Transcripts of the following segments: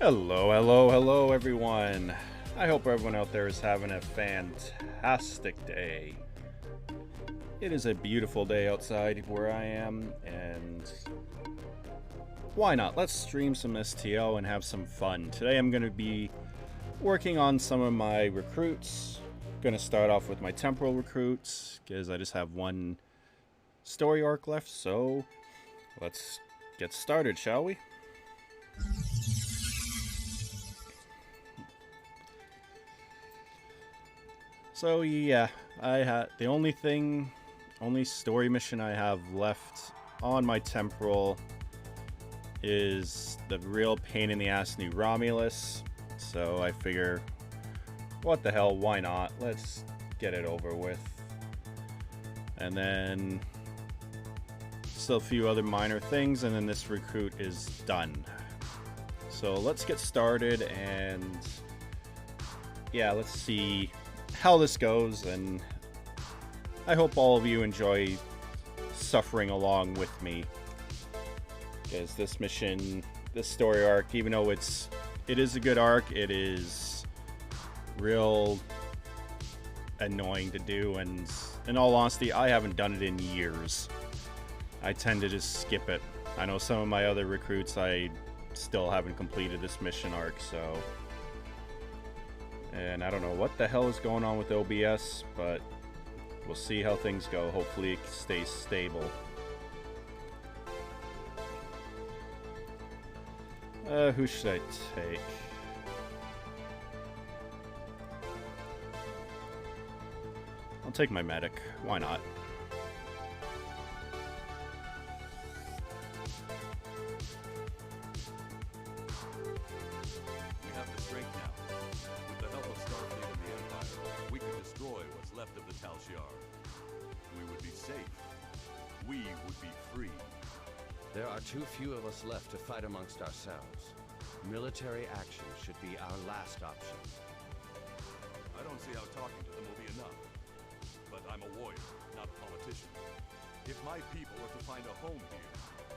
Hello, hello, hello, everyone. I hope everyone out there is having a fantastic day. It is a beautiful day outside where I am, and why not? Let's stream some STO and have some fun. Today I'm going to be working on some of my recruits. Going to start off with my temporal recruits, because I just have one story arc left, so let's get started, shall we? So yeah, I had the only story mission I have left on my temporal is the real pain in the ass new Romulus. So I figure, what the hell, why not? Let's get it over with. And then still a few other minor things, and then this recruit is done. So let's get started, and yeah, let's see how this goes, and I hope all of you enjoy suffering along with me, because this mission, this story arc, even though it is a good arc, it is real annoying to do, and in all honesty, I haven't done it in years. I tend to just skip it. I know some of my other recruits, I still haven't completed this mission arc, so... And I don't know what the hell is going on with OBS, but we'll see how things go. Hopefully it stays stable. Who should I take? I'll take my medic. Why not? Too few of us left to fight amongst ourselves. Military action should be our last option. I don't see how talking to them will be enough. But I'm a warrior, not a politician. If my people are to find a home here,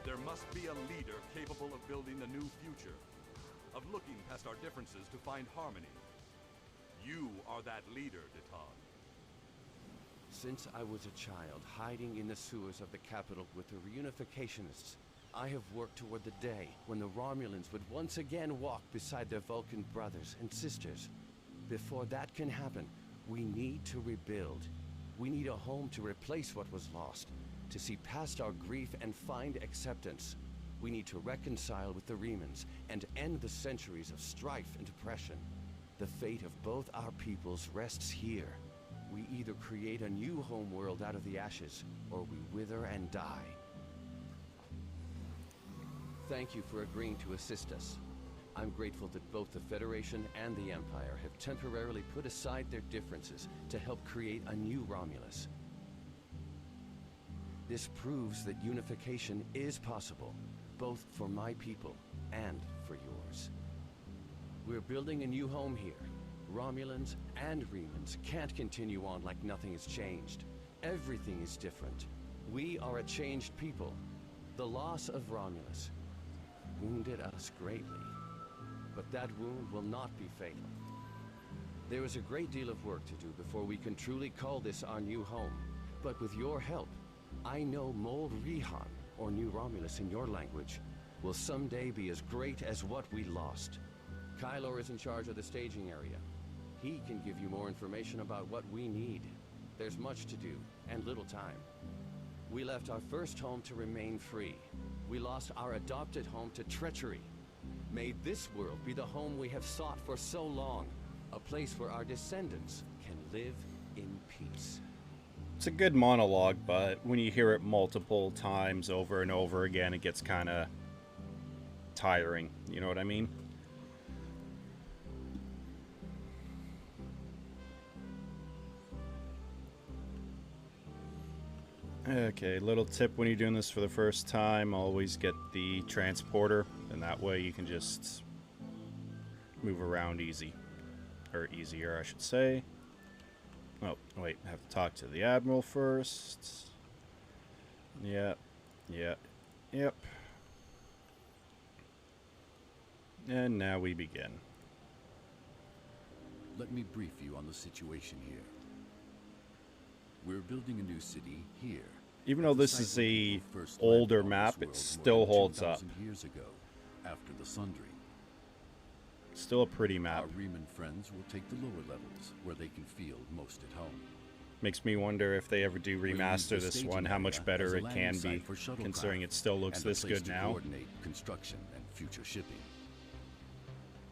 there must be a leader capable of building a new future, of looking past our differences to find harmony. You are that leader, Detan. Since I was a child hiding in the sewers of the capital with the reunificationists, I have worked toward the day when the Romulans would once again walk beside their Vulcan brothers and sisters. Before that can happen, we need to rebuild. We need a home to replace what was lost, to see past our grief and find acceptance. We need to reconcile with the Remans and end the centuries of strife and oppression. The fate of both our peoples rests here. We either create a new homeworld out of the ashes, or we wither and die. Thank you for agreeing to assist us. I'm grateful that both the Federation and the Empire have temporarily put aside their differences to help create a new Romulus. This proves that unification is possible, both for my people and for yours. We're building a new home here. Romulans and Remans can't continue on like nothing has changed. Everything is different. We are a changed people. The loss of Romulus wounded us greatly, but that wound will not be fatal. There is a great deal of work to do before we can truly call this our new home, but with your help, I know Mold Rihan, or New Romulus in your language, will someday be as great as what we lost. Kylor is in charge of the staging area. He can give you more information about what we need. There's much to do, and little time. We left our first home to remain free. We lost our adopted home to treachery. May this world be the home we have sought for so long. A place where our descendants can live in peace. It's a good monologue, but when you hear it multiple times over and over again, it gets kind of tiring. You know what I mean? Okay, little tip when you're doing this for the first time, always get the transporter, and that way you can just move around easy. Or easier, I should say. Oh, wait, I have to talk to the Admiral first. Yep. And now we begin. Let me brief you on the situation here. We're building a new city here. Even though this is a older map, it still holds up. Years ago, after the Sundry. Still a pretty map. Our Reman friends will take the lower levels, where they can feel most at home. Makes me wonder if they ever do remaster this one, how much better it can be, considering it still looks this good now. Coordinate construction and future shipping.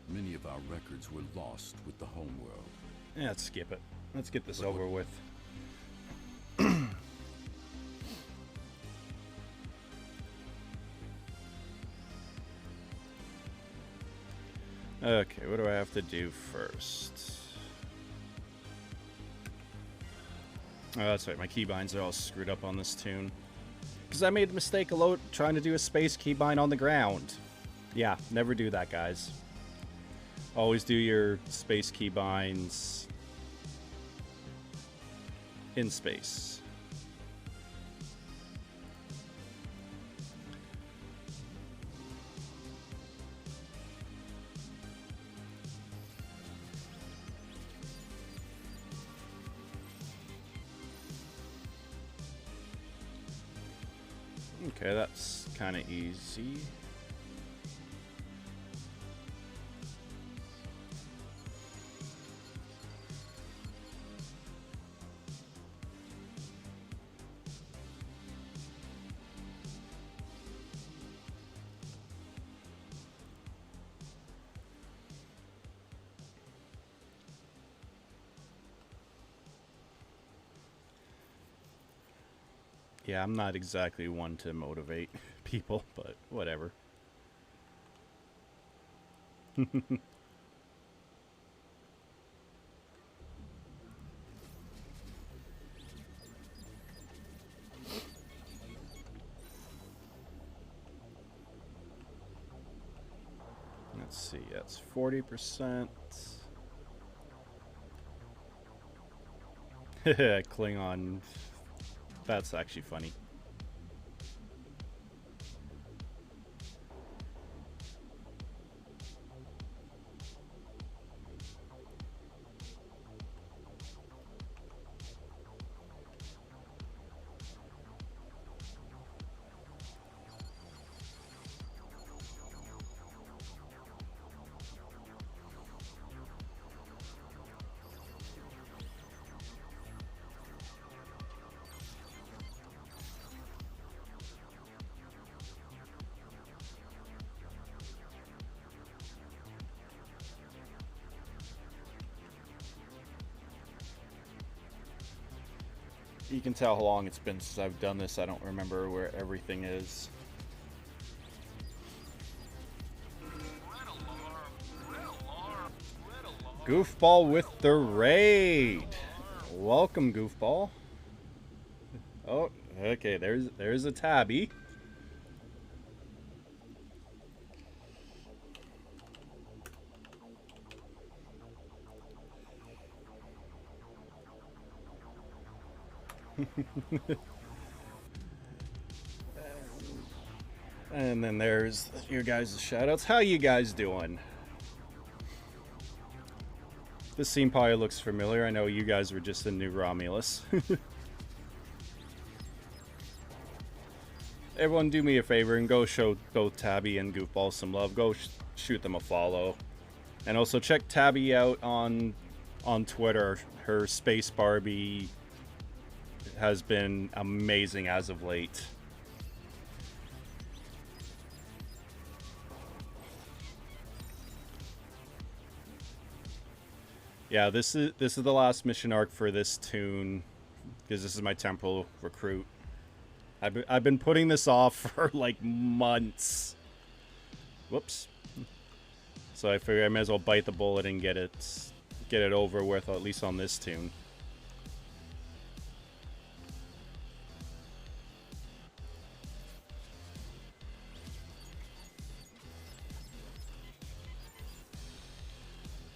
Many of our records were lost with the homeworld. Yeah, let's skip it. Let's get this over with. Okay, what do I have to do first? Oh, that's right, my keybinds are all screwed up on this tune. Because I made the mistake of trying to do a space keybind on the ground. Yeah, never do that, guys. Always do your space keybinds in space. Okay, that's kind of easy. Yeah, I'm not exactly one to motivate people, but whatever. Let's see, that's 40%. Klingon. That's actually funny. You can tell how long it's been since I've done this. I don't remember where everything is. Goofball with the raid. Welcome, Goofball. Oh, okay. There's a tabby. And then there's your guys' shoutouts. How you guys doing? This scene probably looks familiar. I know you guys were just in New Romulus. Everyone do me a favor and go show both Tabby and Goofball some love. Go shoot them a follow. And also check Tabby out on Twitter. Her Space Barbie has been amazing as of late. Yeah, this is the last mission arc for this tune, because this is my temporal recruit. I've been putting this off for like months. Whoops. So I figure I may as well bite the bullet and get it over with, at least on this tune.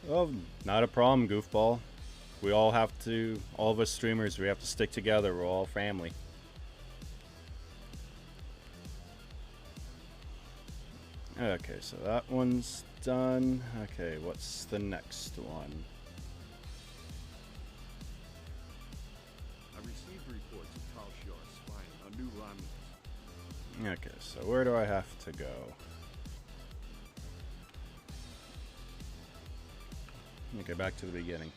Oh, not a problem, Goofball. All of us streamers, we have to stick together. We're all family. Okay, so that one's done. Okay, what's the next one? I received reports of Tal Shiar spying on New Romulus. Okay, so where do I have to go? Okay, back to the beginning.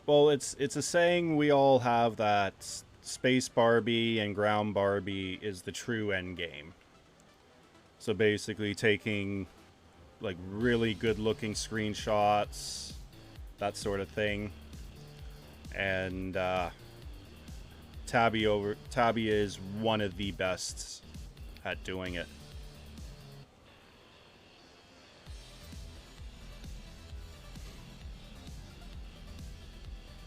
Well, it's a saying we all have that Space Barbie and Ground Barbie is the true end game. So basically taking like really good looking screenshots, that sort of thing. And Tabby is one of the best at doing it.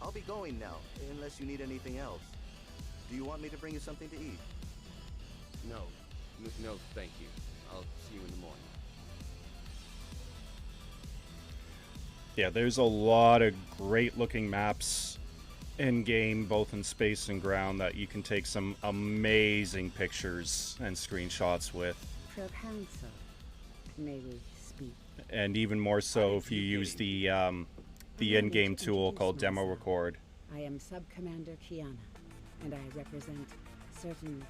I'll be going now, unless you need anything else. Do you want me to bring you something to eat? No, thank you. I'll see you in the morning. Yeah, there's a lot of great looking maps in game, both in space and ground, that you can take some amazing pictures and screenshots with. Proconsul, may we speak? And even more so if you use the in-game tool called Demo Record. I am Sub-Commander Kiana, and I represent certain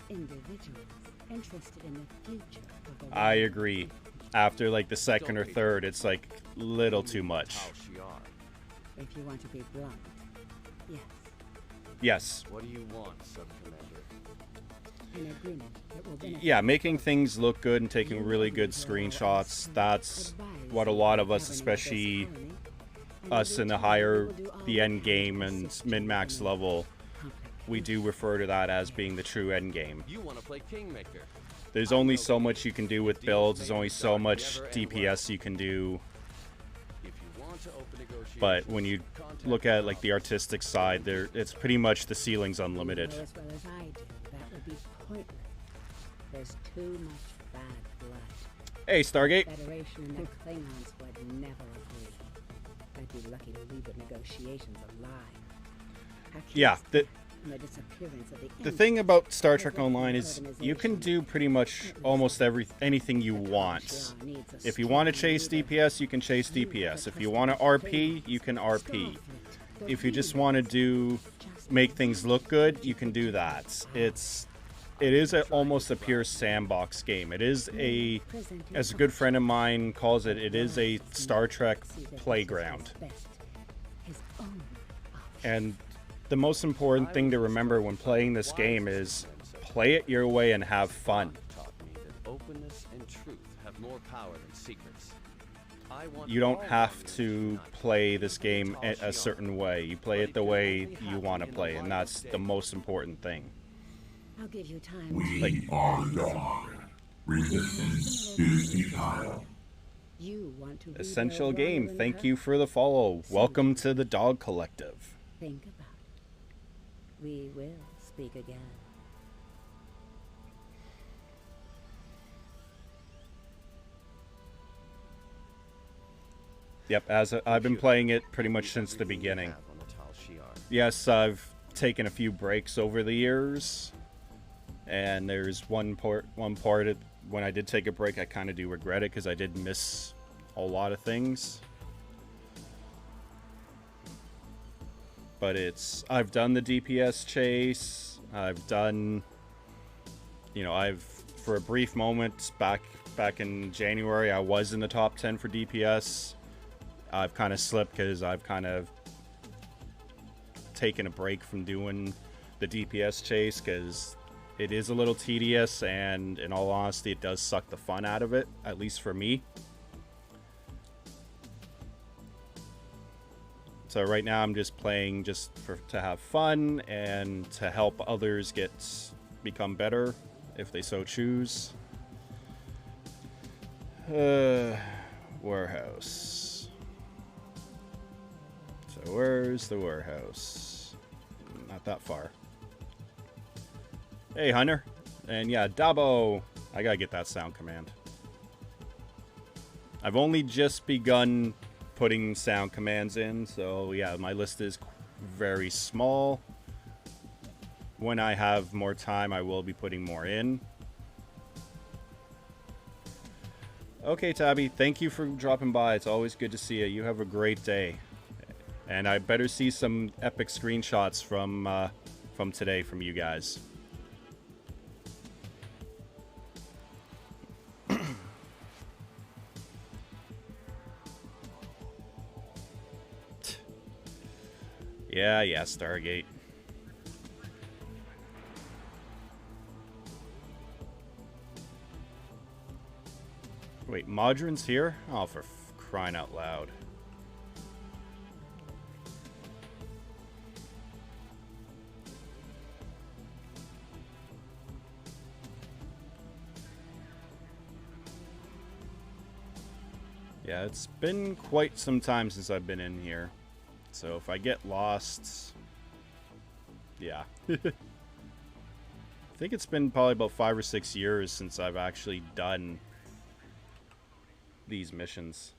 individuals interested in the future of the I agree. After like the second or third, it's like little too much. Tal Shiar. If you want to be blunt, yes. Yes. What do you want, Sub-Commander? An agreement that will benefit. Yeah, making things look good and taking really good screenshots, that's what a lot of us, especially us in the higher, the end game and min-max level, we do refer to that as being the true end game. You want to play Kingmaker? There's only so much you can do with builds, there's only so much DPS you can do, If you want to open negotiations, but when you look at like the artistic side, it's pretty much the ceiling's unlimited. You know as well as I do, that would be pointless. There's too much bad blood. Hey, Stargate! Federation and the Klingons would never agree. I'd be lucky to leave the negotiations alive. Actually, Yeah, from the disappearance of the thing about Star Trek Online is you can do pretty much almost anything you want. If you want to chase DPS, you can chase DPS. If you want to RP, you can RP. If you just want to make things look good, you can do that. It is almost a pure sandbox game. It is as a good friend of mine calls it, it is a Star Trek playground. And the most important thing to remember when playing this game is play it your way and have fun. taught me that openness and truth have more power than secrets. you don't have to play this game a certain way. You play it the way you want to play, and that's the most important thing. I'll give you time. We are dog. Resistance is futile. You want to Essential Game, thank you for the follow. Welcome to the Dog Collective. Think about it. We will speak again. Yep, as I've been playing it pretty much since the beginning. Yes, I've taken a few breaks over the years, and there's one part when I did take a break, I kind of do regret it because I did miss a lot of things. But I've done the DPS chase. I've done, for a brief moment back in January, I was in the top 10 for DPS. I've kind of slipped because I've kind of taken a break from doing the DPS chase because it is a little tedious, and in all honesty, it does suck the fun out of it, at least for me. So right now I'm just playing to have fun and to help others become better if they so choose. Warehouse. So where's the warehouse? Not that far. Hey, Hunter. And yeah, Dabo. I gotta get that sound command. I've only just begun putting sound commands in, so yeah, my list is very small. When I have more time, I will be putting more in. Okay, Tabby, thank you for dropping by. It's always good to see you. You have a great day. And I better see some epic screenshots from today from you guys. Yeah, Stargate. Wait, Modron's here? Oh, for crying out loud. Yeah, it's been quite some time since I've been in here. So if I get lost, yeah. I think it's been probably about 5 or 6 years since I've actually done these missions.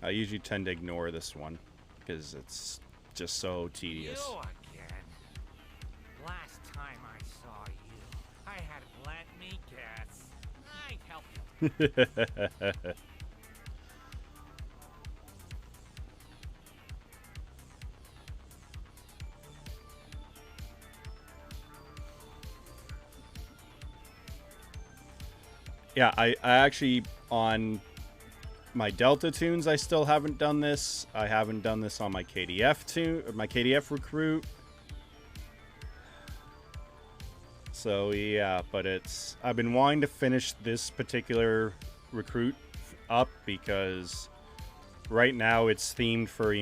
I usually tend to ignore this one because it's just so tedious. You again. Last time I saw you, I had let me guess. I'd help you. Yeah, I actually, on my Delta tunes, I still haven't done this. I haven't done this on my KDF tune, my KDF recruit. So yeah, but I've been wanting to finish this particular recruit up because right now it's themed for,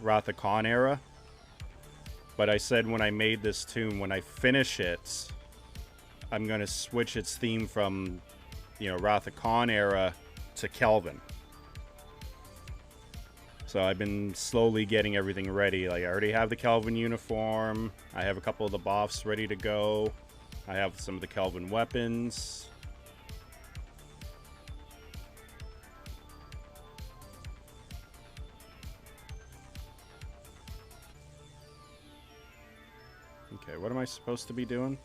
Wrath of Khan era. But I said when I made this tune, when I finish it, I'm going to switch its theme from Wrath of Khan era to Kelvin. So I've been slowly getting everything ready. Like I already have the Kelvin uniform. I have a couple of the buffs ready to go. I have some of the Kelvin weapons. Okay, what am I supposed to be doing?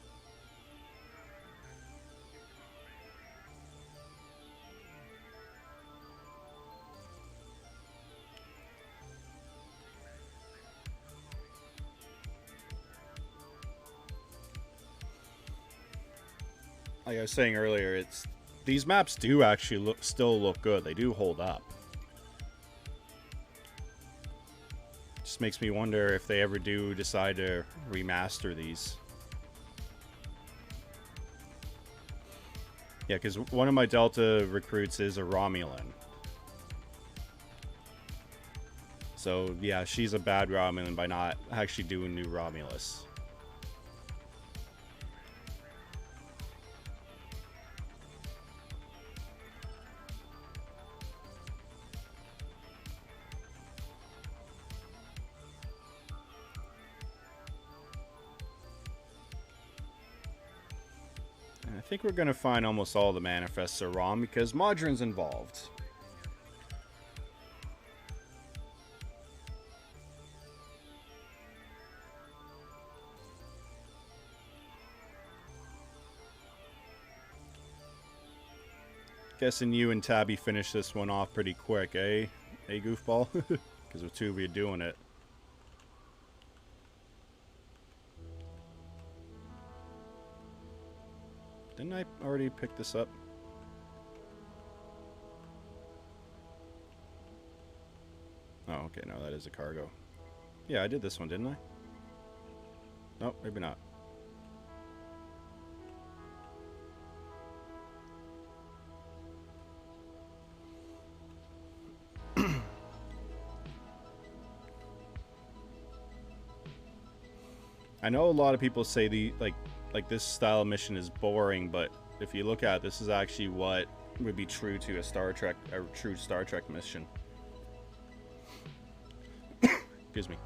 Like I was saying earlier, these maps do actually still look good. They do hold up. Just makes me wonder if they ever do decide to remaster these. Yeah, because one of my Delta recruits is a Romulan. So, yeah, she's a bad Romulan by not actually doing New Romulus. And I think we're going to find almost all the manifests are wrong because Modron's involved. Guessing you and Tabby finish this one off pretty quick, eh? Hey, Goofball? Because with two of you doing it. Didn't I already pick this up? Oh, okay, no, that is a cargo. Yeah, I did this one, didn't I? No, maybe not. I know a lot of people say the like this style of mission is boring, but if you look at it, this is actually what would be true to a true Star Trek mission. Excuse me.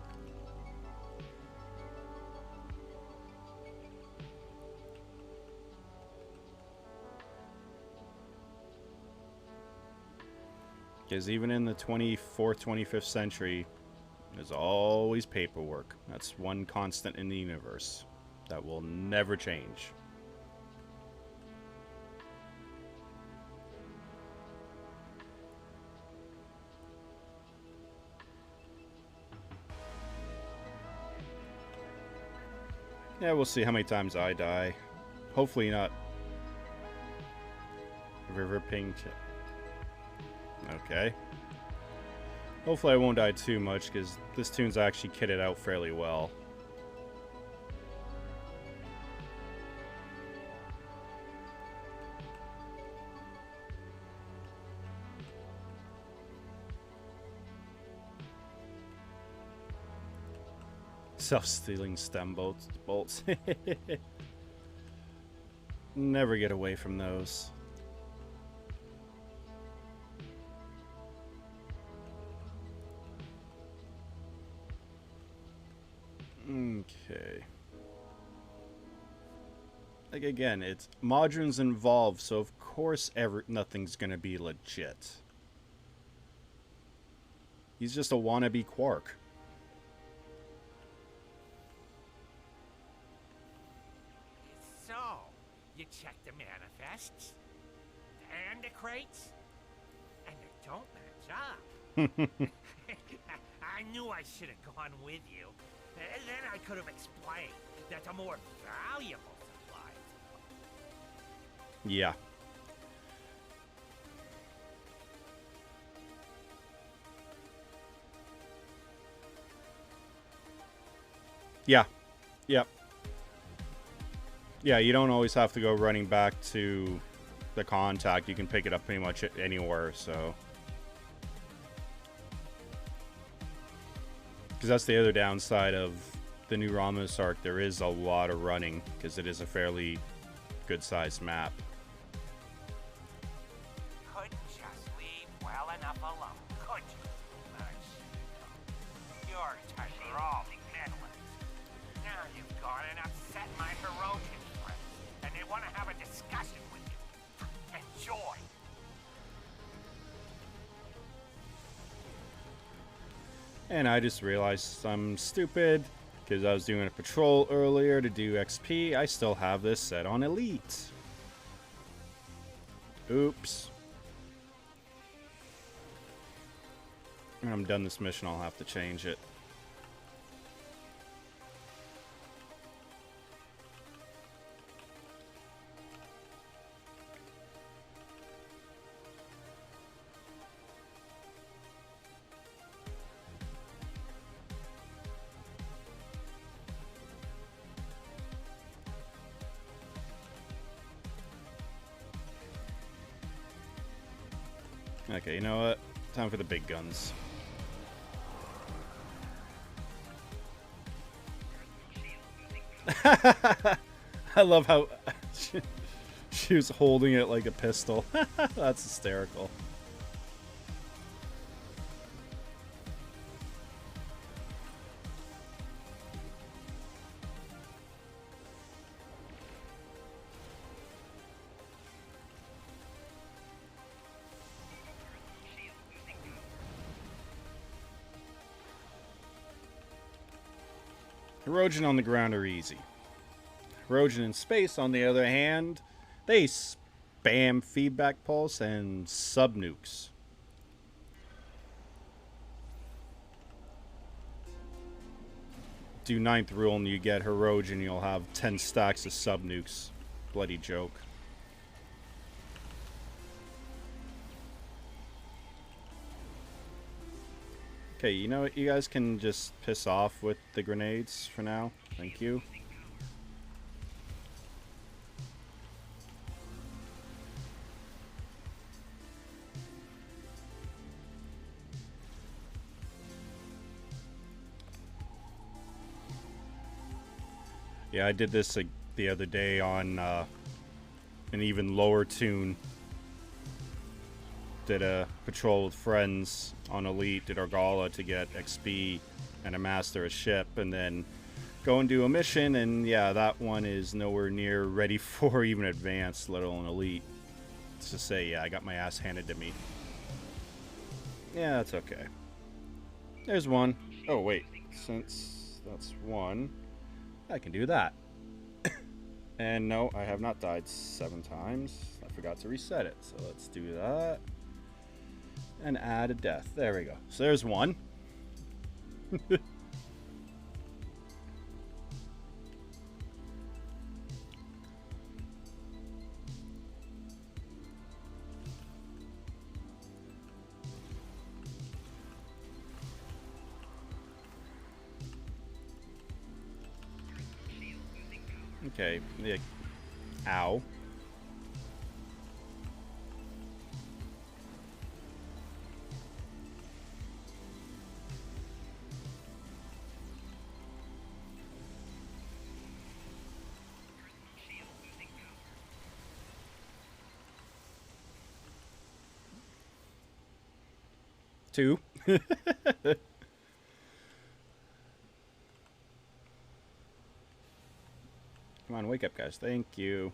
Because even in the 24th, 25th century, there's always paperwork. That's one constant in the universe that will never change. Yeah, we'll see how many times I die. Hopefully not. River ping. Okay. Hopefully I won't die too much, because this tune's actually kitted out fairly well. Self-stealing stem bolts. Never get away from those. Okay. Like again, it's Modron's involved, so of course nothing's gonna be legit. He's just a wannabe Quark. So, you checked the manifests and the crates, and they don't match up. I knew I should have gone with you. And then I could have explained that the more valuable supplies. Yeah. Yeah. Yep. Yeah, you don't always have to go running back to the contact. You can pick it up pretty much anywhere, so. Because that's the other downside of the new Romulus arc. There is a lot of running, because it is a fairly good-sized map. Couldn't just leave well enough alone, could you? Your type are all meddlers. Now you've gone and upset my Hirogen friends, and they want to have a discussion with you. Enjoy. And I just realized I'm stupid, because I was doing a patrol earlier to do XP. I still have this set on Elite. Oops. When I'm done this mission, I'll have to change it. Okay, you know what? Time for the big guns. I love how she was holding it like a pistol. That's hysterical. Erosion on the ground are easy. Erosion in space, on the other hand, they spam feedback pulse and sub-nukes. Do 9th rule and you get Erosion, you'll have 10 stacks of sub-nukes. Bloody joke. Okay, you know what? You guys can just piss off with the grenades for now. Thank you. Yeah, I did this the other day on an even lower tune. Did a patrol with friends on Elite, did Argala to get XP and a master a ship, and then go and do a mission, and yeah, that one is nowhere near ready for even advanced, let alone Elite. It's to say, yeah, I got my ass handed to me. Yeah, that's okay. There's one. Oh, wait. Since that's one, I can do that. And no, I have not died 7 times. I forgot to reset it, so let's do that. And add a death. There we go. So there's one. Okay. Yeah. Ow. Two. Come on, wake up, guys. Thank you.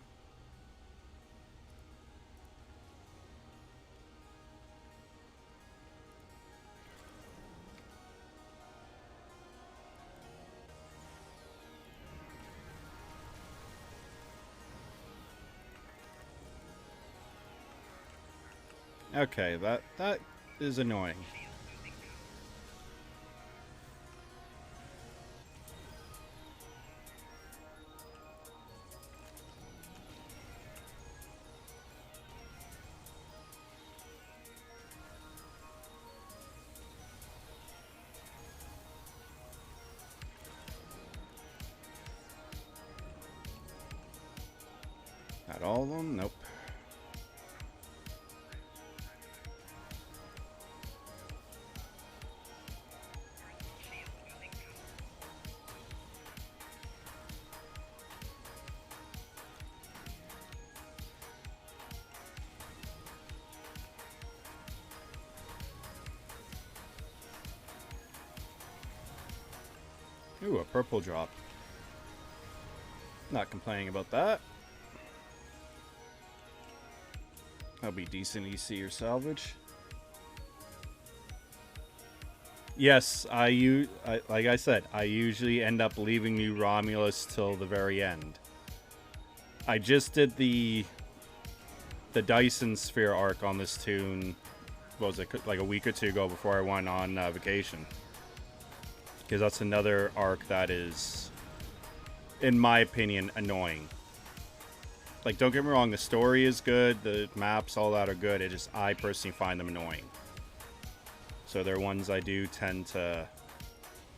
Okay, that is annoying. Not all of them? Nope. Ooh, a purple drop. Not complaining about that. That'll be decent EC or salvage. Yes, like I said, I usually end up leaving New Romulus till the very end. I just did the Dyson Sphere arc on this tune, what was it, like a week or two ago before I went on vacation. Because that's another arc that is, in my opinion, annoying. Like, don't get me wrong, the story is good, the maps, all that are good, it just, I personally find them annoying. So they're ones I do tend to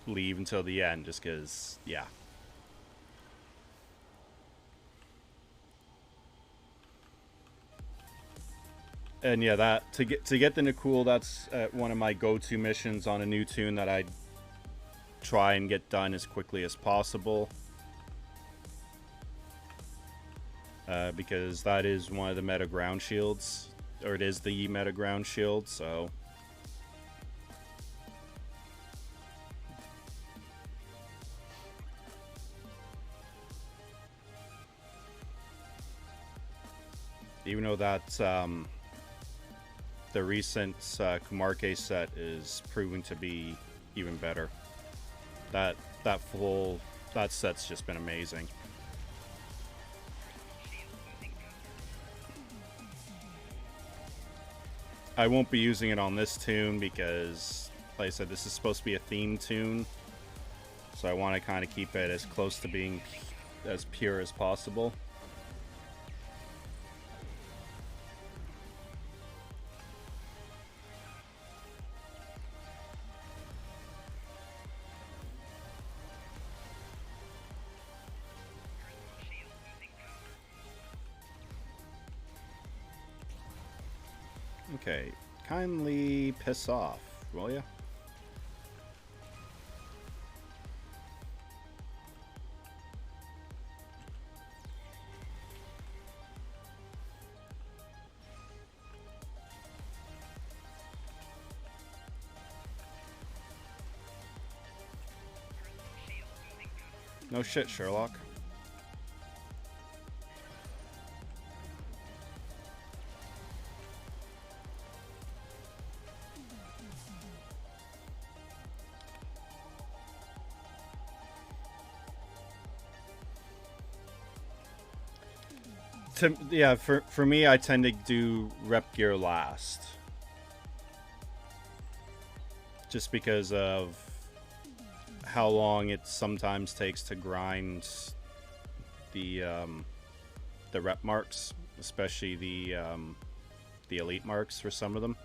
leave until the end, just because, yeah. And yeah, that to get the Nikul, that's one of my go-to missions on a new toon that I try and get done as quickly as possible. Because that is one of the meta ground shields, or it is the meta ground shield, so... Even though that, the recent Kumarke set is proving to be even better. That set's just been amazing. I won't be using it on this toon because, like I said, this is supposed to be a theme toon. So I want to kind of keep it as close to being as pure as possible. Okay, kindly piss off, will ya? No shit, Sherlock. Yeah, for me, I tend to do rep gear last. Just because of how long it sometimes takes to grind the rep marks, especially the elite marks for some of them.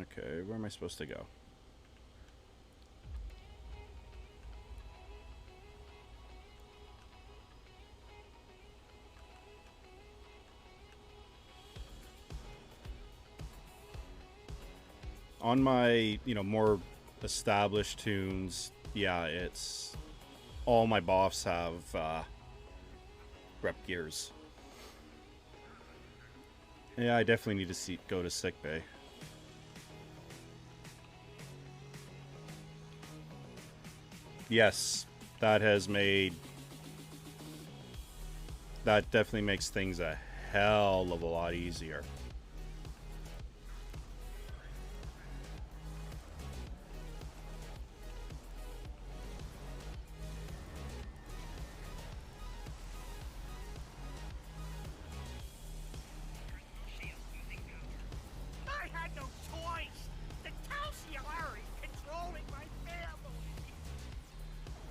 Okay, where am I supposed to go? On my, more established toons, yeah, it's all my buffs have rep gears. Yeah, I definitely need to go to sickbay. Yes, that definitely makes things a hell of a lot easier.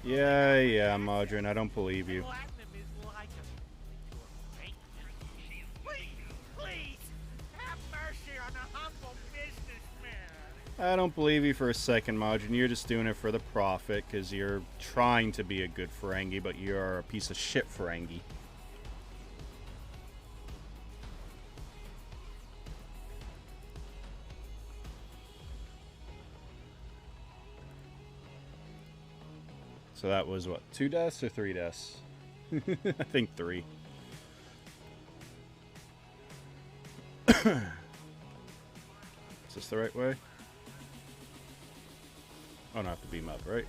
Yeah, Modron, I don't believe you. I don't believe you for a second, Modron. You're just doing it for the profit, because you're trying to be a good Ferengi, but you're a piece of shit Ferengi. So that was what, 2 deaths or 3 deaths? I think 3. Is this the right way? Oh, no, I have to beam up, right?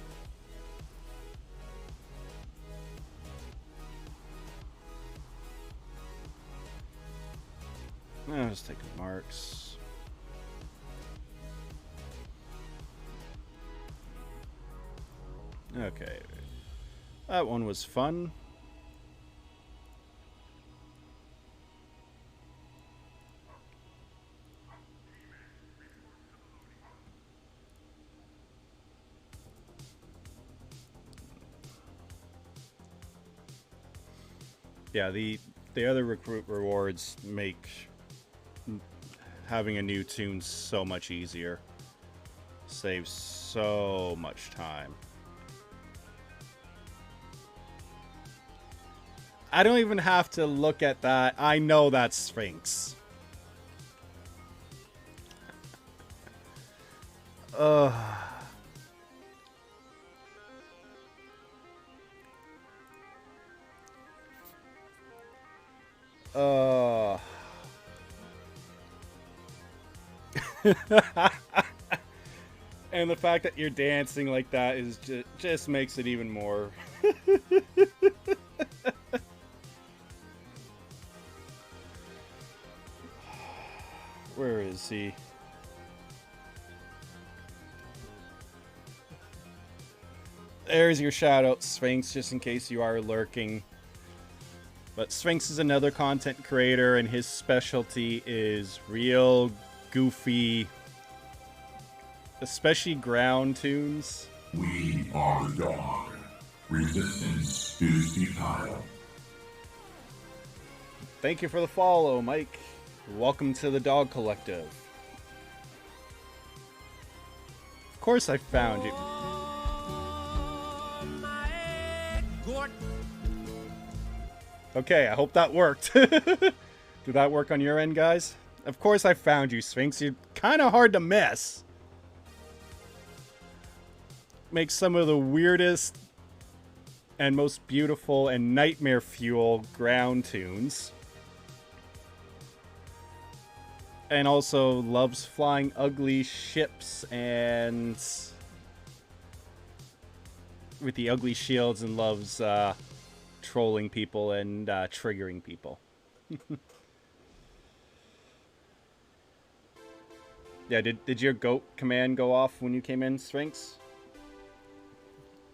Let's take the marks. Okay, that one was fun. Yeah, the other recruit rewards make having a new toon so much easier. Saves so much time. I don't even have to look at that. I know that's Sphinx. Ugh. And the fact that you're dancing like that is just makes it even more. Where is he? There's your shout out, Sphinx, just in case you are lurking. But Sphinx is another content creator, and his specialty is real goofy, especially ground tunes. We are the dog. Resistance is futile. Thank you for the follow, Mike. Welcome to the Dog Collective. Of course I found you. Okay, I hope that worked. Did that work on your end, guys? Of course I found you, Sphinx. You're kind of hard to miss. Make some of the weirdest and most beautiful and nightmare fuel ground tunes. And also loves flying ugly ships and with the ugly shields, and loves trolling people and triggering people. Yeah, did your goat command go off when you came in, Sphinx?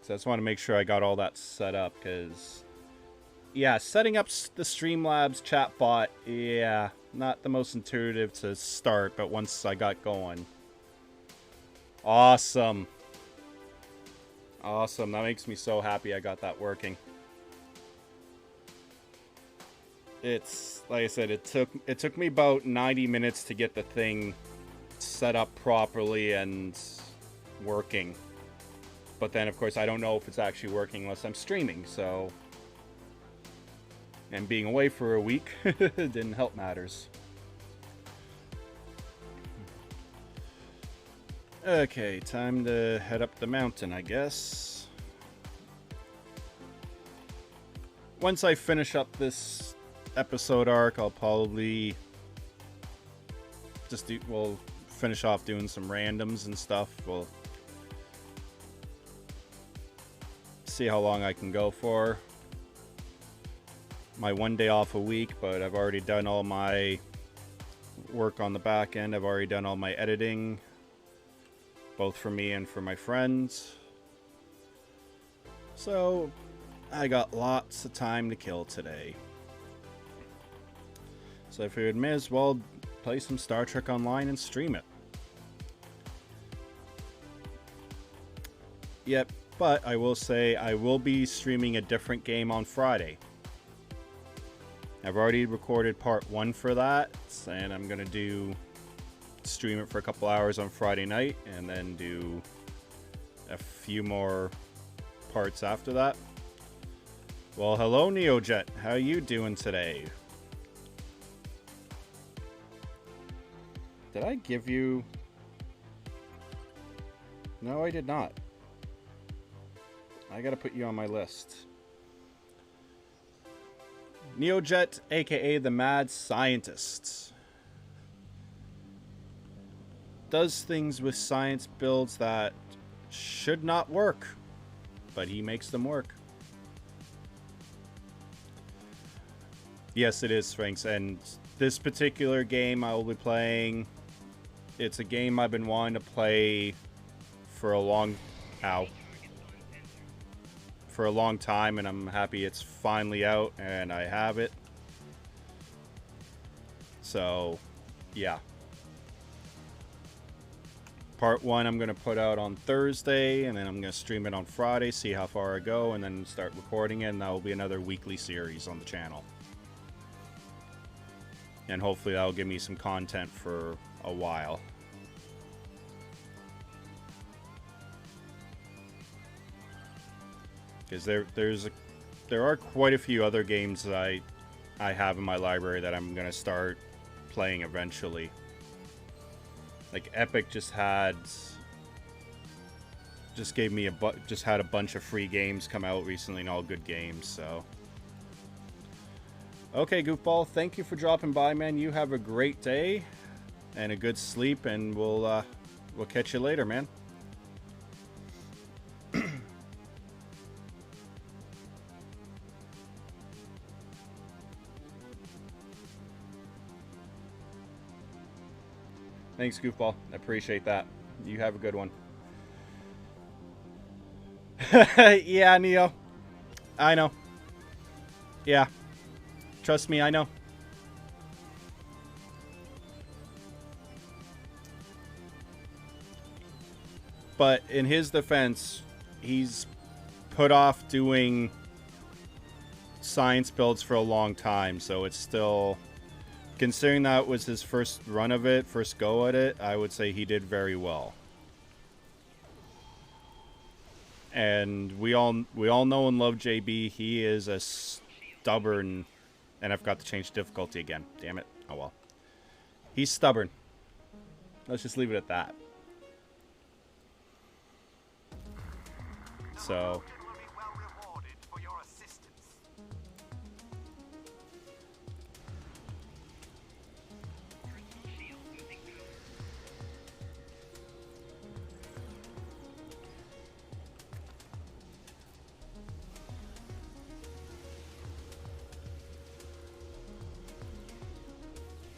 So I just want to make sure I got all that set up, because yeah, setting up the Streamlabs chatbot, yeah, not the most intuitive to start, but once I got going. Awesome. Awesome. That makes me so happy I got that working. It's, like I said, it took me about 90 minutes to get the thing set up properly and working. But then, of course, I don't know if it's actually working unless I'm streaming, so... And being away for a week didn't help matters. Okay, time to head up the mountain, I guess. Once I finish up this episode arc, I'll probably just we'll finish off doing some randoms and stuff. We'll see how long I can go for. My one day off a week, but I've already done all my work on the back end. I've already done all my editing, both for me and for my friends. So I got lots of time to kill today. So I figured may as well play some Star Trek Online and stream it. Yep, but I will say I will be streaming a different game on Friday. I've already recorded part 1 for that, and I'm gonna stream it for a couple hours on Friday night, and then do a few more parts after that. Well, hello Neojet, how you doing today? Did I give you... No, I did not. I gotta put you on my list. Neojet, aka the Mad Scientist. Does things with science builds that should not work, but he makes them work. Yes, it is, Sphinx, and this particular game I will be playing, it's a game I've been wanting to play for a long time, and I'm happy it's finally out and I have it. So, yeah. Part 1 I'm going to put out on Thursday, and then I'm going to stream it on Friday, see how far I go, and then start recording it, and that will be another weekly series on the channel. And hopefully that'll give me some content for a while. Because there's there are quite a few other games that I have in my library that I'm gonna start playing eventually. Like Epic just had a bunch of free games come out recently, and all good games. So okay, Goofball, thank you for dropping by, man. You have a great day and a good sleep, and we'll catch you later, man. Thanks, Goofball. I appreciate that. You have a good one. Yeah, Neo. I know. Yeah. Trust me, I know. But in his defense, he's put off doing science builds for a long time, so it's still... Considering that was his first run of it, first go at it, I would say he did very well. And we all know and love JB. He is a stubborn... And I forgot to change difficulty again. Damn it. Oh well. He's stubborn. Let's just leave it at that. So...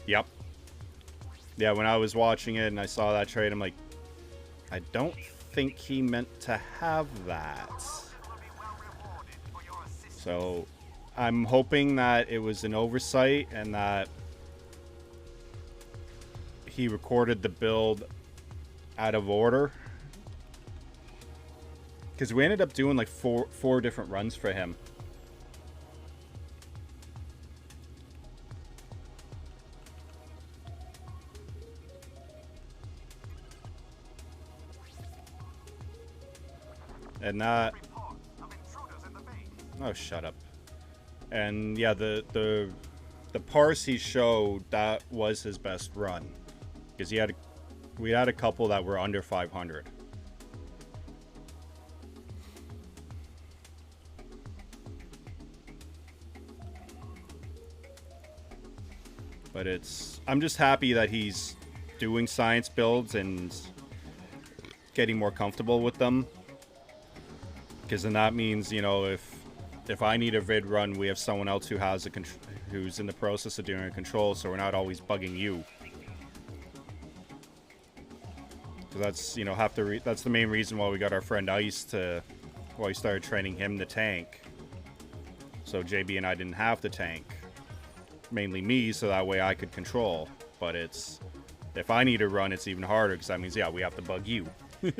Yep. Yeah, when I was watching it and I saw that trade, I'm like, I don't think he meant to have that. So, I'm hoping that it was an oversight and that he recorded the build out of order. Because we ended up doing like four different runs for him. And that... Oh, shut up. And yeah, the parse he showed, that was his best run. Because we had a couple that were under 500. But I'm just happy that he's doing science builds and getting more comfortable with them. Because then that means, you know, if I need a vid run, we have someone else who has who's in the process of doing a control, so we're not always bugging you. So that's, you know, that's the main reason why we got our friend Ice why we started training him to tank. So JB and I didn't have to tank. Mainly me, so that way I could control. But if I need a run, it's even harder, because that means, yeah, we have to bug you. I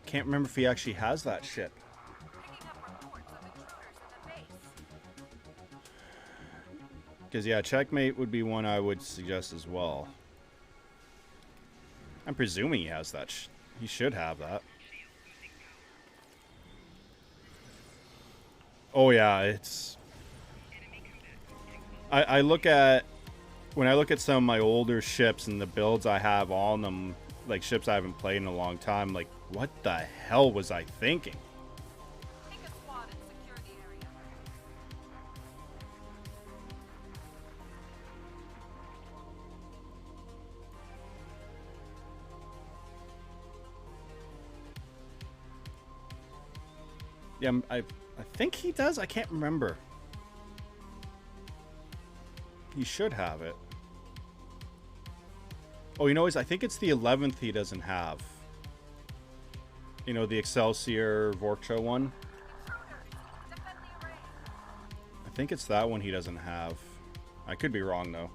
can't remember if he actually has that shit. Because, yeah, checkmate would be one I would suggest as well. I'm presuming he has that. He should have that. Oh, yeah, it's... I look at... When I look at some of my older ships and the builds I have on them, like ships I haven't played in a long time, like, what the hell was I thinking? Take a squad and secure the area. Yeah, I think he does. I can't remember. He should have it. Oh, you know, I think it's the 11th he doesn't have. You know, the Excelsior Vorkcha one. I think it's that one he doesn't have. I could be wrong, though.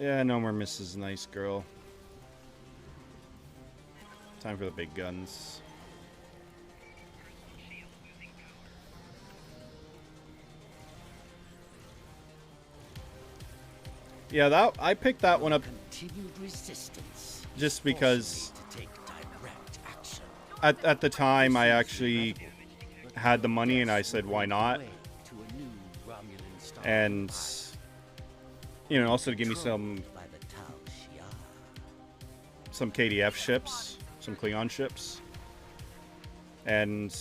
Yeah, no more Mrs. Nice Girl. Time for the big guns. Yeah, that I picked that one up just because at the time I actually had the money and I said why not, and you know, also to give me some KDF ships, some Klingon ships, and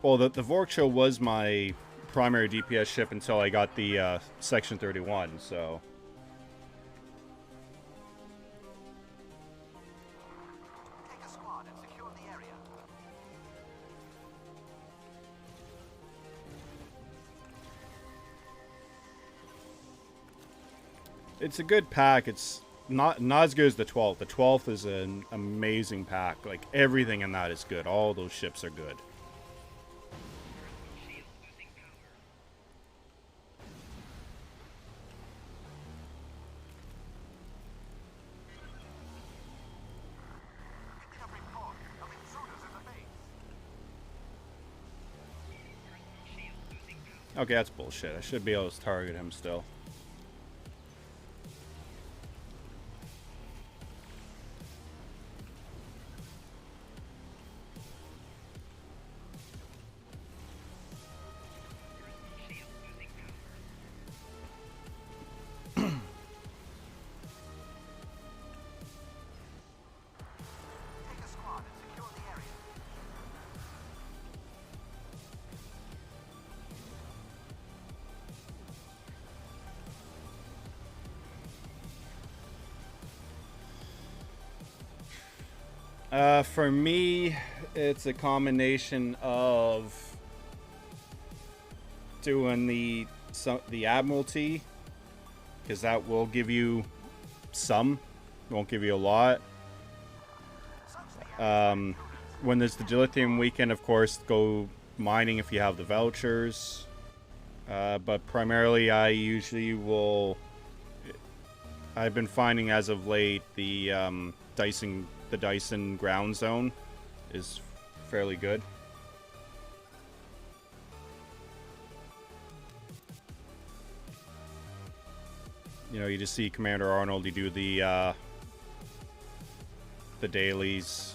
well, the Vorkshow was my primary DPS ship until I got the Section 31, so. Take a squad and secure the area. It's a good pack. It's not as good as the 12th. The 12th is an amazing pack. Like, everything in that is good. All those ships are good. Okay, that's bullshit. I should be able to target him still. Take a squad and secure the area. For me, it's a combination of doing the Admiralty, because that will give you some, won't give you a lot. When there's the Dilithium weekend, of course, go mining if you have the vouchers. But primarily, I usually will. I've been finding as of late the Dyson ground zone is fairly good. You know, you just see Commander Arnold, you do the dailies.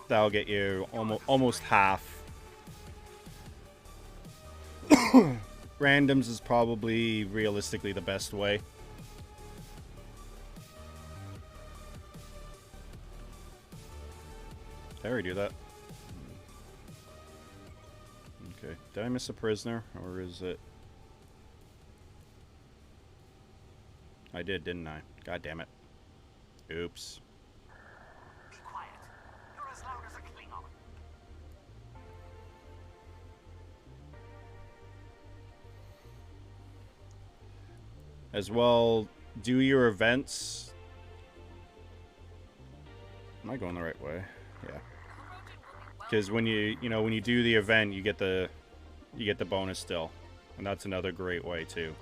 That'll get you almost half. Randoms is probably realistically the best way. Did I already do that? Okay. Did I miss a prisoner? Or is it... I did, didn't I? God damn it. Oops. Be quiet. You're as loud as a Klingon. As well, do your events. Am I going the right way? Yeah. Because when you do the event, you get the bonus still, and that's another great way too.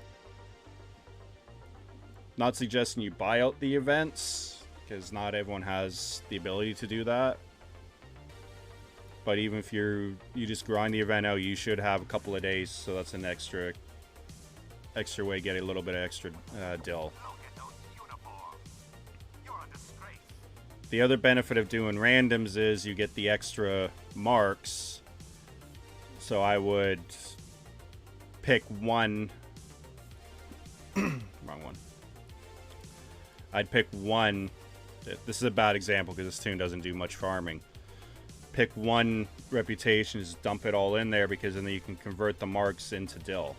Not suggesting you buy out the events, because not everyone has the ability to do that. But even if you just grind the event out, you should have a couple of days, so that's an extra way to get a little bit of extra dill. The other benefit of doing randoms is you get the extra marks. So I would pick one. Wrong one. I'd pick one. This is a bad example because this toon doesn't do much farming. Pick one reputation, just dump it all in there, because then you can convert the marks into dill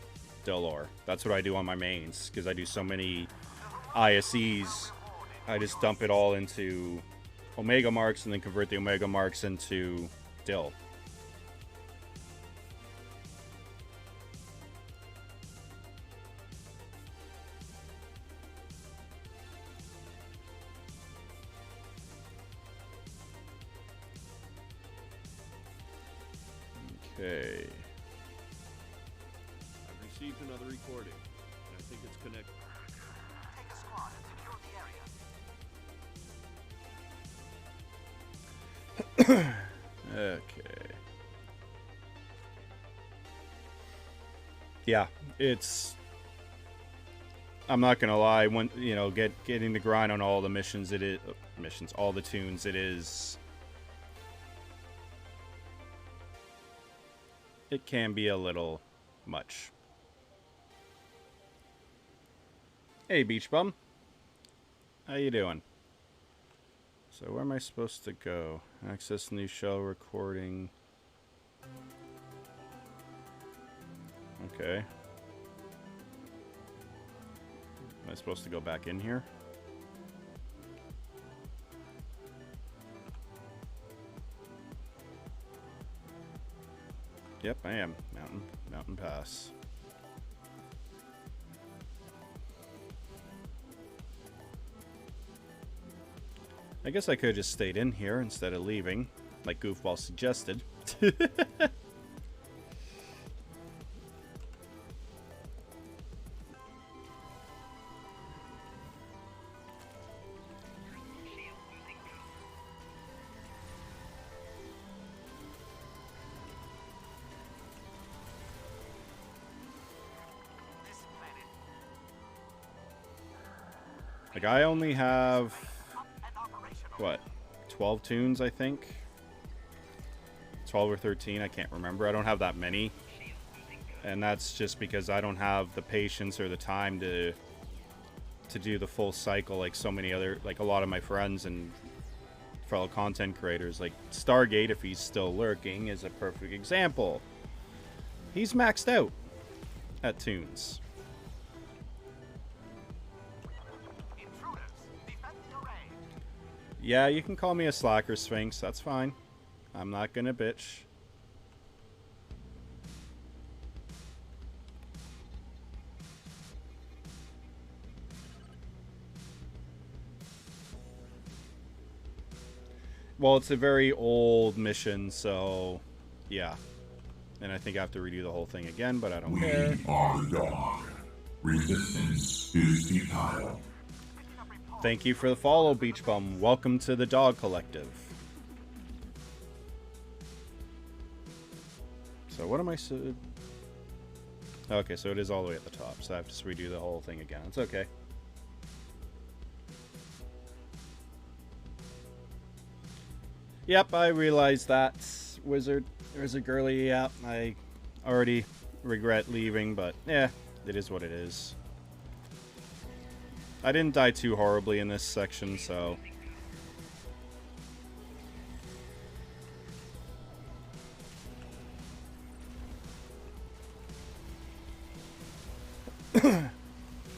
ore. That's what I do on my mains, because I do so many ISEs. I just dump it all into Omega marks and then convert the Omega marks into dill. Okay. I've received another recording, and I think it's connected. Okay. Yeah, it's... I'm not gonna lie, when, you know, getting the grind on all the missions, all the tunes, it can be a little much. Hey, Beach Bum. How you doing? So where am I supposed to go? Access new shell recording. Okay. Am I supposed to go back in here? Yep, I am. Mountain Pass. I guess I could have just stayed in here instead of leaving, like Goofball suggested. Like, I only have, what, 12 tunes, I think? 12 or 13, I can't remember. I don't have that many. And that's just because I don't have the patience or the time to do the full cycle like so many other, like a lot of my friends and fellow content creators. Like Stargate, if he's still lurking, is a perfect example. He's maxed out at tunes. Yeah, you can call me a slacker, Sphinx. That's fine. I'm not gonna bitch. Well, it's a very old mission, so yeah. And I think I have to redo the whole thing again, but I don't care. We are the dog. Resistance is futile. Thank you for the follow, Beach Bum. Welcome to the Dog Collective. So what am I... Okay, so it is all the way at the top, so I have to just redo the whole thing again. It's okay. Yep, I realized that. Wizard Girly, yeah. I already regret leaving, but yeah, it is what it is. I didn't die too horribly in this section, so...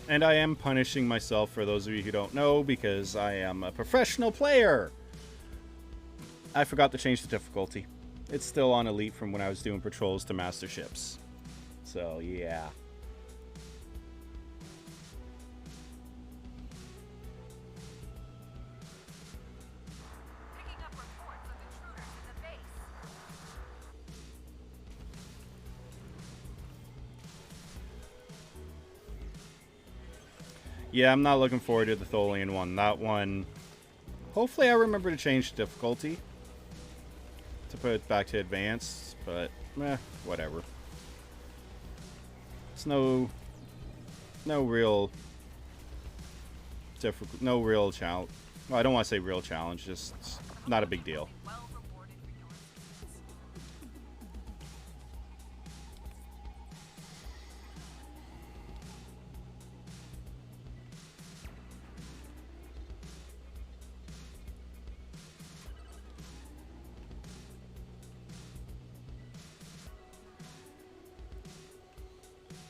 And I am punishing myself, for those of you who don't know, because I am a professional player! I forgot to change the difficulty. It's still on Elite from when I was doing patrols to Master Ships. So, yeah. Picking up reports of intruders in the base. Yeah, I'm not looking forward to the Tholian one. That one... Hopefully I remember to change the difficulty. To put it back to advanced, but whatever. It's no real challenge. Well, I don't want to say real challenge, just not a big deal. Well rewarded for your assistance.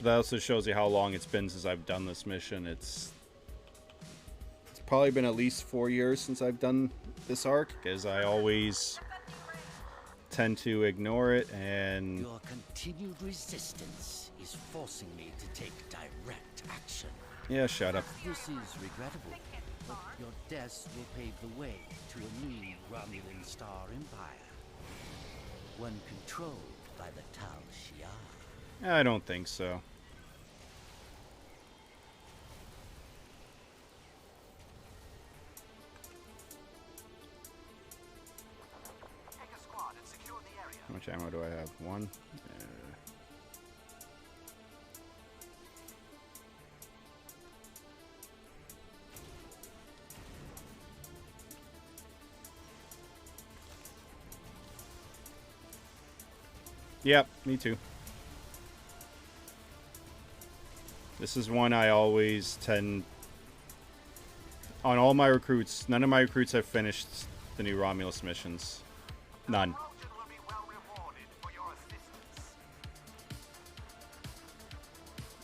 That also shows you how long it's been since I've done this mission. It's probably been at least 4 years since I've done this arc, because I always tend to ignore it, and Your continued resistance is forcing me to take direct action. yeah, shut up. This is regrettable, but your deaths will pave the way to a new Romulan Star Empire. One controlled by the Tal Shiar. I don't think so. much ammo do I have? One? Yep, me too. This is one I always tend... On all my recruits, none of my recruits have finished the new Romulus missions. None.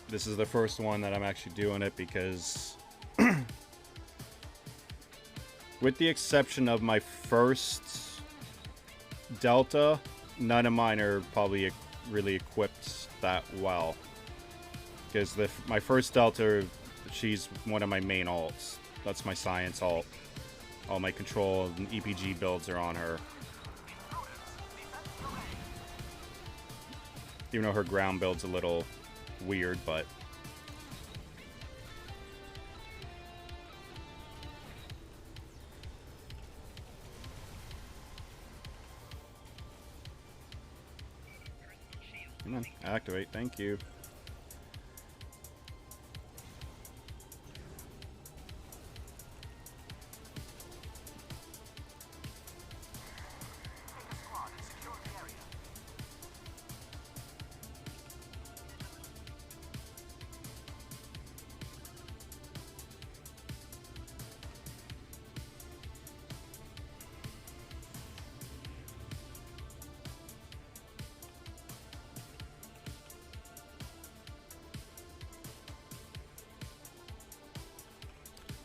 This is the first one that I'm actually doing it because... with the exception of my first Delta, none of mine are probably really equipped that well. Because my first Delta, she's one of my main alts. That's my science alt. All my control and EPG builds are on her. Even though her ground build's a little weird, but... Come on, activate, thank you.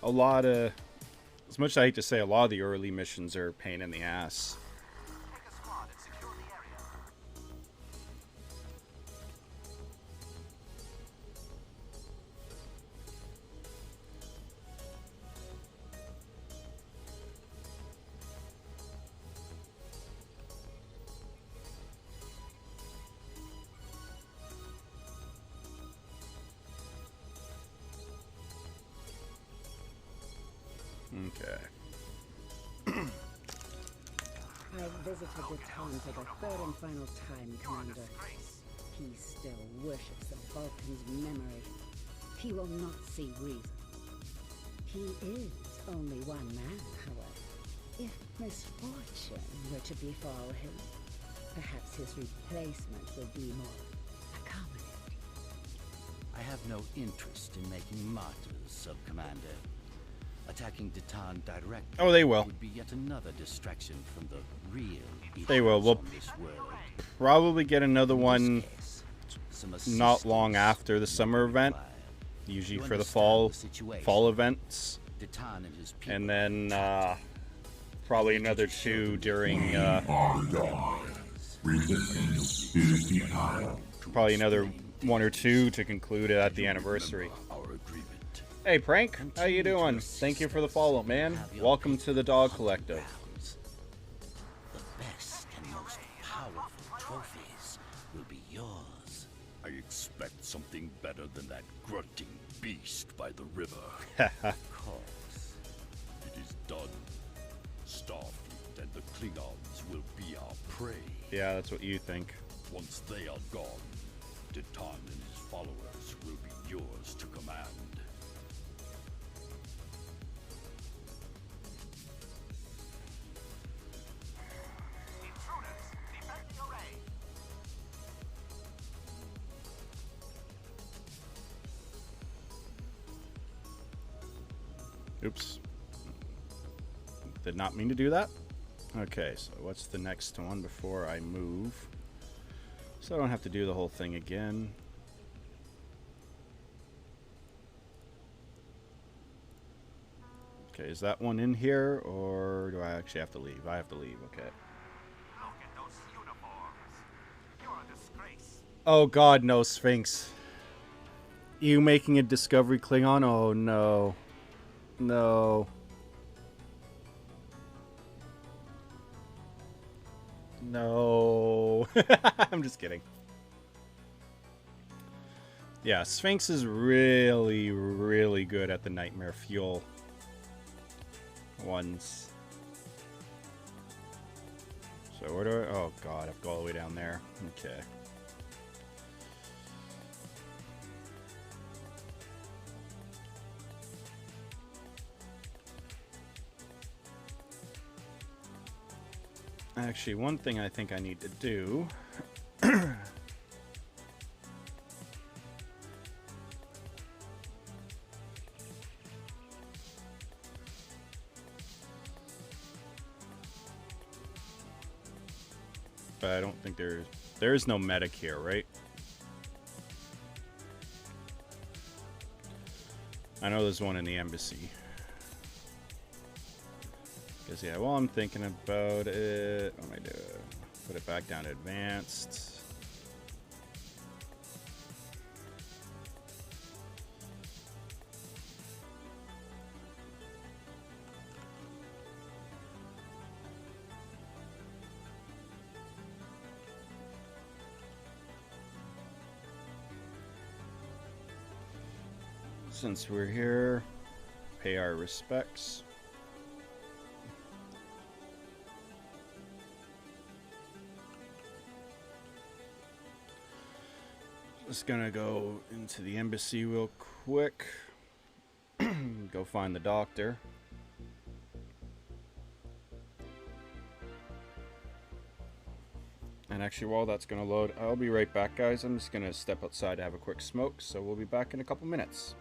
A lot of, as much as I hate to say, a lot of the early missions are a pain in the ass. Okay. I've visited the town for the third and final time, Commander. He still worships the Vulcan's memory. He will not see reason. He is only one man, however. If misfortune were to befall him, perhaps his replacement would be more accommodating. I have no interest in making martyrs, Sub-Commander. Attacking Detan directly Oh, they will. would be yet another distraction from the real They will. evils We'll on this world. probably get another In one this case, some not long assistance after the may summer be event. required. Usually You for the understand the situation. fall events. Detan and his people And then are probably another two during Are done. Resistance is futile. probably another one or two to conclude it at the anniversary. Our agreement. Hey Prank, how you doing? Thank you for the follow, man. Welcome to the Dog Collective. the best and most powerful trophies will be yours. I expect something better than that grunting beast by the river. Of course. It is done. Starfleet and the Klingons will be our prey. Yeah, that's what you think. Once they are gone, Detan and his followers will be yours to command. Oops. Did not mean to do that. Okay, so what's the next one before I move? So I don't have to do the whole thing again. Okay, is that one in here, or do I actually have to leave? I have to leave, okay. Look at those uniforms. You're a disgrace. Oh god, no, Sphinx. You making a Discovery Klingon? Oh no. No. No. I'm just kidding. Yeah, Sphinx is really, really good at the Nightmare Fuel ones. So So where do I... Oh, God. I have to go all the way down there. Okay. Actually, one thing I think I need to do... But I don't think there's no medic here, right? I know there's one in the embassy. Because yeah, while I'm thinking about it, what am I doing? Put it back down to advanced. Since we're here, pay our respects. Just gonna go into the embassy real quick. Go find the doctor. And actually, while that's gonna load, I'll be right back, guys. I'm just gonna step outside to have a quick smoke, so we'll be back in a couple minutes.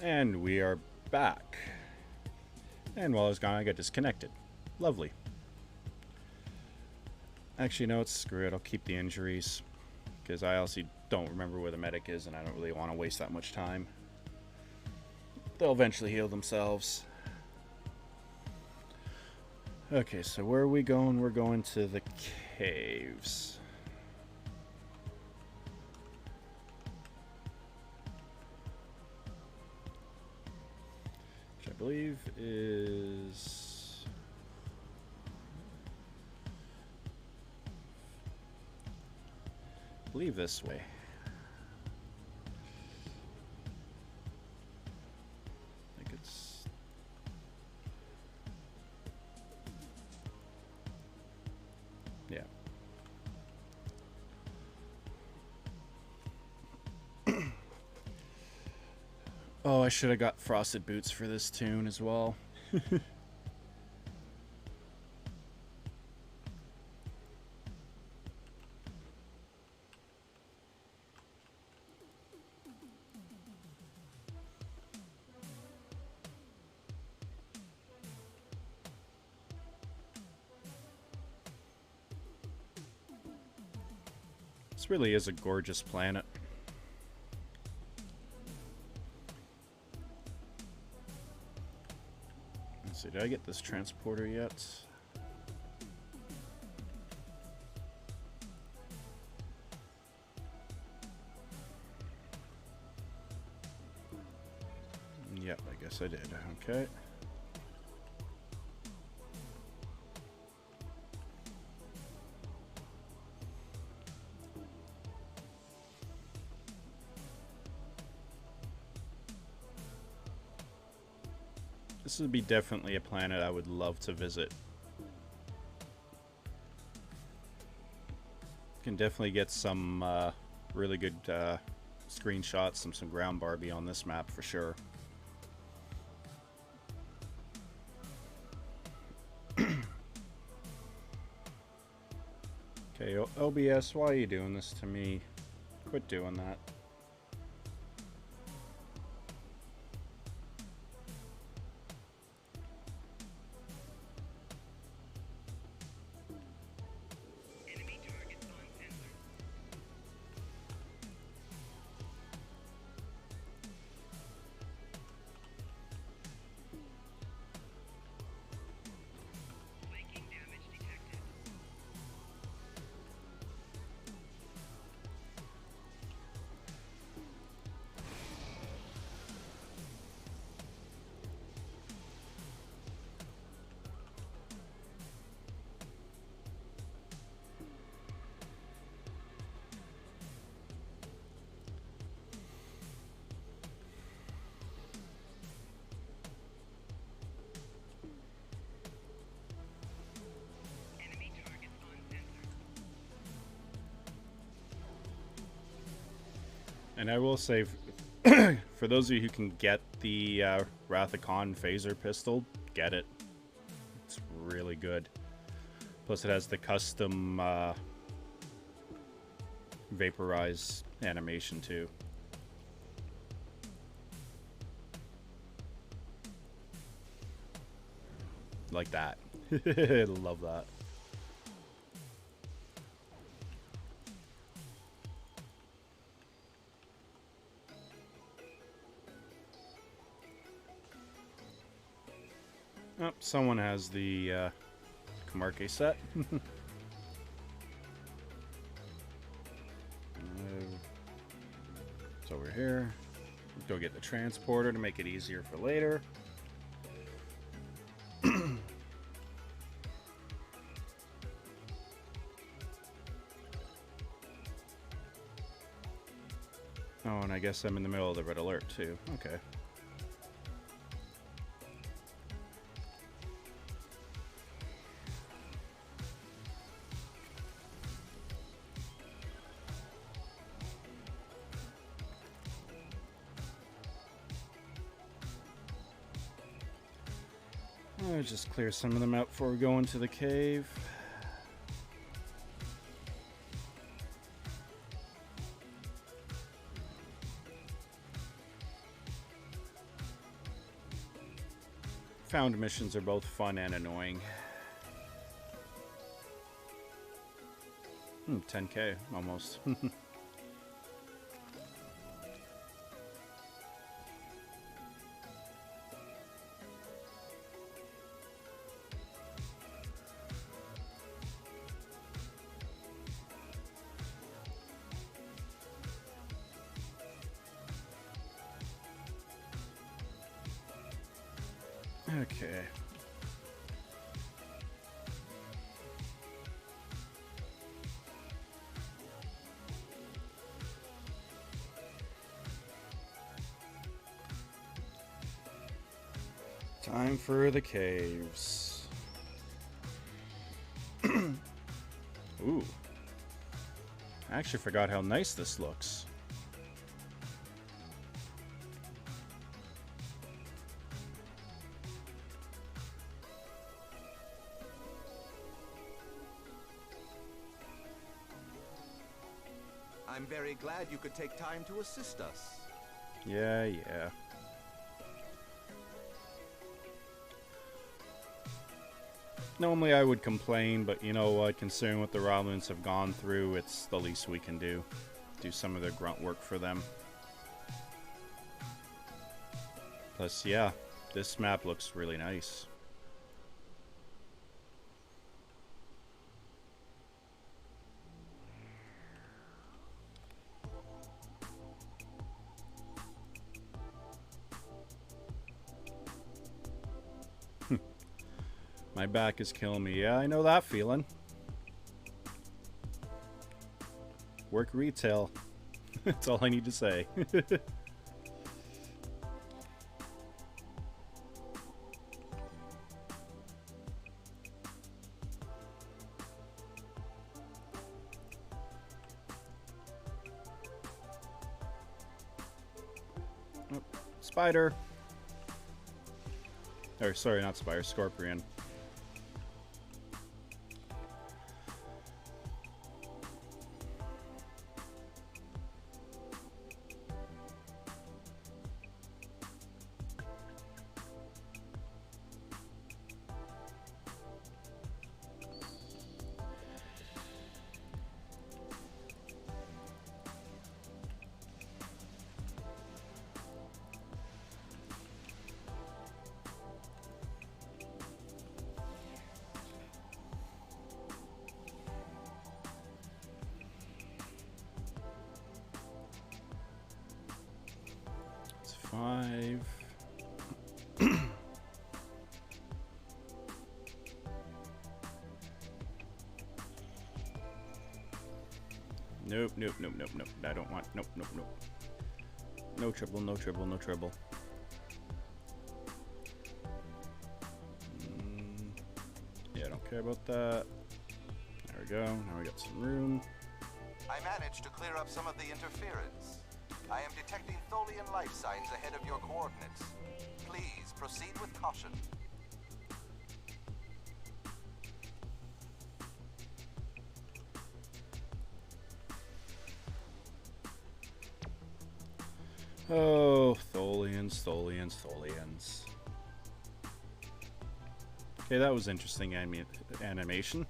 And we are back. And while I was gone, I got disconnected. Lovely. Actually, no, screw it. I'll keep the injuries. Because I also don't remember where the medic is, and I don't really want to waste that much time. They'll eventually heal themselves. Okay, so where are we going? We're going to the caves. Which I believe is... I believe this way. I think it's... Yeah. Oh, I should have got frosted boots for this tune as well. This really is a gorgeous planet. Let's see, did I get this transporter yet? Yep, I guess I did. Okay. This would be definitely a planet I would love to visit. Can definitely get some really good screenshots, some ground Barbie on this map for sure. Okay, OBS, why are you doing this to me? Quit doing that. And I will say, for those of you who can get the Wrath of Khan phaser pistol, get it. It's really good. Plus it has the custom vaporize animation too. Like that. Love that. Oh, someone has the Camarque set. It's over here. Go get the transporter to make it easier for later. Oh, and I guess I'm in the middle of the red alert too. Okay. I'll just clear some of them out before we go into the cave. Found missions are both fun and annoying. 10k, almost. Okay. Time for the caves. Ooh. I actually forgot how nice this looks. I'm very glad you could take time to assist us. Yeah. Normally I would complain, but you know what? Considering what the Romulans have gone through, it's the least we can do. Do some of their grunt work for them. Plus, yeah, this map looks really nice. My back is killing me. Yeah, I know that feeling. Work retail. That's all I need to say. Oh, spider. Or sorry, not spider, scorpion. It's 5. Nope. I don't want. Nope. No trouble. Yeah, I don't care about that. There we go. Now we got some room. I managed to clear up some of the interference. I am detecting Tholian life signs ahead of your coordinates. Please proceed with caution. Oh, Tholians. Okay, that was interesting animation.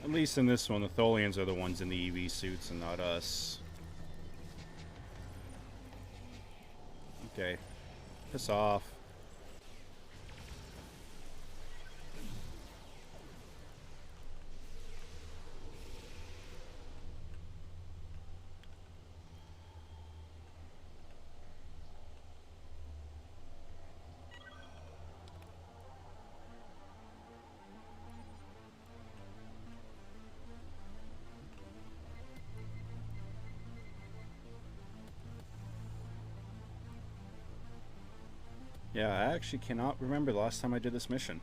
At least in this one, the Tholians are the ones in the EV suits and not us. Okay. Piss off. Yeah, I actually cannot remember the last time I did this mission.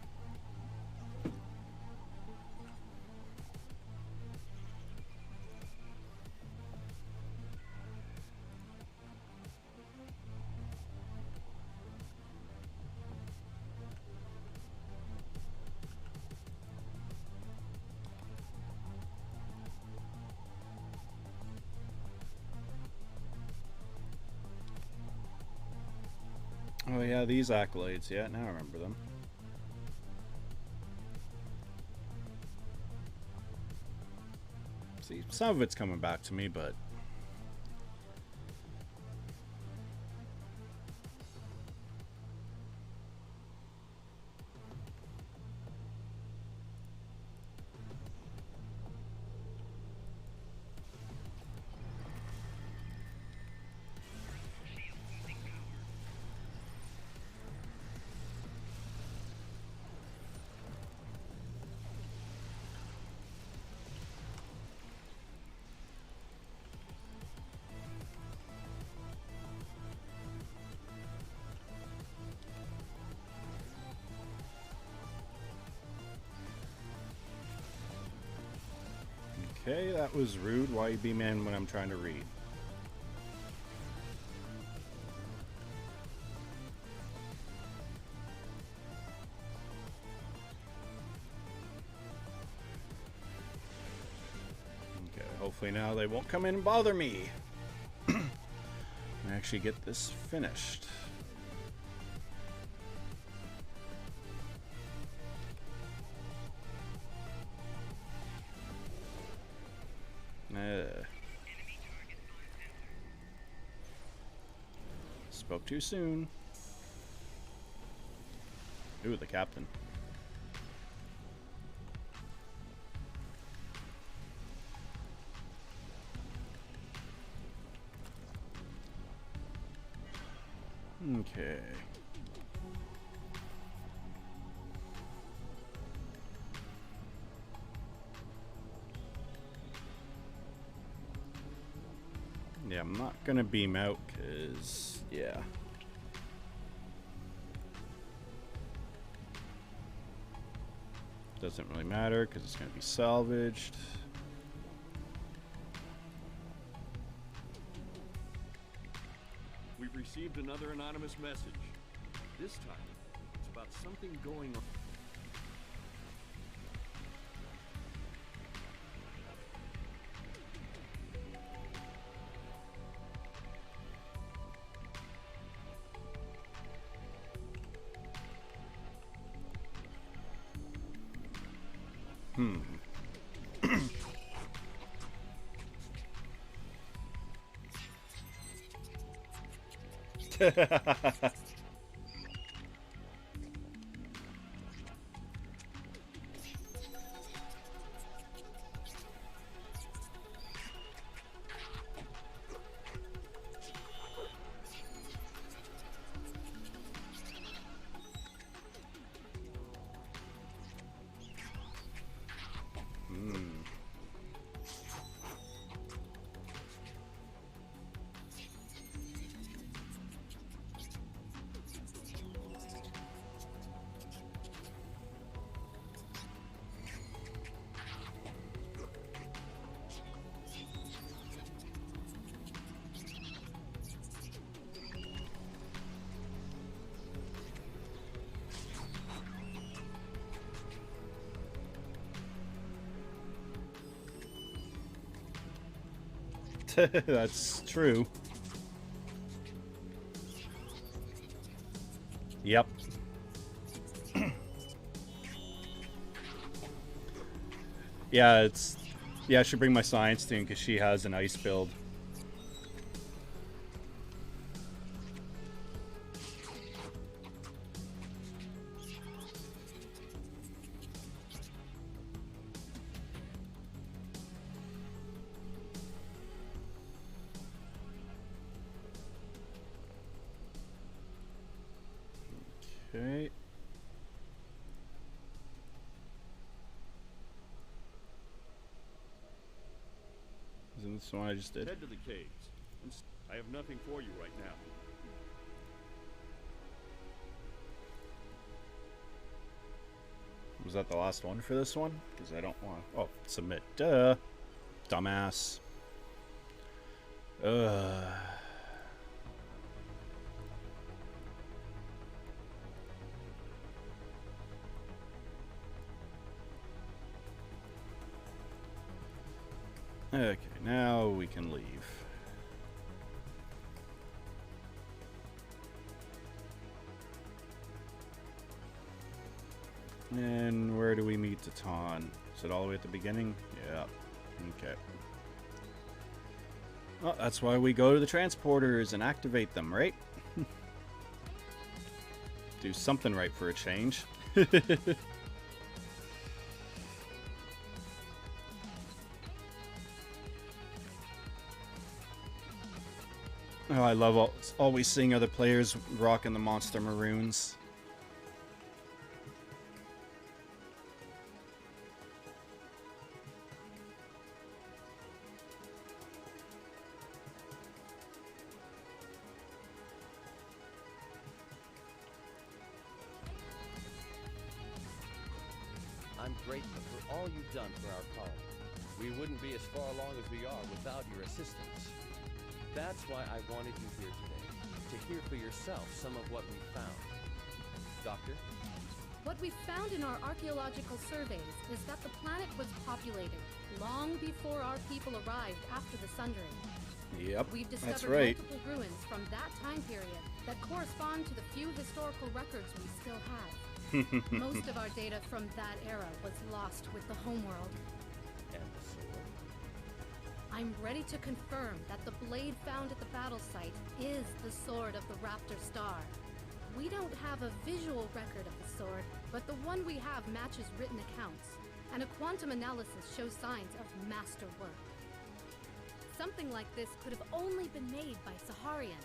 Oh yeah, these accolades. Yeah, now I remember them. See, some of it's coming back to me, but okay, that was rude. Why you be man when I'm trying to read? Okay, hopefully now they won't come in and bother me. And actually get this finished. Spoke too soon. Ooh, the captain. Okay. Yeah, I'm not gonna beam out because, yeah. Doesn't really matter because it's gonna be salvaged. We've received another anonymous message. This time, it's about something going on. That's true. Yep. Yeah, it's... Yeah, I should bring my science team because she has an ice build. Okay. Isn't this the one I just did? Head to the caves. I have nothing for you right now. Was that the last one for this one? Because I don't want... Oh, submit. Duh. Dumbass. Ugh. Okay, now we can leave. And where do we meet Tatan? Is it all the way at the beginning? Yeah. Okay. Well, that's why we go to the transporters and activate them, right? Do something right for a change. Oh, I love always seeing other players rocking the Monster Maroons. I'm grateful for all you've done for our colony. We wouldn't be as far along as we are without your assistance. That's why I wanted you here today, to hear for yourself some of what we found. Doctor? What we found in our archaeological surveys is that the planet was populated long before our people arrived after the Sundering. Yep, We've that's discovered right. multiple ruins from that time period that correspond to the few historical records we still have. Most of our data from that era was lost with the homeworld. And the sword? I'm ready to confirm that the blade found at the battle site is the sword of the Raptor Star. We don't have a visual record of the sword, but the one we have matches written accounts, and a quantum analysis shows signs of masterwork. Something like this could have only been made by Saharian.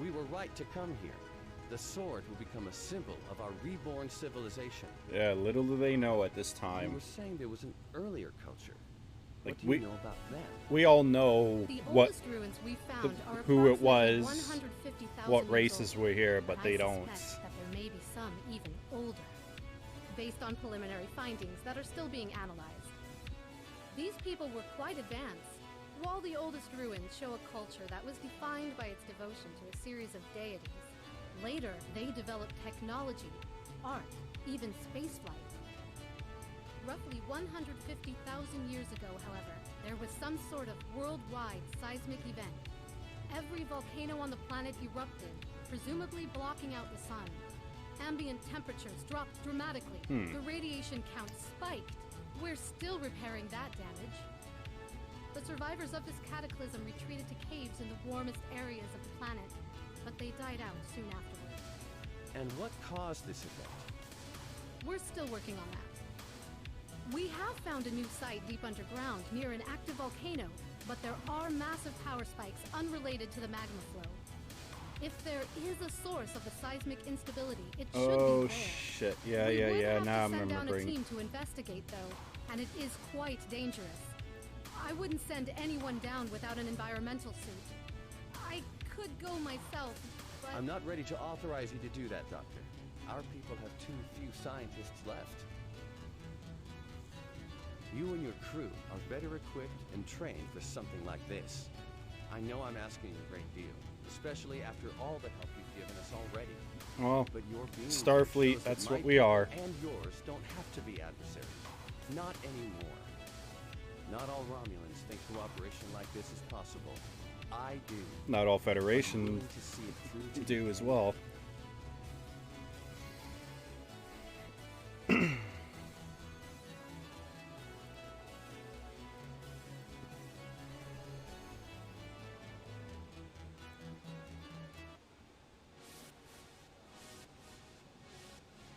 We were right to come here. The sword will become a symbol of our reborn civilization. Yeah, little do they know at this You time. were saying there was an earlier culture. Like What do you know about them? we all know The what oldest ruins we found are who it approximately was, 150,000 what years races old. were here, but I they don't. suspect that there may be some even older, based on preliminary findings that are still being analyzed. These people were quite advanced. While the oldest ruins show a culture that was defined by its devotion to a series of deities, later they developed technology, art, even spaceflight. Roughly 150,000 years ago, however, there was some sort of worldwide seismic event. Every volcano on the planet erupted, presumably blocking out the sun. Ambient temperatures dropped dramatically. The radiation count spiked. We're still repairing that damage. The survivors of this cataclysm retreated to caves in the warmest areas of the planet, but they died out soon afterward. And what caused this event? We're still working on that. We have found a new site deep underground near an active volcano, but there are massive power spikes unrelated to the magma flow. If there is a source of the seismic instability, it should Oh be there. shit! Yeah, We would have Now to I'm send down a remembering. team to investigate, though, and it is quite dangerous. I wouldn't send anyone down without an environmental suit. I could go myself, but I'm not ready to authorize you to do that, Doctor. Our people have too few scientists left. You and your crew are better equipped and trained for something like this. I know I'm asking a great deal, especially after all the help you've given us already. Well, But your being here Starfleet, shows that that's my what we people are. And yours don't have to be adversaries. Not anymore. Not all Romulans think cooperation like this is possible. I do. Not all I'm Federation willing to see it through to the do as end. well.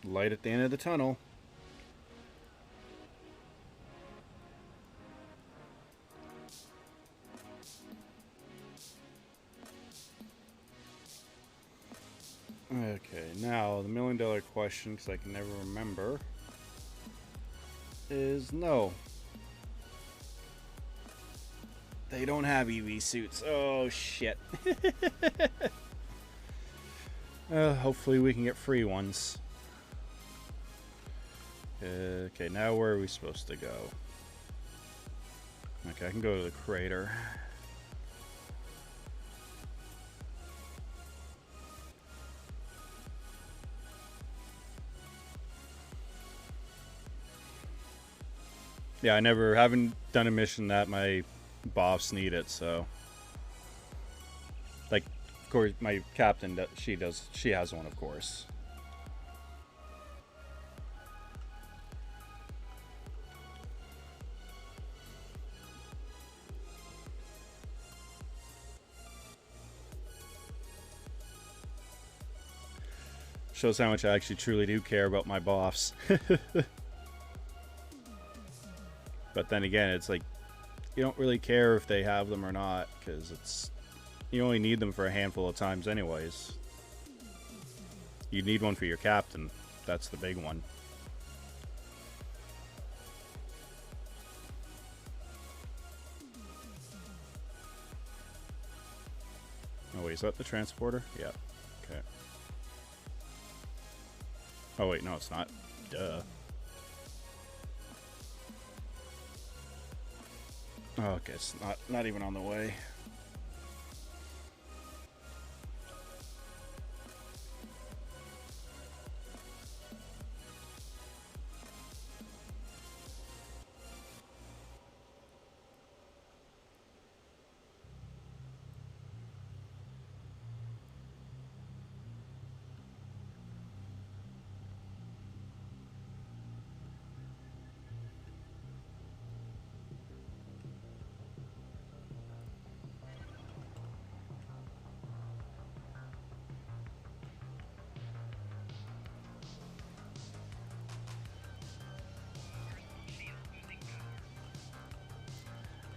Light at the end of the tunnel. Okay, now the $1,000,000 question, because I can never remember, is no. They don't have EV suits. Oh shit. Hopefully we can get free ones. Okay, now where are we supposed to go? Okay, I can go to the crater. Yeah, I haven't done a mission that my boss need it, so. Like, of course, my captain, she has one, of course. Shows how much I actually truly do care about my boss. But then again, it's like, you don't really care if they have them or not, because it's, you only need them for a handful of times anyways. You need one for your captain. That's the big one. Oh wait, is that the transporter? Yeah. Okay. Oh wait, no it's not. Duh. Oh, okay, it's not even on the way.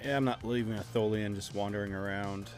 Yeah, I'm not leaving a Tholian just wandering around.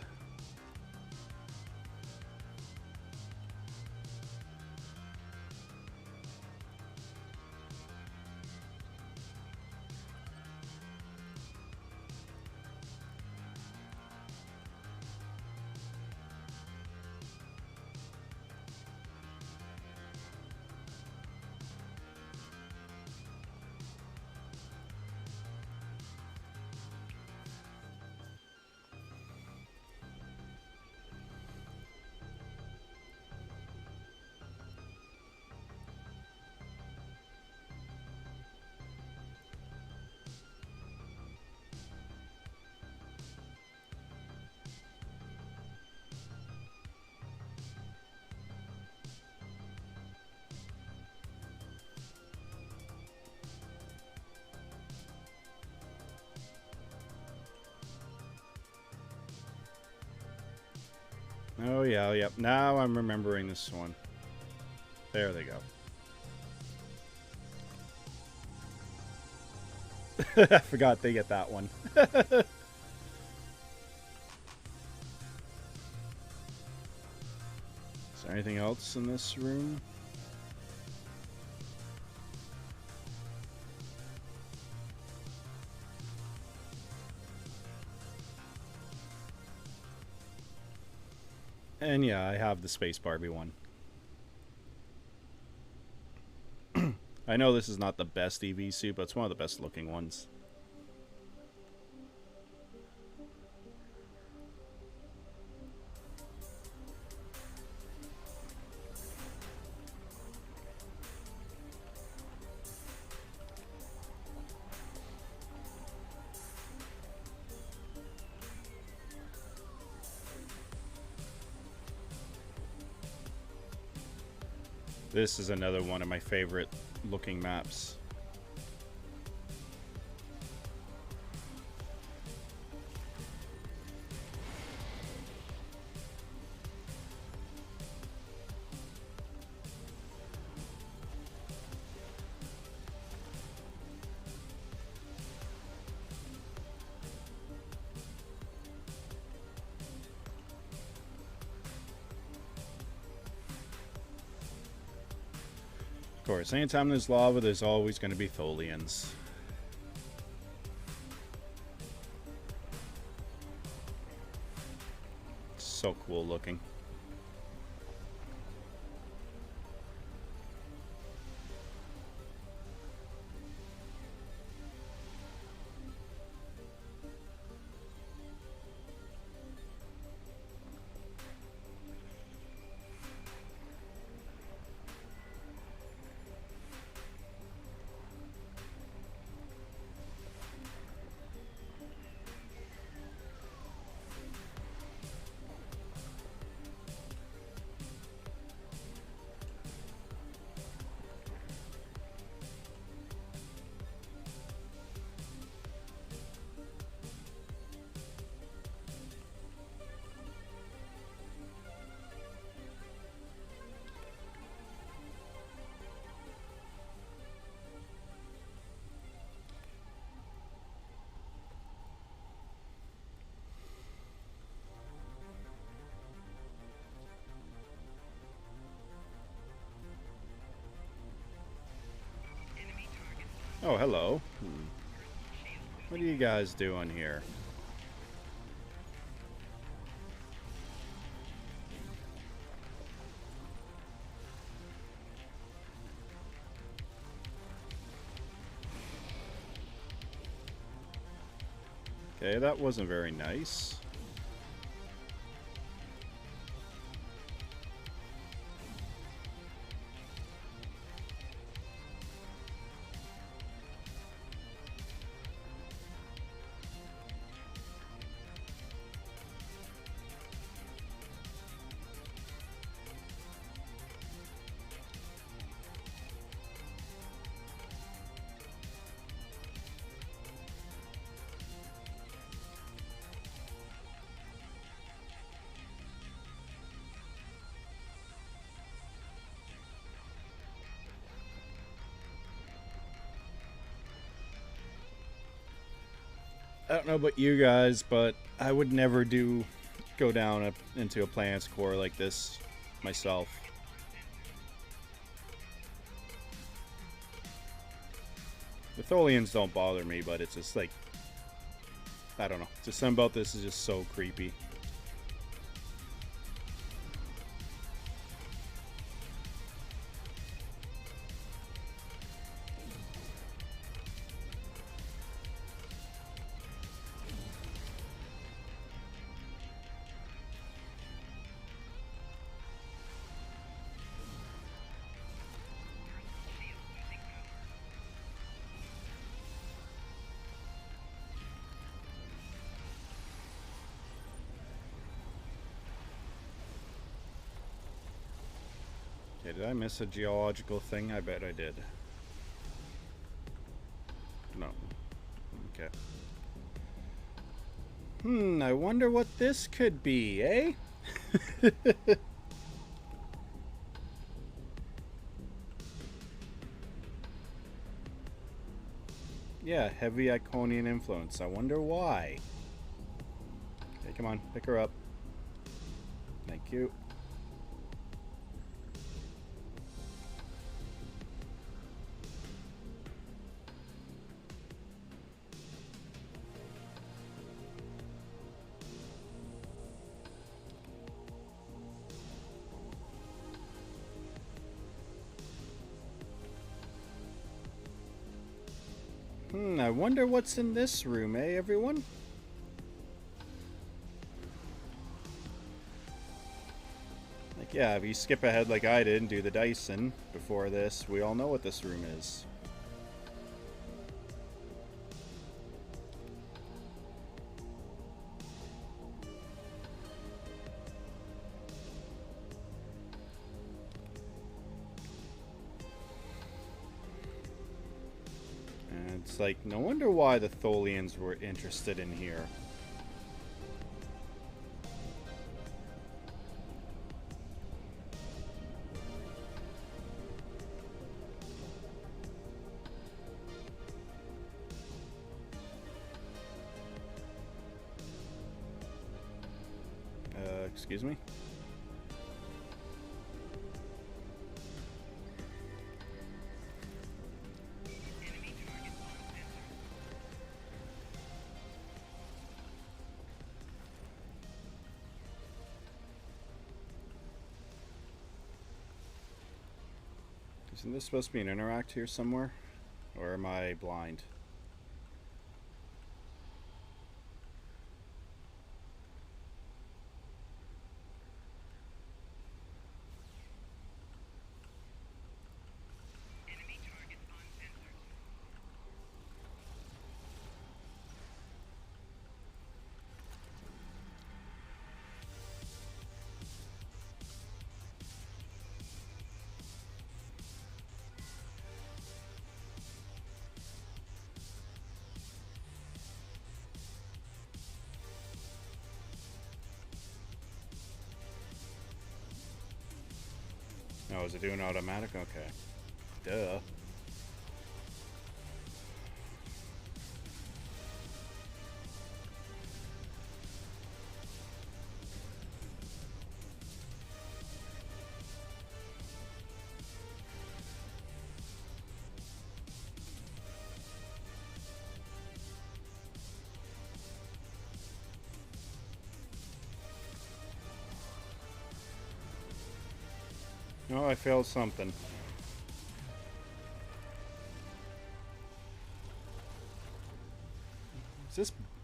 Oh yeah, yep. Now I'm remembering this one. There they go. I forgot they get that one. Is there anything else in this room? And yeah, I have the Space Barbie one. I know this is not the best EV suit, but it's one of the best looking ones. This is another one of my favorite looking maps. Of course, anytime there's lava, there's always going to be Tholians. So cool looking. Oh, hello. What are you guys doing here? Okay, that wasn't very nice. I don't know about you guys, but I would never go down into a planet's core like this myself. The Tholians don't bother me, but it's just like, I don't know. Just something about this is just so creepy. Okay, did I miss a geological thing? I bet I did. No. Okay. I wonder what this could be, eh? Yeah, heavy Iconian influence. I wonder why. Okay, come on, pick her up. Thank you. I wonder what's in this room, eh, everyone? Like, yeah, if you skip ahead like I did and do the Dyson before this, we all know what this room is. It's like, no wonder why the Tholians were interested in here. Excuse me? Isn't this supposed to be an interact here somewhere? Or am I blind? Oh, is it doing automatic? Okay. Duh. Oh, I failed something.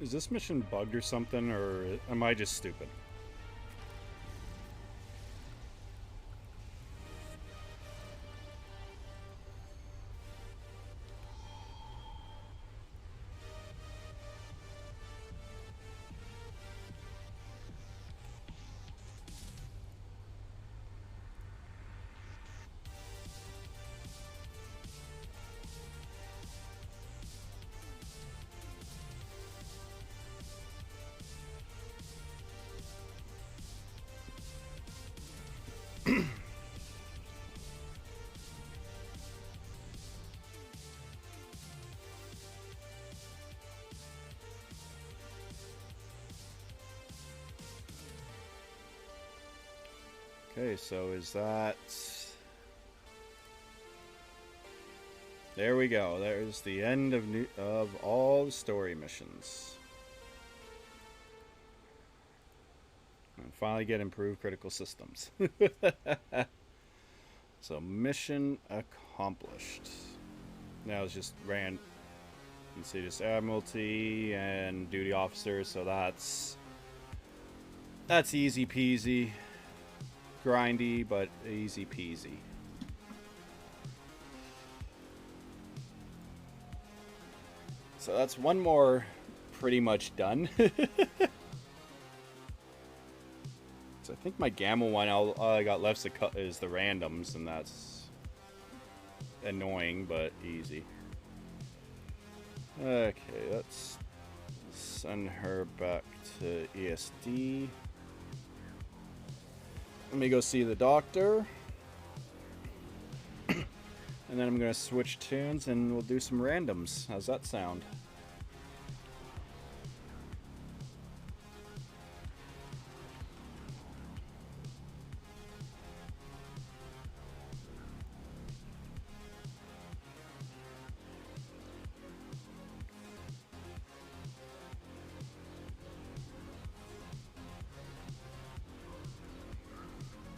Is this mission bugged or something, or am I just stupid? Okay, so is that... There we go. There's the end of all the story missions. And finally get improved critical systems. So mission accomplished. Now it's just you can see just Admiralty and Duty Officer, so that's easy peasy. Grindy, but easy peasy. So that's one more pretty much done. So I think my Gamma one, all I got left is the randoms, and that's annoying, but easy. Okay, let's send her back to ESD. Let me go see the doctor. And then I'm going to switch tunes and we'll do some randoms. How's that sound?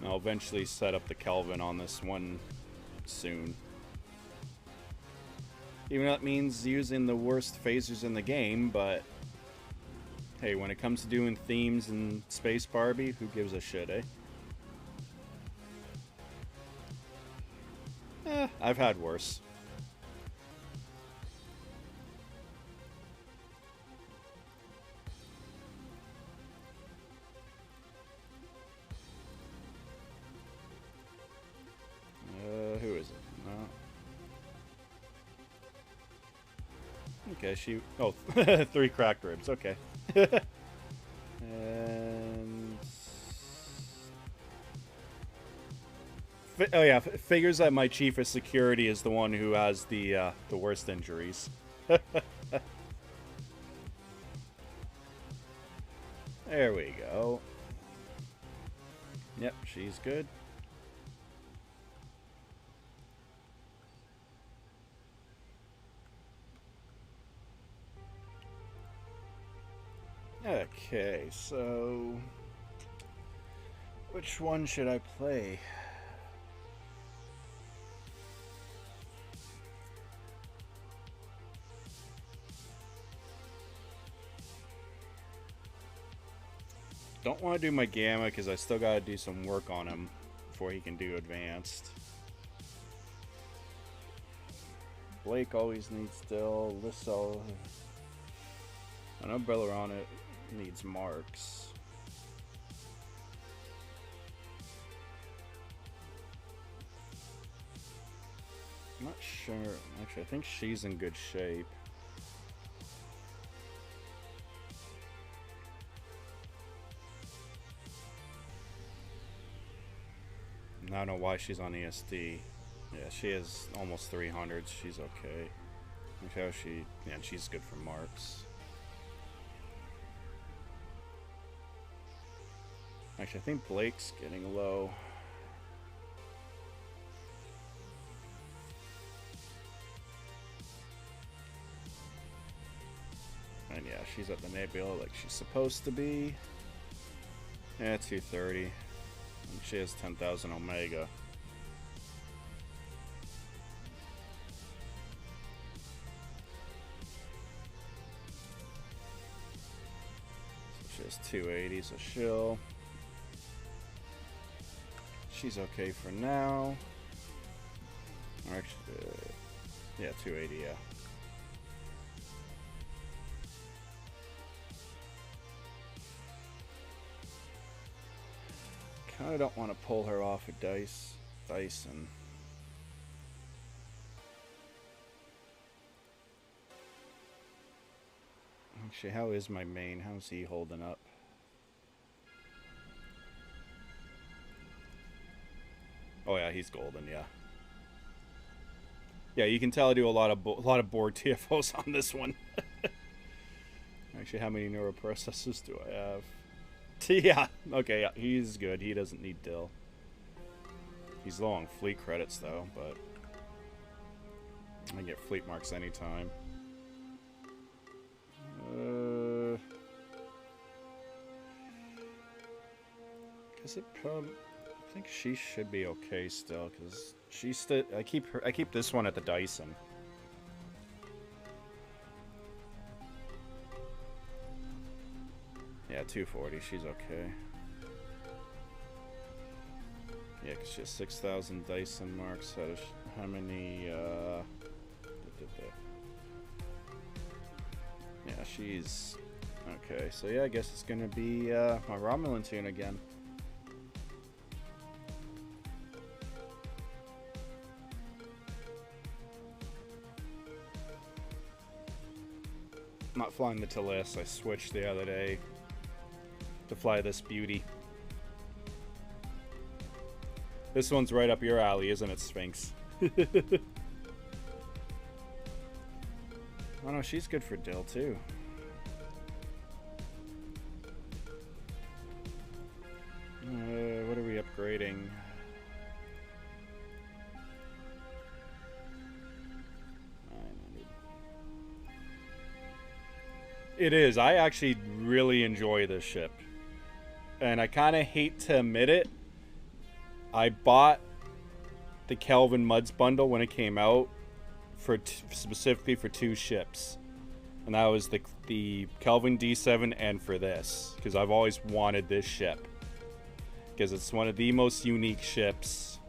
I'll eventually set up the Kelvin on this one soon. Even though that means using the worst phasers in the game, but hey, when it comes to doing themes in Space Barbie, who gives a shit, eh? I've had worse. Who is it? Okay, she... Oh, 3 cracked ribs, okay. And... Oh yeah, figures that my chief of security is the one who has the worst injuries. There we go. Yep, she's good. Okay, so which one should I play? Don't want to do my Gamma because I still got to do some work on him before he can do advanced. Blake always needs still. Lissel. I know Bellerana needs marks. I'm not sure. Actually, I think she's in good shape. I don't know why she's on ESD. Yeah, she is almost 300. She's okay. Look how she... Yeah, she's good for marks. Actually, I think Blake's getting low. And yeah, she's at the Nebula like she's supposed to be. Yeah, 230. And she has 10,000 Omega. Just 280, so she's okay for now. Or actually, yeah, 280, yeah. Kinda don't want to pull her off of Dyson. Actually, how is my main? How's he holding up? Oh yeah, he's golden, yeah. Yeah, you can tell I do a lot of board TFOs on this one. Actually, how many neuroprocessors do I have? Yeah, okay, yeah, he's good. He doesn't need Dill. He's low on fleet credits though, but I can get fleet marks anytime. Guess it probably. I think she should be okay still, cause she's still. I keep this one at the Dyson. Yeah, 240. She's okay. Yeah, cause she has 6,000 Dyson marks. How many? Yeah, she's okay. So yeah, I guess it's gonna be my Romulan tune again. I'm not flying the Talis. I switched the other day to fly this beauty. This one's right up your alley, isn't it, Sphinx? Oh no, she's good for Dill too. What are we upgrading? It is. I actually really enjoy this ship. And I kind of hate to admit it. I bought the Kelvin Muds bundle when it came out for specifically for 2 ships. And that was the Kelvin D7 and for this. Because I've always wanted this ship. Because it's one of the most unique ships.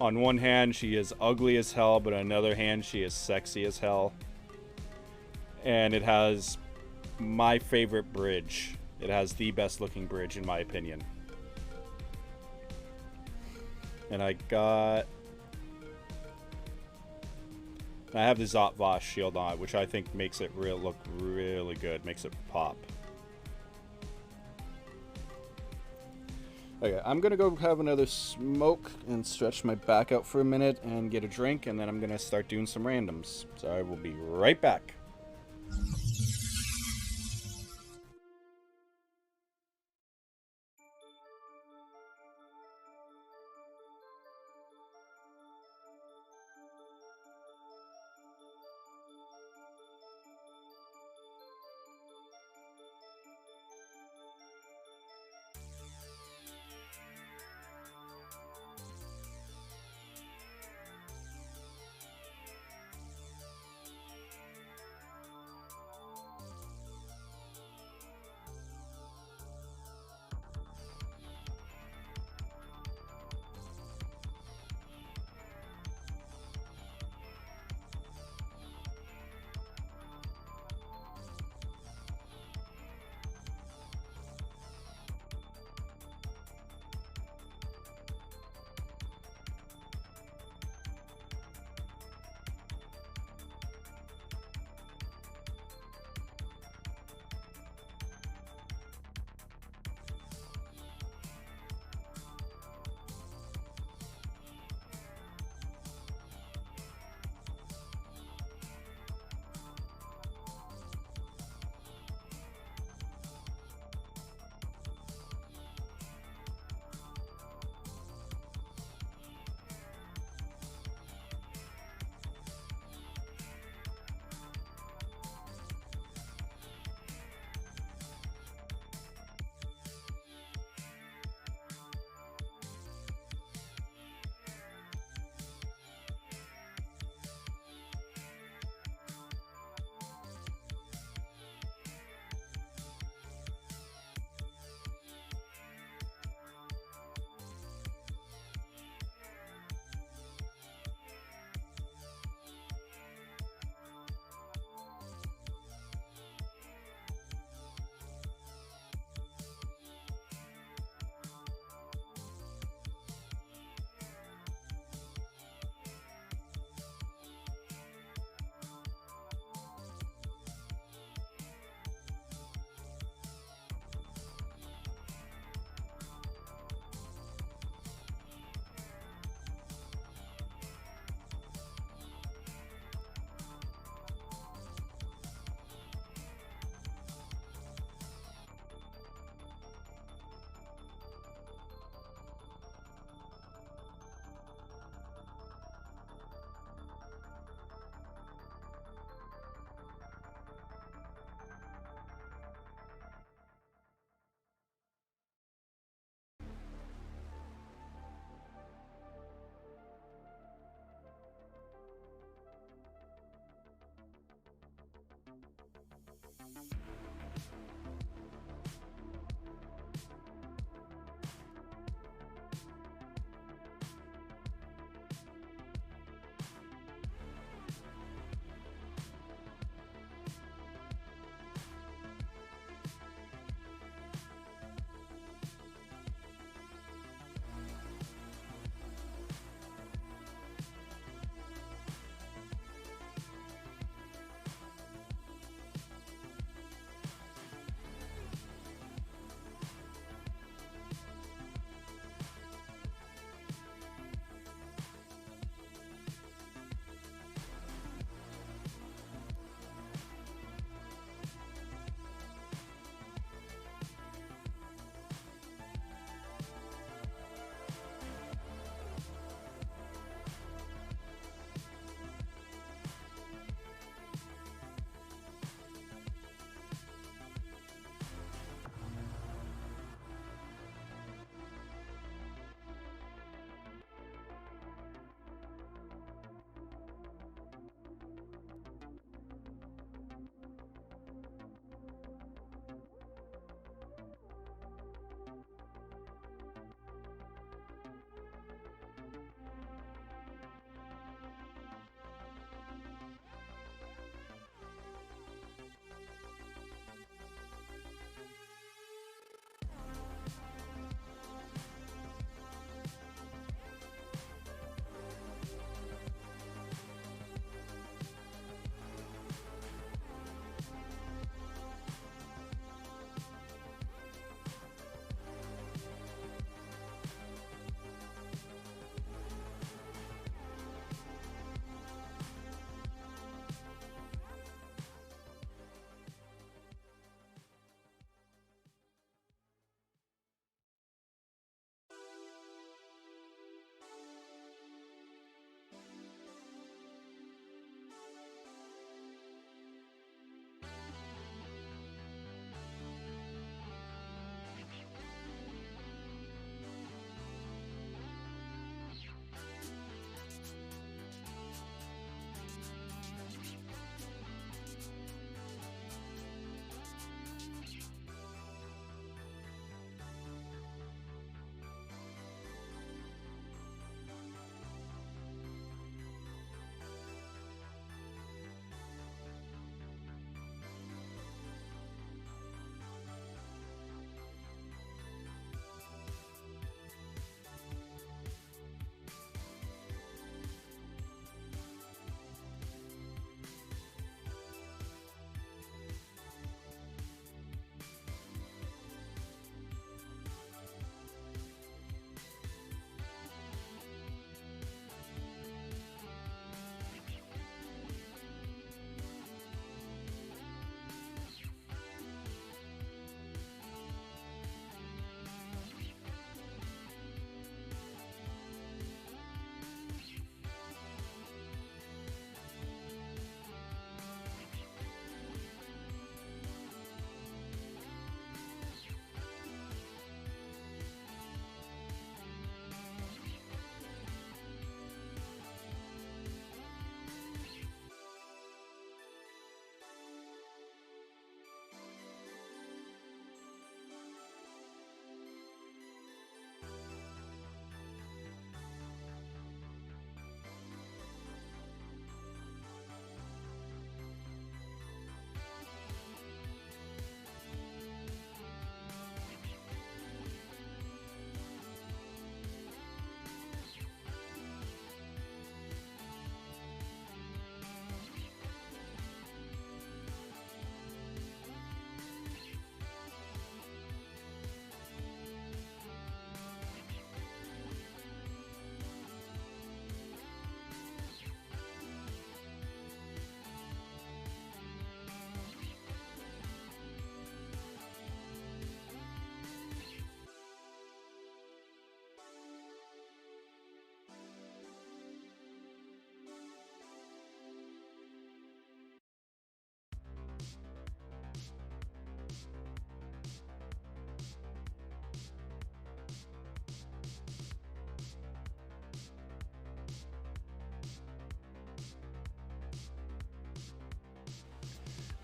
On one hand, she is ugly as hell, but on another hand, she is sexy as hell. And it has my favorite bridge. It has the best looking bridge in my opinion. And I have the Zot Voss shield on it, which I think makes it look really good. Makes it pop. Okay, I'm gonna go have another smoke and stretch my back out for a minute and get a drink, and then I'm gonna start doing some randoms. So I will be right back.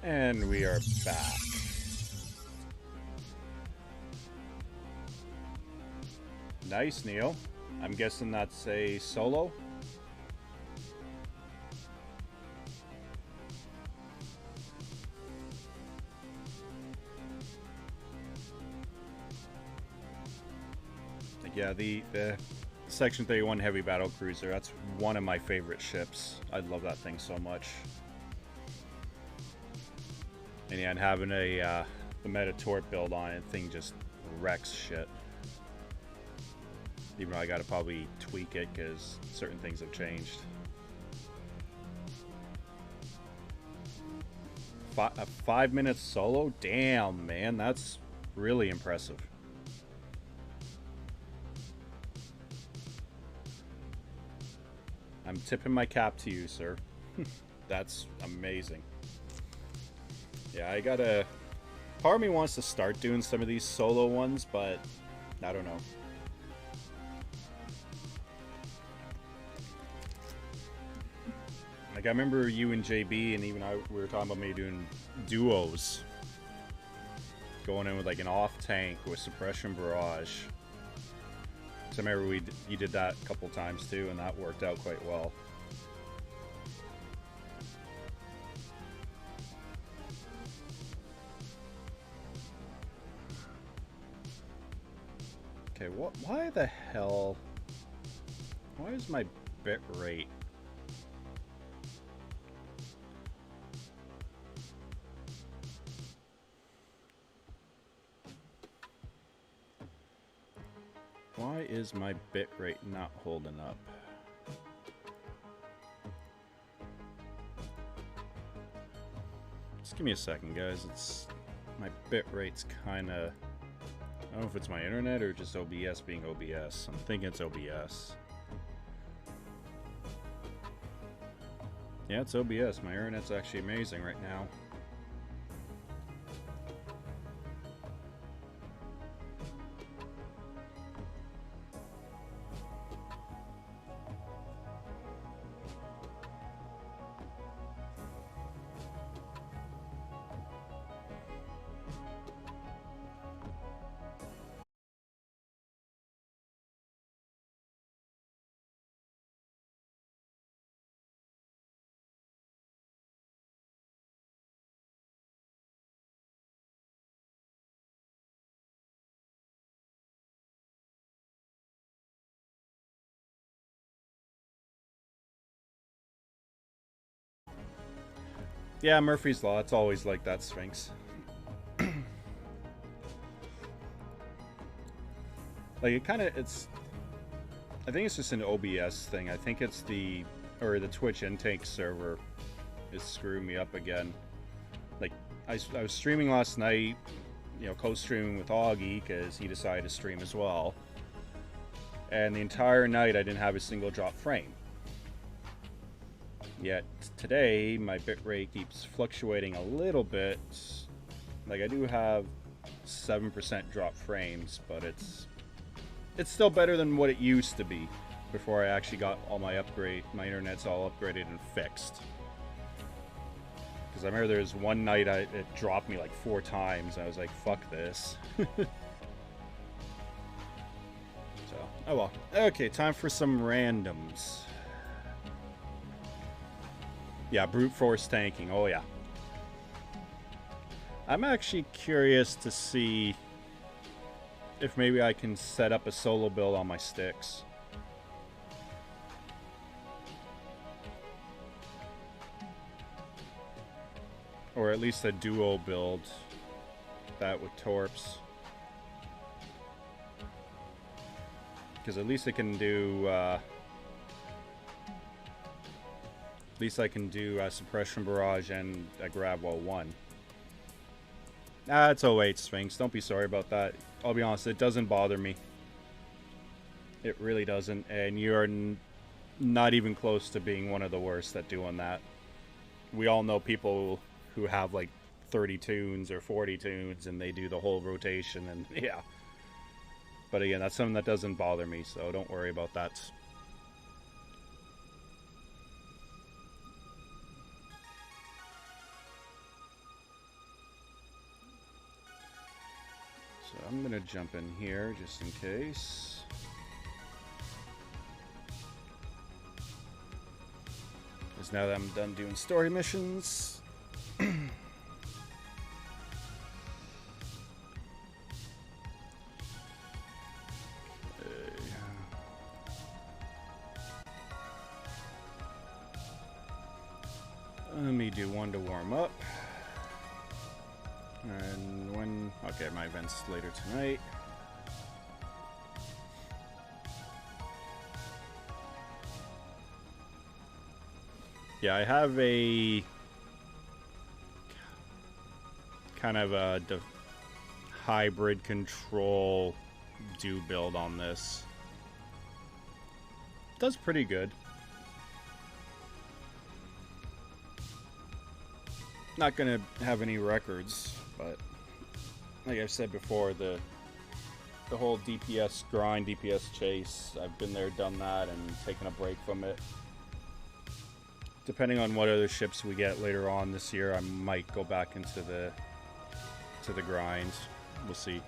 And we are back. Nice, Neil. I'm guessing that's a solo? Yeah, the Section 31 Heavy Battle Cruiser, that's one of my favorite ships. I love that thing so much. And yeah, and having the Metatorp build on it, thing just wrecks shit. Even though I gotta probably tweak it because certain things have changed. A 5 minute solo? Damn, man, that's really impressive. I'm tipping my cap to you, sir. That's amazing. Yeah, I gotta... Part of me wants to start doing some of these solo ones, but I don't know. Like, I remember you and JB and even we were talking about maybe doing duos. Going in with like an off-tank with Suppression Barrage. So I remember you did that a couple times too, and that worked out quite well. Okay, why the hell? Why is my bit rate? Why is my bitrate not holding up? Just give me a second, guys. My bitrate's kind of... I don't know if it's my internet or just OBS being OBS. I'm thinking it's OBS. Yeah, it's OBS. My internet's actually amazing right now. Yeah, Murphy's Law. It's always like that, Sphinx. Like, it kind of, I think it's just an OBS thing. I think it's the Twitch intake server is screwing me up again. Like, I was streaming last night, you know, co-streaming with Augie, because he decided to stream as well. And the entire night I didn't have a single drop frame. Yet today my bitrate keeps fluctuating a little bit. Like, I do have 7% drop frames, but it's still better than what it used to be before I actually got all my internet's all upgraded and fixed. Because I remember there was one night it dropped me like 4 times. I was like, fuck this. So, oh well. Okay, time for some randoms. Yeah, brute force tanking. Oh yeah. I'm actually curious to see if maybe I can set up a solo build on my sticks. Or at least a duo build. That with Torps. Because at least I can do... At least I can do Suppression Barrage and a Gravwell 1. It's 08 Sphinx. Don't be sorry about that. I'll be honest, it doesn't bother me. It really doesn't. And you're not even close to being one of the worst at doing that. We all know people who have like 30 tunes or 40 tunes and they do the whole rotation and yeah. But again, that's something that doesn't bother me, so don't worry about that. So I'm gonna jump in here just in case. Because now that I'm done doing story missions. Let me do one to warm up. And when... Okay, my event's later tonight. Yeah, I have a... kind of a hybrid control do build on this. Does pretty good. Not gonna have any records, but like I've said before, the whole DPS grind, DPS chase, I've been there, done that, and taken a break from it. Depending on what other ships we get later on this year, I might go back into the grind. We'll see.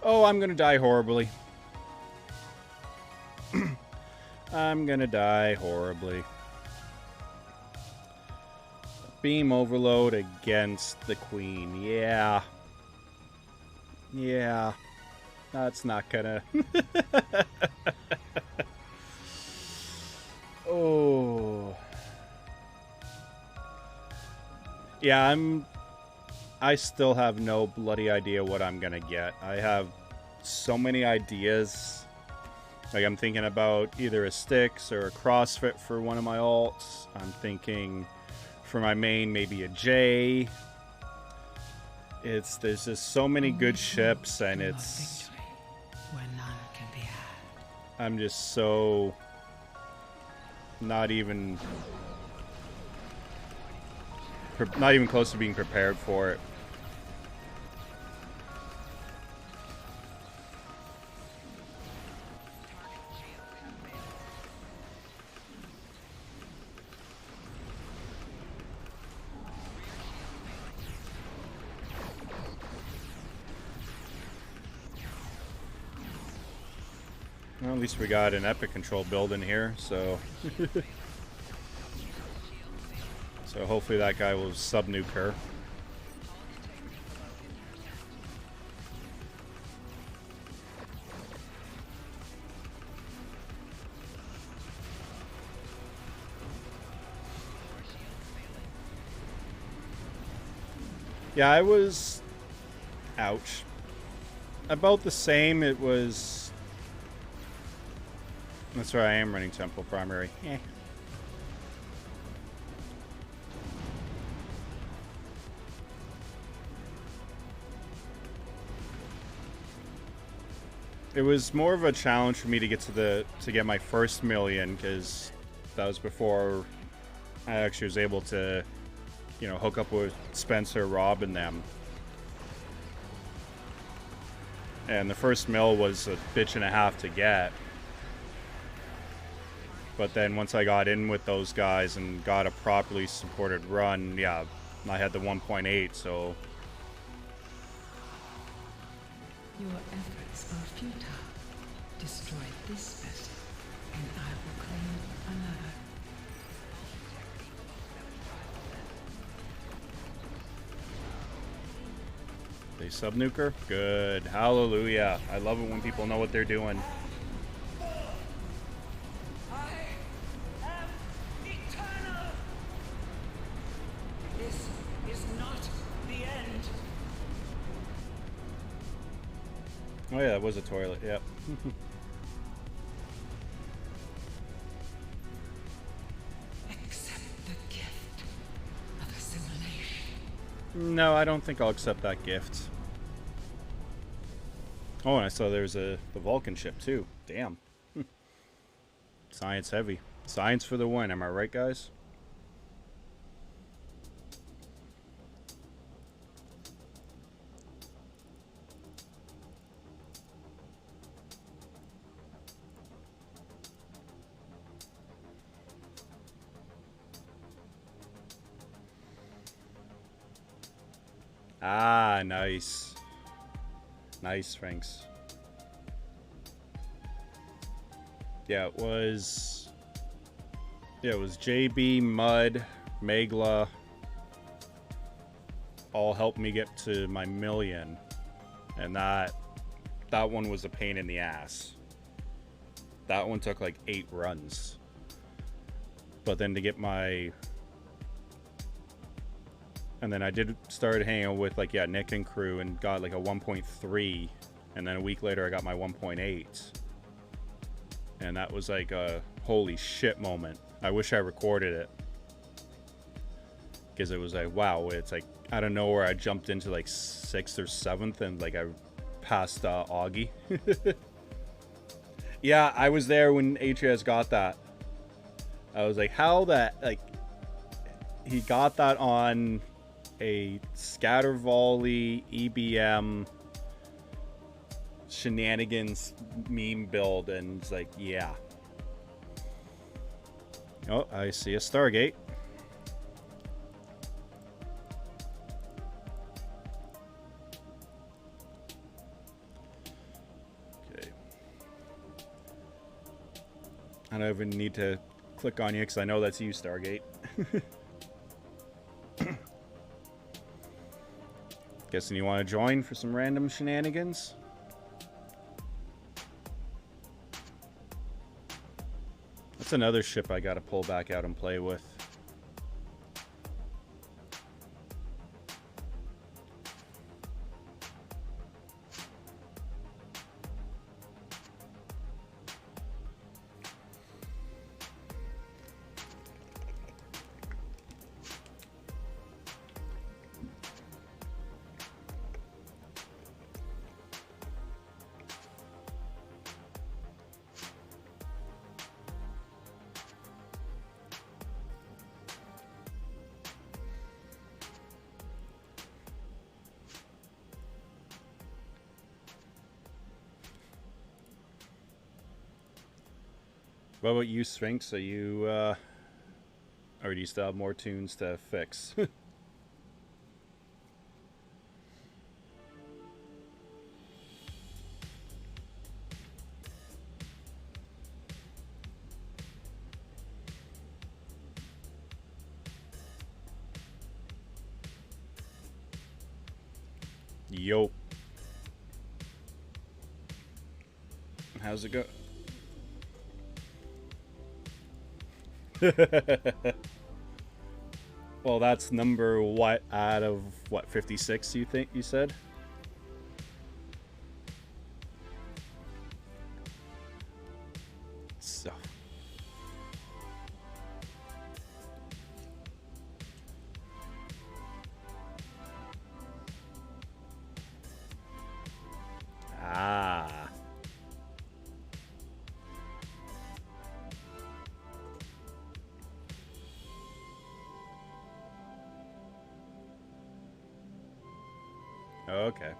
Oh, I'm gonna die horribly. I'm gonna die horribly. Beam overload against the queen. Yeah. Yeah. That's not gonna... Oh. Yeah, I still have no bloody idea what I'm gonna get. I have so many ideas. Like, I'm thinking about either a Styx or a CrossFit for one of my alts. I'm thinking... for my main, maybe a J. There's just so many good ships, and it's... I'm just so... not even close to being prepared for it. Well, at least we got an epic control build in here, so... so hopefully that guy will sub-nuke her. Yeah, I was... ouch. About the same, it was... That's right, I am running Temple Primary. Eh. It was more of a challenge for me to get to get my first million, because that was before I actually was able to, you know, hook up with Spencer, Rob, and them. And the first mill was a bitch and a half to get. But then once I got in with those guys and got a properly supported run, yeah, I had the 1.8, so... Your efforts are futile. Destroy this vessel, and I will claim another. They sub-nuke her? Good. Hallelujah. I love it when people know what they're doing. Oh yeah, that was a toilet, yep. Accept the gift of assimilation. No, I don't think I'll accept that gift. Oh, and I saw there's the Vulcan ship too. Damn. Science heavy. Science for the win, am I right, guys? Ah, nice. Nice, Sphinx. Yeah, it was JB, Mud, Megla, all helped me get to my million, and that one was a pain in the ass. That one took like 8 runs, but then to get my, and then I did start hanging out with like Nick and crew and got like a 1.3, and then a week later I got my 1.8, and that was like a holy shit moment. I wish I recorded it, because it was like, wow, it's like out of nowhere I jumped into like 6th or 7th and like I passed Augie. Yeah, I was there when Atreus got that. I was like, how that, like, he got that on a scatter volley EBM shenanigans meme build, and it's like, yeah. Oh, I see a Stargate. Okay. I don't even need to click on you because I know that's you, Stargate. Guessing you want to join for some random shenanigans? That's another ship I gotta pull back out and play with. What about you, Sphinx? Are you, or do you still have more tunes to fix? Yo. How's it go? Well, that's number what out of what, 56 you think you said? So okay.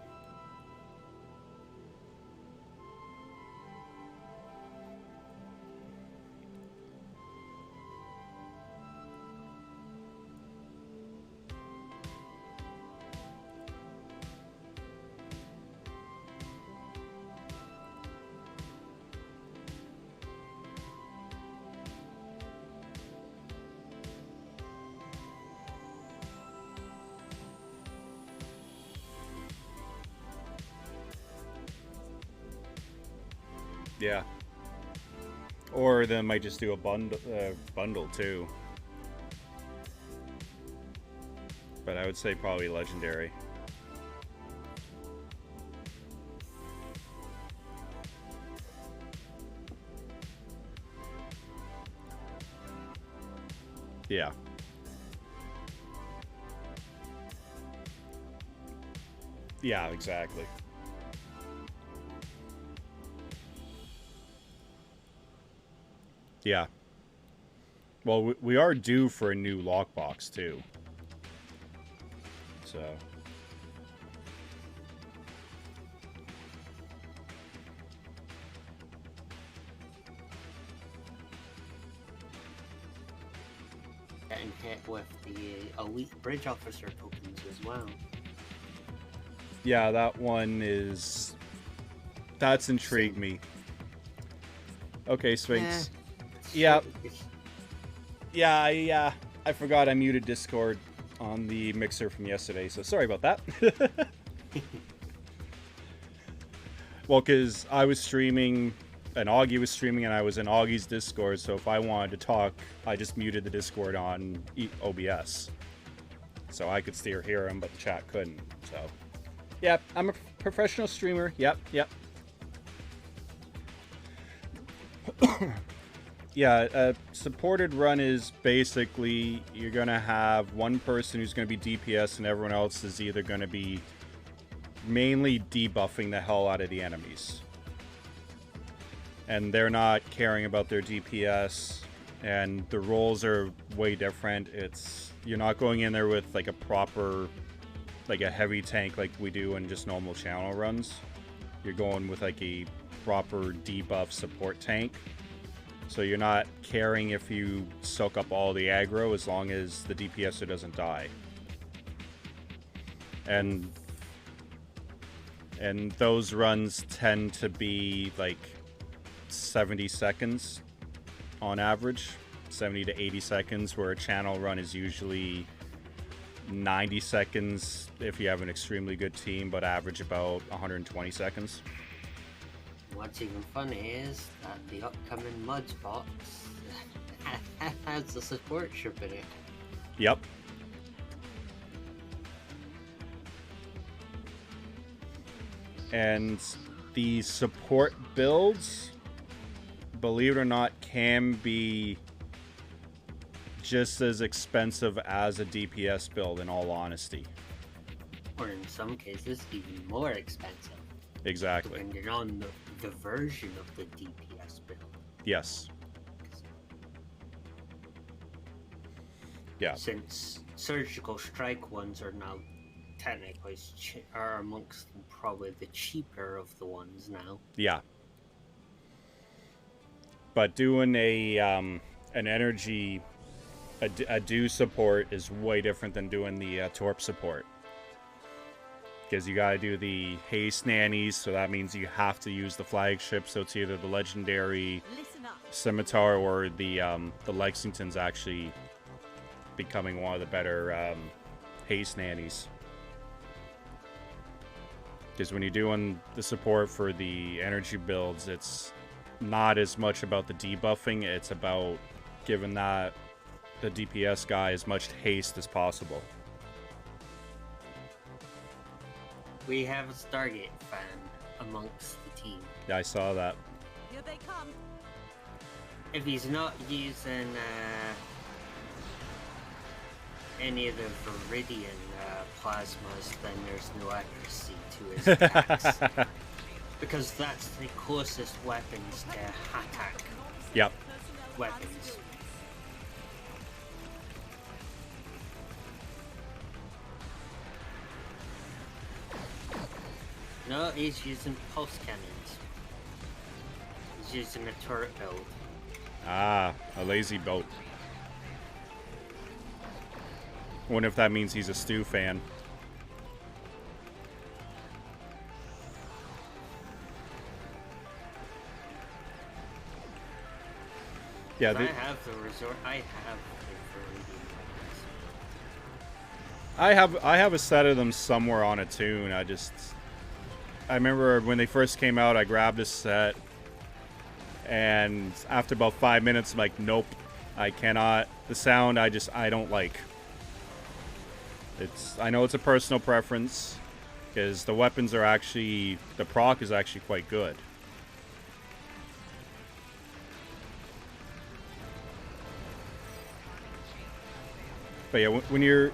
Yeah. Or they might just do a bundle too. But I would say probably legendary. Yeah. Yeah, exactly. Yeah. Well, we are due for a new lockbox, too. So. Getting hit with the elite bridge officer tokens as well. Yeah, that one is... That's intrigued me. Okay, Sphinx. Yeah. Yeah, I forgot I muted Discord on the mixer from yesterday, so sorry about that. Well, because I was streaming, and Augie was streaming, and I was in Augie's Discord, so if I wanted to talk, I just muted the Discord on OBS. So I could still hear him, but the chat couldn't, so... Yep, I'm a professional streamer. Yep. Yeah, a supported run is basically you're going to have one person who's going to be DPS and everyone else is either going to be mainly debuffing the hell out of the enemies. And they're not caring about their DPS, and the roles are way different. You're not going in there with like a proper, like a heavy tank like we do in just normal channel runs. You're going with like a proper debuff support tank. So you're not caring if you soak up all the aggro as long as the DPSer doesn't die. And those runs tend to be like 70 seconds on average. 70 to 80 seconds, where a channel run is usually 90 seconds if you have an extremely good team, but average about 120 seconds. What's even funny is that the upcoming Muds box has a support ship in it. Yep. And the support builds, believe it or not, can be just as expensive as a DPS build, in all honesty. Or in some cases, even more expensive. Exactly. Depending on the version of the DPS build. Yes. Yeah. Since surgical strike ones are now technically are amongst probably the cheaper of the ones now. Yeah. But doing an energy, a do support is way different than doing the torp support. Because you gotta do the haste nannies, so that means you have to use the flagship, so it's either the legendary scimitar or the Lexington's actually becoming one of the better haste nannies. Because when you're doing the support for the energy builds, it's not as much about the debuffing, it's about giving the DPS guy as much haste as possible. We have a Stargate fan amongst the team. Yeah, I saw that. Here they come. If he's not using any of the Viridian plasmas, then there's no accuracy to his attacks. Because that's the closest weapons to attack. Yep. Weapons. No, he's using pulse cannons. He's using a turret build. Ah, a lazy boat. Wonder if that means he's a Stu fan. Yeah, I have the resort. I have the I have a set of them somewhere on a tune. I remember when they first came out, I grabbed a set, and after about 5 minutes, I'm like, nope, I cannot. The sound, I don't like. I know it's a personal preference, because the weapons are actually, the proc is actually quite good. But yeah, when you're,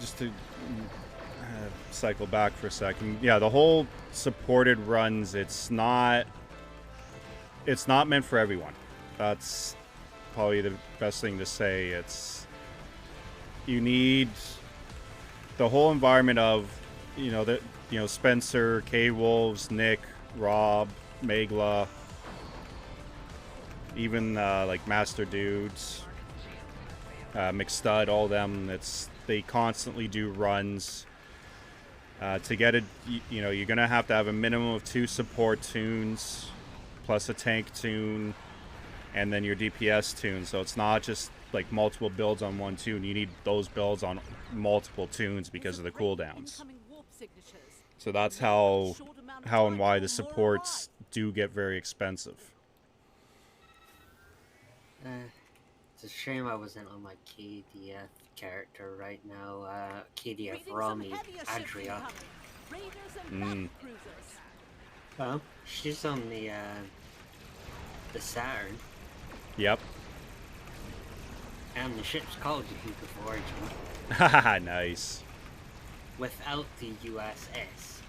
just to cycle back for a second, yeah, the whole supported runs, it's not meant for everyone. That's probably the best thing to say. You need the whole environment of, Spencer, K-Wolves, Nick, Rob, Megla, even like Master Dudes, McStud, all them. They constantly do runs To get it, you know, you're gonna have to have a minimum of 2 support tunes, plus a tank tune, and then your DPS tune. So it's not just like multiple builds on one tune. You need those builds on multiple tunes because of the cooldowns. So that's how and why the supports do get very expensive. It's a shame I wasn't on my KDF character right now. KDF Rami Adria. Well, she's on the Saturn. Yep. And the ship's called the Duke of Origin. Haha, nice. Without the USS.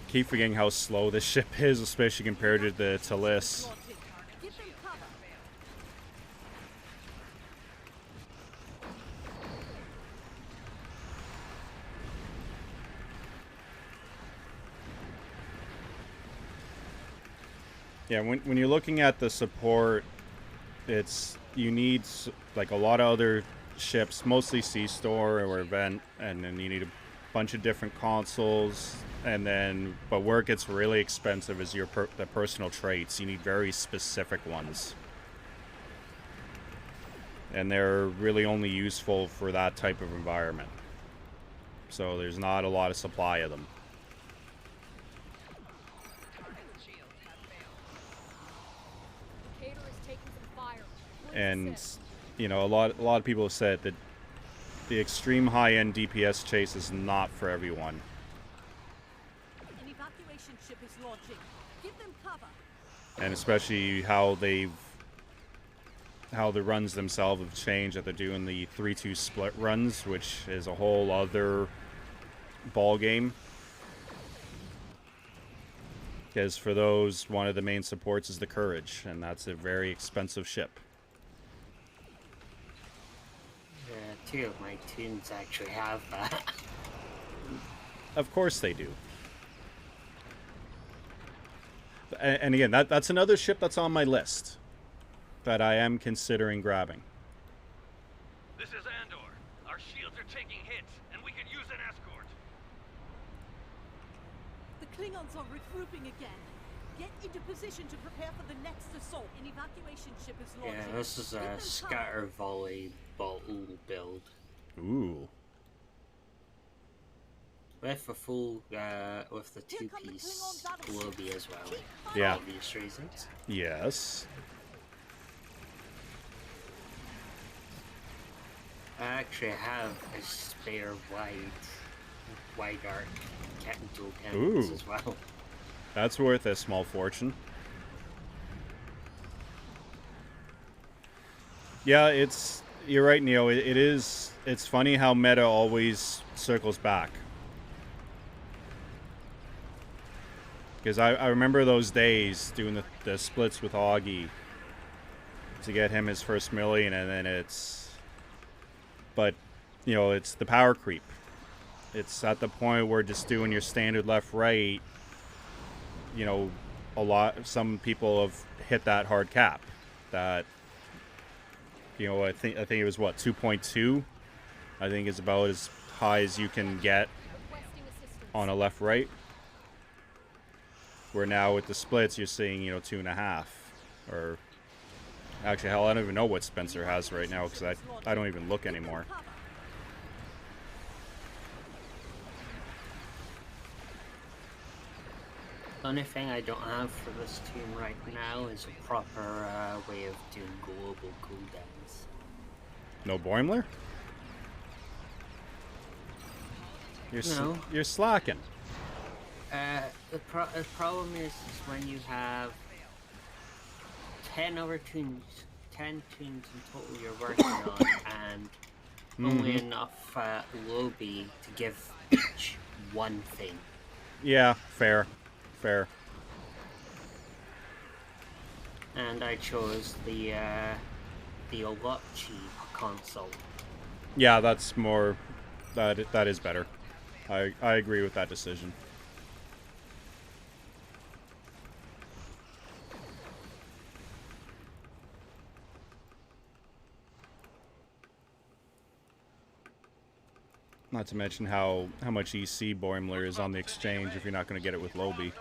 Keep forgetting how slow this ship is, especially compared to the Talus. Yeah, when you're looking at the support, you need like a lot of other ships, mostly Sea Store or Event, and then you need a bunch of different consoles. And then, but where it gets really expensive is the personal traits. You need very specific ones. And they're really only useful for that type of environment. So there's not a lot of supply of them. And, you know, a lot of people have said that the extreme high-end DPS chase is not for everyone. Ship is launching. Give them cover. And especially how the runs themselves have changed, that they're doing the 3-2 split runs, which is a whole other ball game. Because for those, one of the main supports is the Courage, and that's a very expensive ship. Yeah, 2 of my tunes actually have that. Of course they do. And again, that's another ship that's on my list that I am considering grabbing. This is Andor. Our shields are taking hits, and we could use an escort. The Klingons are regrouping again. Get into position to prepare for the next assault. An evacuation ship is launching. Yeah, this is a scatter volley bottle build. Ooh. With a full, with the 2-piece Globy as well. Yeah. For obvious reasons. Yes. I actually have a spare wide arc dual cannons as well. That's worth a small fortune. Yeah, you're right, Neo. It's funny how meta always circles back. Because I remember those days doing the splits with Augie to get him his first million, and then but, you know, it's the power creep. It's at the point where just doing your standard left-right, you know, some people have hit that hard cap. That, you know, I think it was, what, 2.2? I think is about as high as you can get on a left-right. Where now with the splits, you're seeing, you know, 2.5. Or, actually, hell, I don't even know what Spencer has right now, because I don't even look anymore. The only thing I don't have for this team right now is a proper way of doing global cooldowns. No Boimler? You're slacking. The problem is when you have 10 other tunes, 10 tunes in total you're working on, and only enough Lobby to give each one thing. Yeah, fair. And I chose the Olochi console. Yeah, that's more. That is better. I agree with that decision. Not to mention how much EC Boimler is on the exchange if you're not going to get it with Lobby.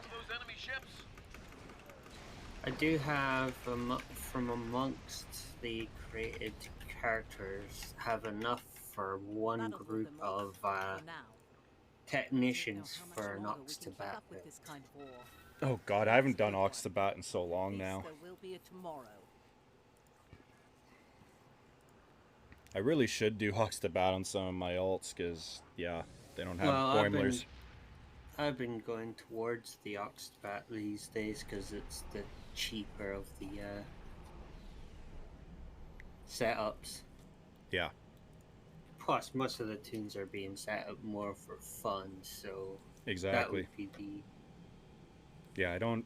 I do have, from amongst the created characters, have enough for one group of technicians for an Oxtabat build. Oh god, I haven't done Oxtabat in so long now. I really should do Oxtabat on some of my alts, because, yeah, they don't have Boimlers. I've been going towards the Oxtabat these days, because it's the cheaper of the setups. Yeah. Plus, most of the tunes are being set up more for fun, so exactly. That would be the... Yeah, I don't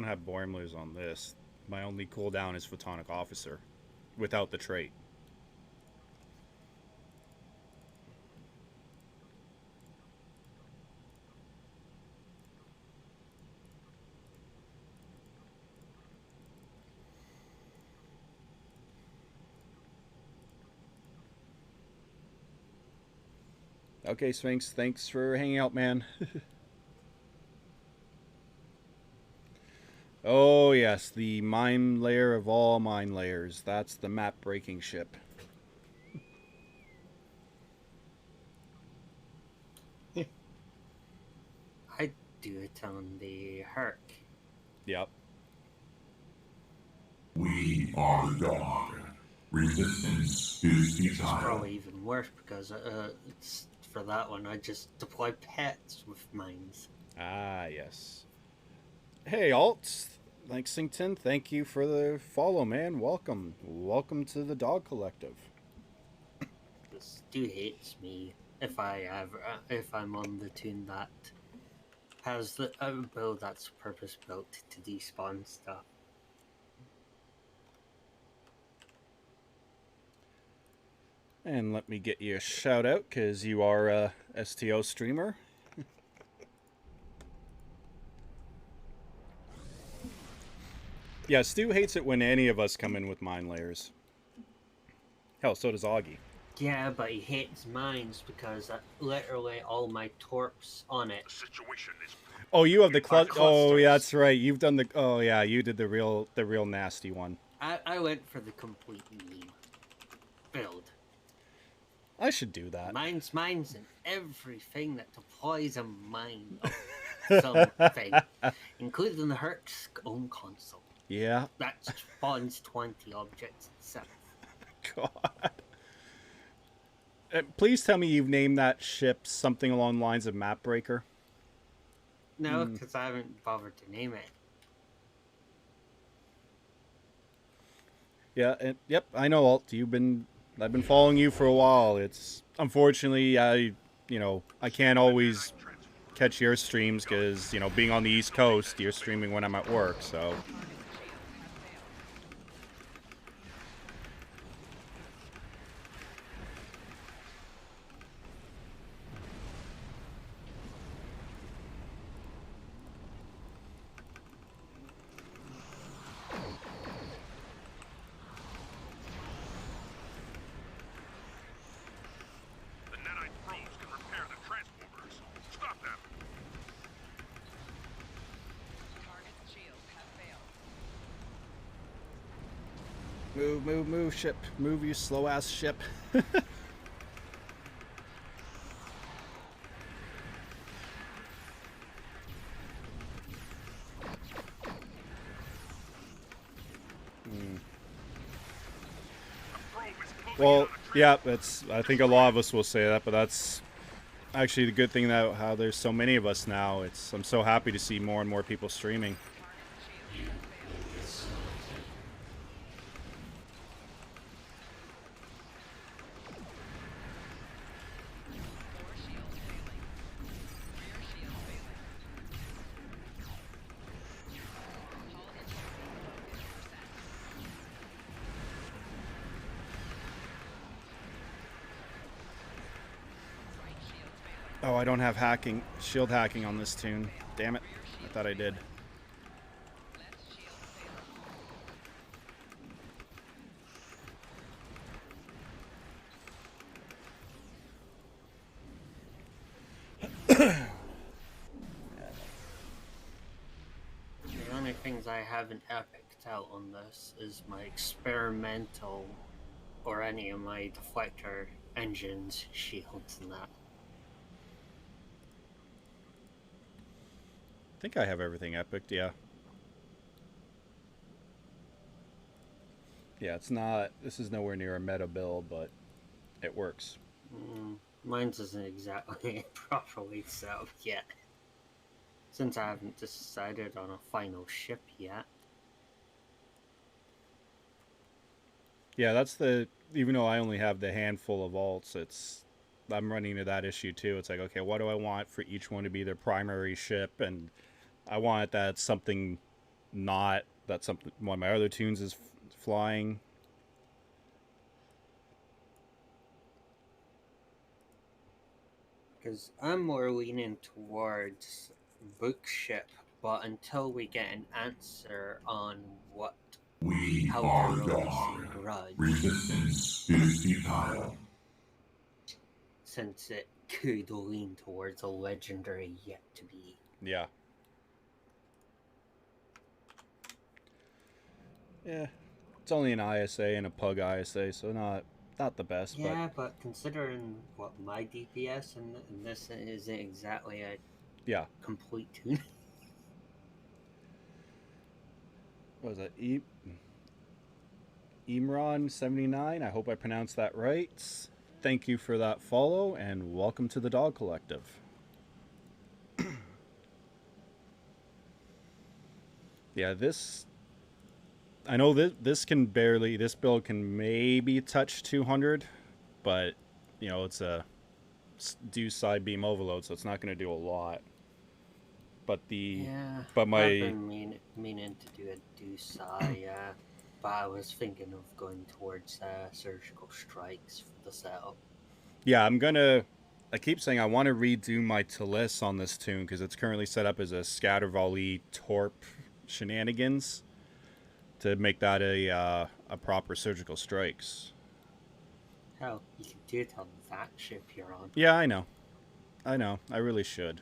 have Boimlers on this. My only cooldown is Photonic Officer, without the trait. Okay, Sphinx, thanks for hanging out, man. Oh, yes, the mine layer of all mine layers. That's the map-breaking ship. I do it on the Herc. Yep. We are the dog. Resistance is It's futile. probably even worse because it's, for that one I just deploy pets with mines. Ah, yes. Hey, Alt. Lexington, thank you for the follow, man. Welcome. Welcome to the Dog Collective. Stu hates me if I'm on the tune that has the build that's purpose built to despawn stuff. And let me get you a shout out, because you are a STO streamer. Yeah, Stu hates it when any of us come in with mine layers. Hell, so does Augie. Yeah, but he hates mines because literally all my torps on it. Oh, you have the cluster. Oh, yeah, that's right. You've done the. Oh, yeah, you did the real nasty one. I went for the complete meme build. I should do that. Mines, and everything that deploys a mine of something, including the Herc's own console. Yeah. That spawns 20 objects itself. God. Please tell me you've named that ship something along the lines of Mapbreaker. No, because I haven't bothered to name it. Yeah, yep, I know, Alt. I've been following you for a while. It's unfortunately I can't always catch your streams because, being on the East Coast, you're streaming when I'm at work, so. Move, ship. Move, you slow-ass ship. Well, yeah, I think a lot of us will say that, but that's actually the good thing that how there's so many of us now. I'm so happy to see more and more people streaming. Oh, I don't have shield hacking on this tune. Damn it. I thought I did. things I haven't epicked out on this is my experimental or any of my deflector engines, shields, and that. I think I have everything epicked, yeah. Yeah, it's not... This is nowhere near a meta build, but it works. Mine's isn't exactly properly set up yet, since I haven't decided on a final ship yet. Yeah, that's the... Even though I only have the handful of alts, it's... I'm running into that issue too. It's like, okay, what do I want for each one to be their primary ship? And I want that something not... That something... One of my other tunes is flying. Because I'm more leaning towards book ship, but until we get an answer on what We are Dawn. Resistance is futile. Since it could lean towards a legendary yet to be. Yeah. Yeah. It's only an ISA and a Pug ISA, so not the best. Yeah, but considering what my DPS and this isn't exactly a complete tune. What was that? Imran79. I hope I pronounced that right. Thank you for that follow, and welcome to the Dog Collective. Yeah, this... I know this can barely... This build can maybe touch 200, but, you know, it's a due side beam overload, so it's not going to do a lot. But the... Yeah, but my... I've been meaning to do a due side, but I was thinking of going towards surgical strikes for the setup. Yeah, I'm gonna... I keep saying I want to redo my Talus on this tune because it's currently set up as a scatter volley torp shenanigans to make that a proper surgical strikes. Hell, you can do it on that ship you're on. Yeah, I know. I really should.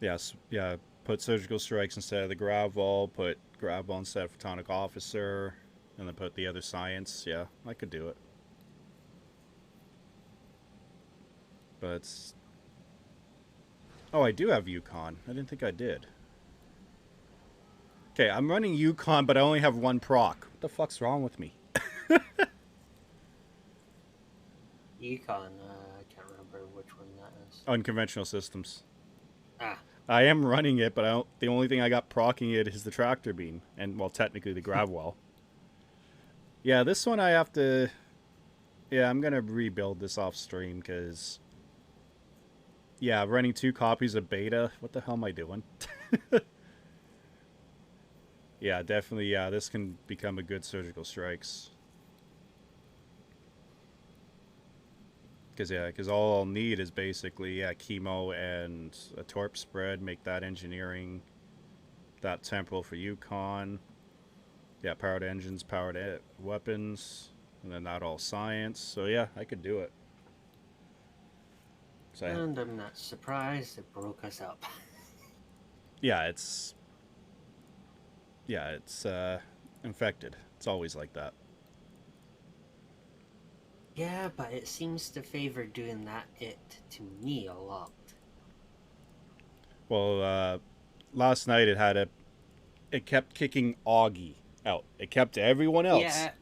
Yes, yeah. Put surgical strikes instead of the Gravol. Put Gravol instead of Photonic Officer, and then put the other science. Yeah, I could do it. But oh, I do have Yukon. I didn't think I did. Okay, I'm running Yukon, but I only have one proc. What the fuck's wrong with me? Yukon, I can't remember which one that is. Unconventional systems. Ah. I am running it, but the only thing I got proccing it is the tractor beam. And, well, technically the Gravwell. Yeah, this one I have to... Yeah, I'm going to rebuild this off stream, because... Yeah, running 2 copies of beta. What the hell am I doing? Yeah, definitely, yeah, this can become a good surgical strikes. Because all I'll need is basically, chemo and a torp spread, make that engineering, that temporal for Yukon. Yeah, powered engines, powered weapons, and then that all science. So yeah, I could do it. So, and I'm not surprised it broke us up. Yeah, it's infected. It's always like that. Yeah, but it seems to favor doing that to me a lot. Well, last night it kept kicking Augie out. It kept everyone else. Yeah,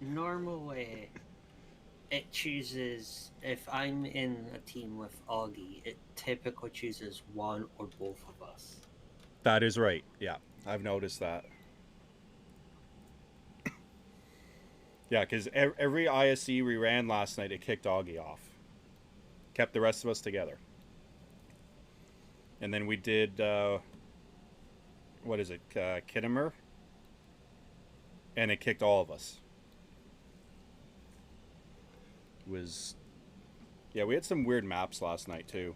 normally it chooses, if I'm in a team with Augie, it typically chooses one or both of us. That is right, yeah. I've noticed that. Yeah, because every ISE we ran last night, it kicked Augie off. Kept the rest of us together. And then we did, what is it, Kittimer? And it kicked all of us. Yeah, we had some weird maps last night, too.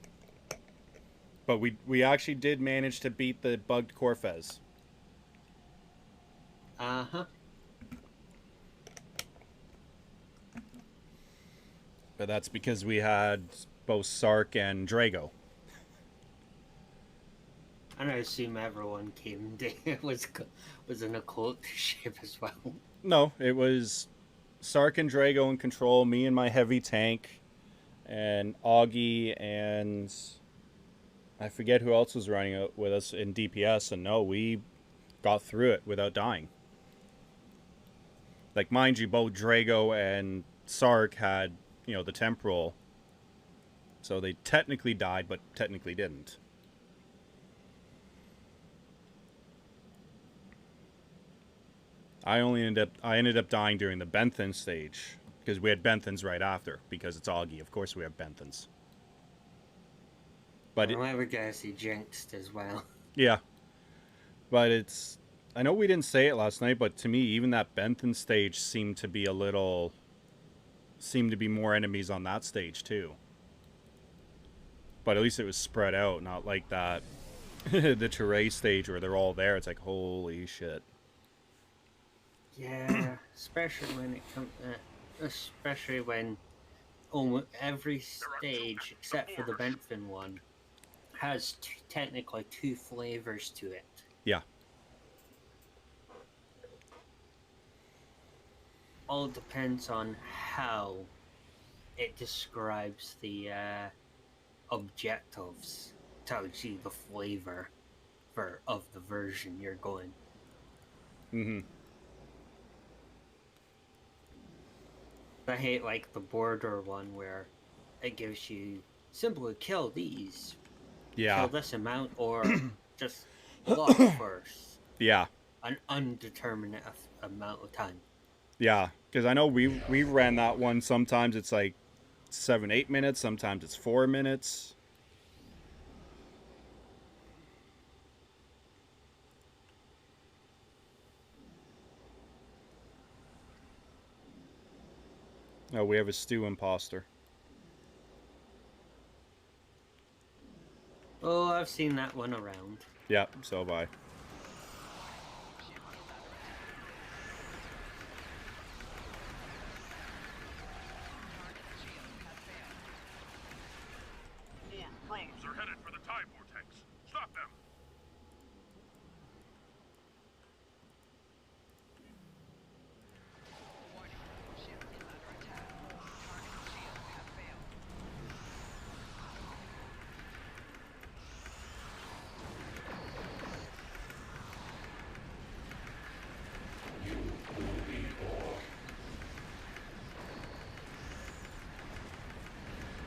But we actually did manage to beat the bugged Corfez. Uh-huh. But that's because we had both Sark and Drago. And I assume everyone came was in a cloaked ship as well. No, it was Sark and Drago in control, me and my heavy tank, and Augie, and I forget who else was running it with us in DPS, and no, we got through it without dying. Like, mind you, both Drago and Sark had, you know, the temporal, so they technically died, but technically didn't. I ended up dying during the Benthon stage, because we had Benthons right after, because it's Augie. Of course we have Benthons. But I never guess he jinxed as well. Yeah. But it's... I know we didn't say it last night, but to me, even that Benthon stage seemed to be more enemies on that stage, too. But at least it was spread out, not like that... the Teray stage where they're all there. It's like, holy shit. Yeah, especially when it comes, especially when almost every stage except for the Benthon one has technically 2 flavors to it. Yeah. All depends on how it describes the objectives. Tells you the flavor of the version you're going. Mm-hmm. I hate like the border one where it gives you simply kill these. Yeah. Kill this amount or just lock first. Yeah. An undeterminate amount of time. Yeah, because I know we ran that one. Sometimes it's like 7-8 minutes. Sometimes it's 4 minutes. Oh, we have a stew imposter. Oh, I've seen that one around. Yeah, so have I. Drones are headed for the time vortex. Stop them!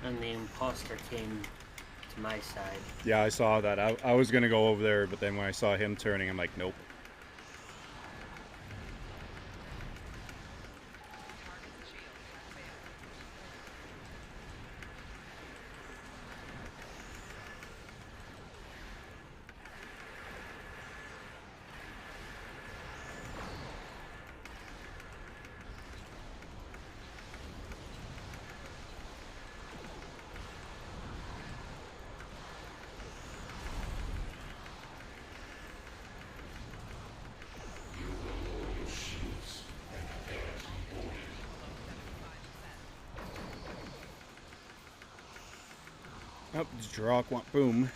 And the imposter came to my side. Yeah, I saw that. I was going to go over there, but then when I saw him turning, I'm like, nope. Oh, Drock want boom.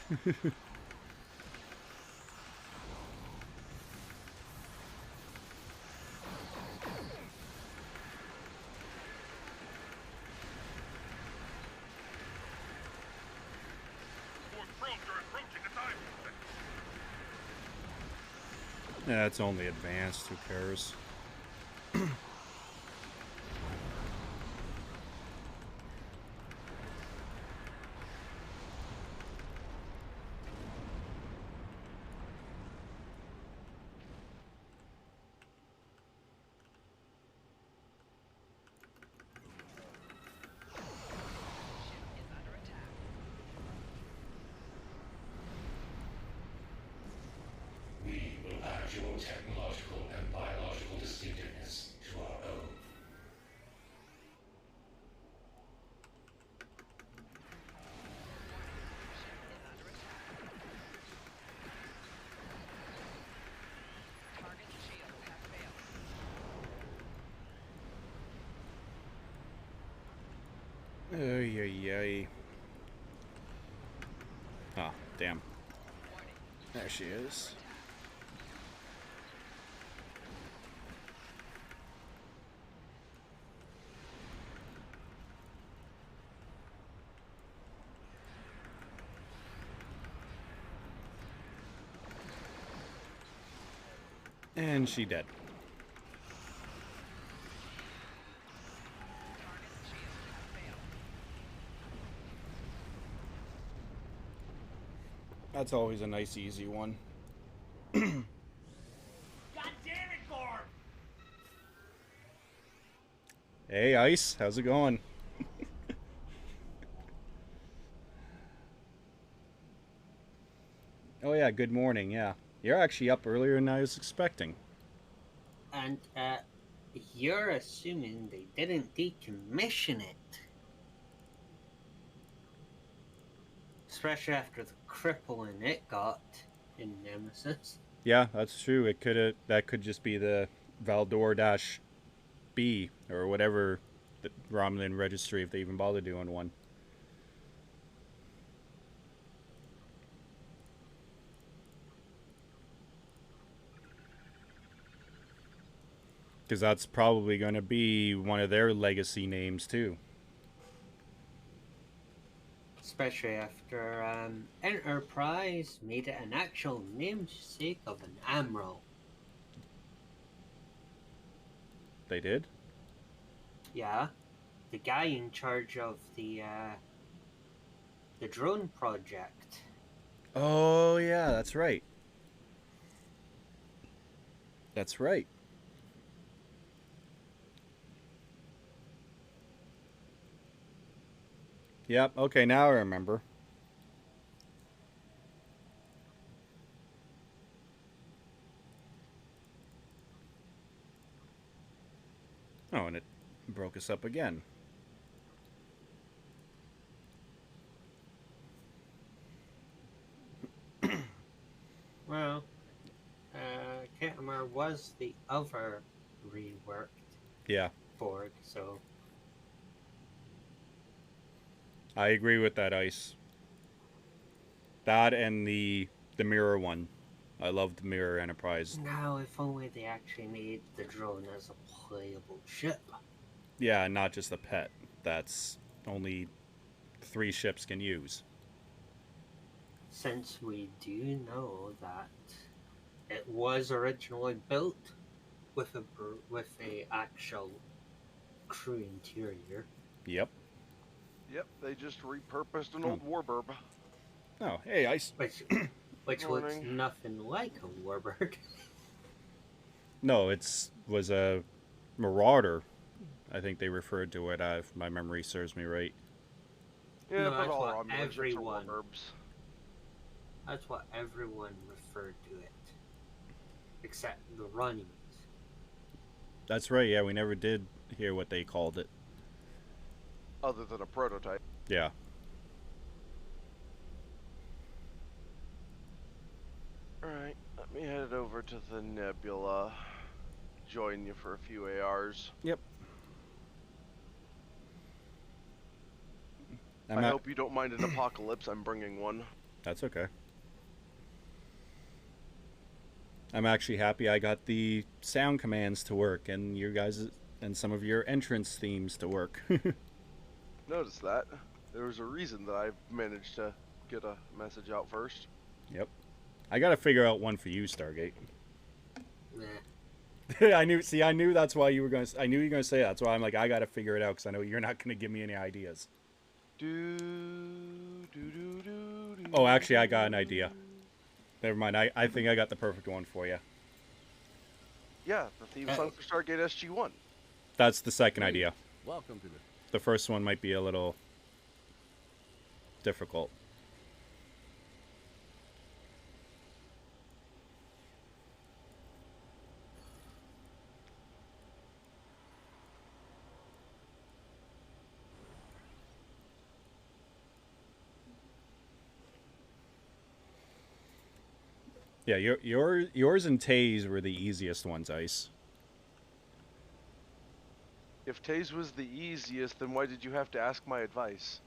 Yeah, it's only advanced. Who cares? Your technological and biological distinctiveness to our own. Ay, ay, ay. Ah, damn. There she is. And she dead. That's always a nice, easy one. God damn it, Gorb! Hey, Ice. How's it going? Oh, yeah. Good morning. Yeah. You're actually up earlier than I was expecting. And, you're assuming they didn't decommission it. Especially after the crippling it got in Nemesis. Yeah, that's true. That could just be the Valdor-B or whatever the Romulan registry, if they even bother doing one. Because that's probably going to be one of their legacy names too. Especially after Enterprise made it an actual namesake of an admiral. They did? Yeah, the guy in charge of the drone project. Oh, yeah, that's right. That's right. Yep, okay, now I remember. Oh, and it broke us up again. Well, Ketmar was the other reworked Yeah. Borg, so... I agree with that, Ice. That and the Mirror one. I love the Mirror Enterprise. Now, if only they actually made the drone as a playable ship. Yeah, not just a pet. That's only 3 ships can use. Since we do know that it was originally built with a actual crew interior. Yep. Yep, they just repurposed an old warbird. Oh, hey, Ice. Which looks nothing like a warbird. No, was a Marauder. I think they referred to it, if my memory serves me right. Yeah, No, but that's all what Romulans are everyone. warbirbs. That's what everyone referred to it, except the Runnings. That's right, yeah, we never did hear what they called it. Other than a prototype. Yeah. Alright, let me head over to the Nebula. Join you for a few ARs. Yep. I hope you don't mind an apocalypse. I'm bringing one. That's okay. I'm actually happy I got the sound commands to work and your guys and some of your entrance themes to work. Notice that. There was a reason that I managed to get a message out first. Yep. I gotta figure out one for you, Stargate. Nah. I knew that's why you were gonna. I knew you were gonna say that. That's why I'm like, I gotta figure it out because I know you're not gonna give me any ideas. Oh, actually, I got an idea. Never mind. I think I got the perfect one for you. Yeah, the theme song for Stargate SG-1. That's the second idea. Welcome to The first one might be a little difficult. Yeah, yours and Tay's were the easiest ones, Ice. If Taze was the easiest, then why did you have to ask my advice?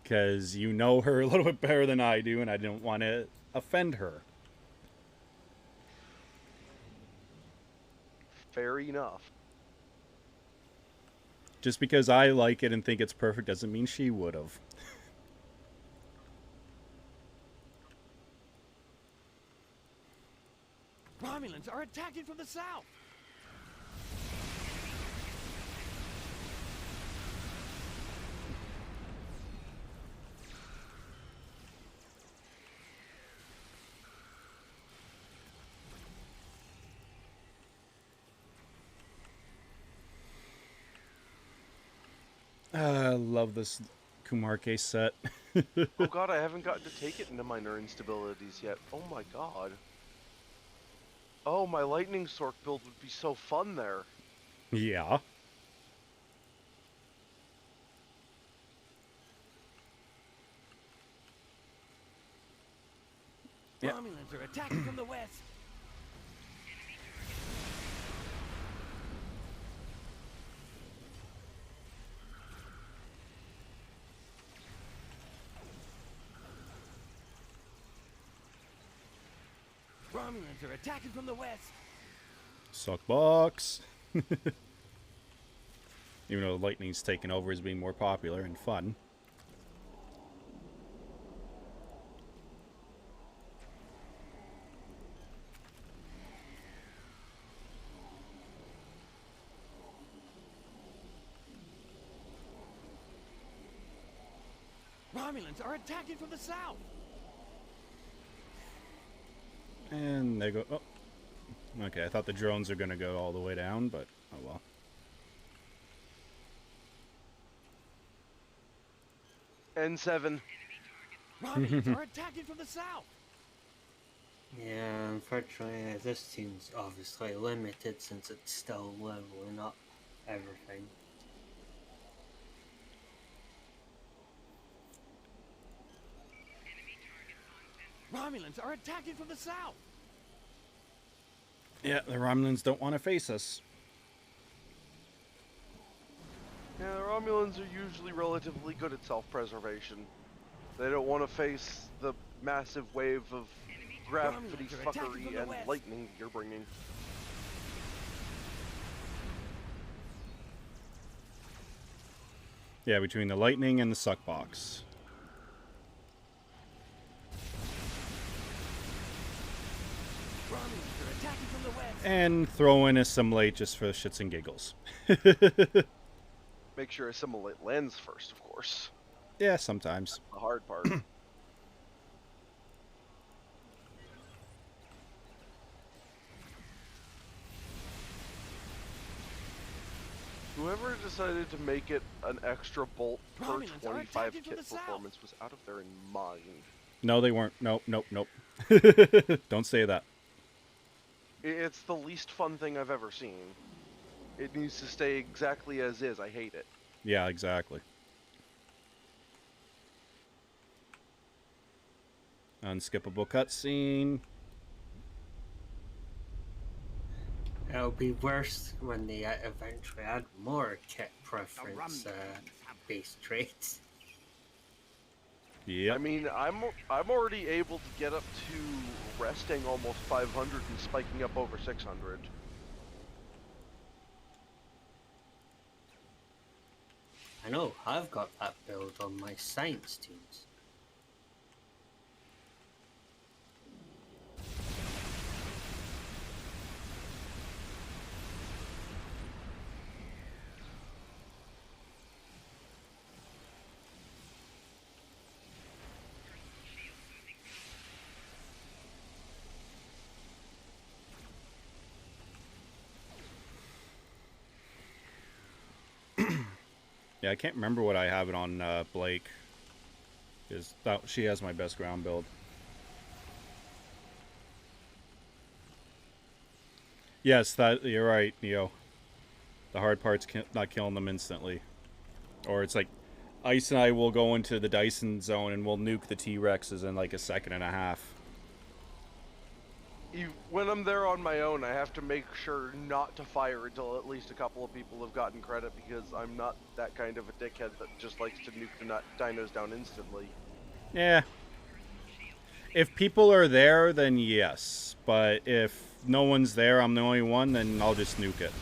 Because you know her a little bit better than I do, and I didn't want to offend her. fair enough. Just because I like it and think it's perfect doesn't mean she would have. Romulans are attacking from the south! I love this Kumarke set. Oh god, I haven't gotten to take it into minor instabilities yet. Oh my god. Oh, my lightning stork build would be so fun there. Yeah. Yeah. Romulans are attacking from the west. Romulans are attacking from the west. Suckbox. Even though Lightning's taken over as being more popular and fun. Romulans are attacking from the south. And they go. Oh. Okay, I thought the drones are going to go all the way down, but oh well. N7. Romulans are attacking from the south. Yeah, unfortunately, this team's obviously limited since it's still leveling up everything. Romulans are attacking from the south. Yeah, the Romulans don't want to face us. Yeah, the Romulans are usually relatively good at self-preservation. They don't want to face the massive wave of gravity fuckery and lightning that you're bringing. Yeah, between the lightning and the suckbox. And throw in assimilate just for shits and giggles. Make sure assimilate lands first, of course. Yeah, sometimes. The hard part. Whoever decided to make it an extra bolt per 25 kit performance was out of their mind. No, they weren't. Nope, nope, nope. Don't say that. It's the least fun thing I've ever seen. It needs to stay exactly as is. I hate it. Yeah, exactly. Unskippable cutscene. It'll be worse when they eventually add more kit preference based traits. Yeah. I mean, I'm already able to get up to resting almost 500 and spiking up over 600. I know, I've got that build on my science teams. Yeah, I can't remember what I have it on Blake. Because she has my best ground build. Yes, you're right, Neo. The hard part's not killing them instantly. Or it's like, Ice and I will go into the Dyson zone and we'll nuke the T-Rexes in like a second and a half. When I'm there on my own, I have to make sure not to fire until at least a couple of people have gotten credit, because I'm not that kind of a dickhead that just likes to nuke the dinos down instantly. Yeah. If people are there, then yes. But if no one's there, I'm the only one, then I'll just nuke it.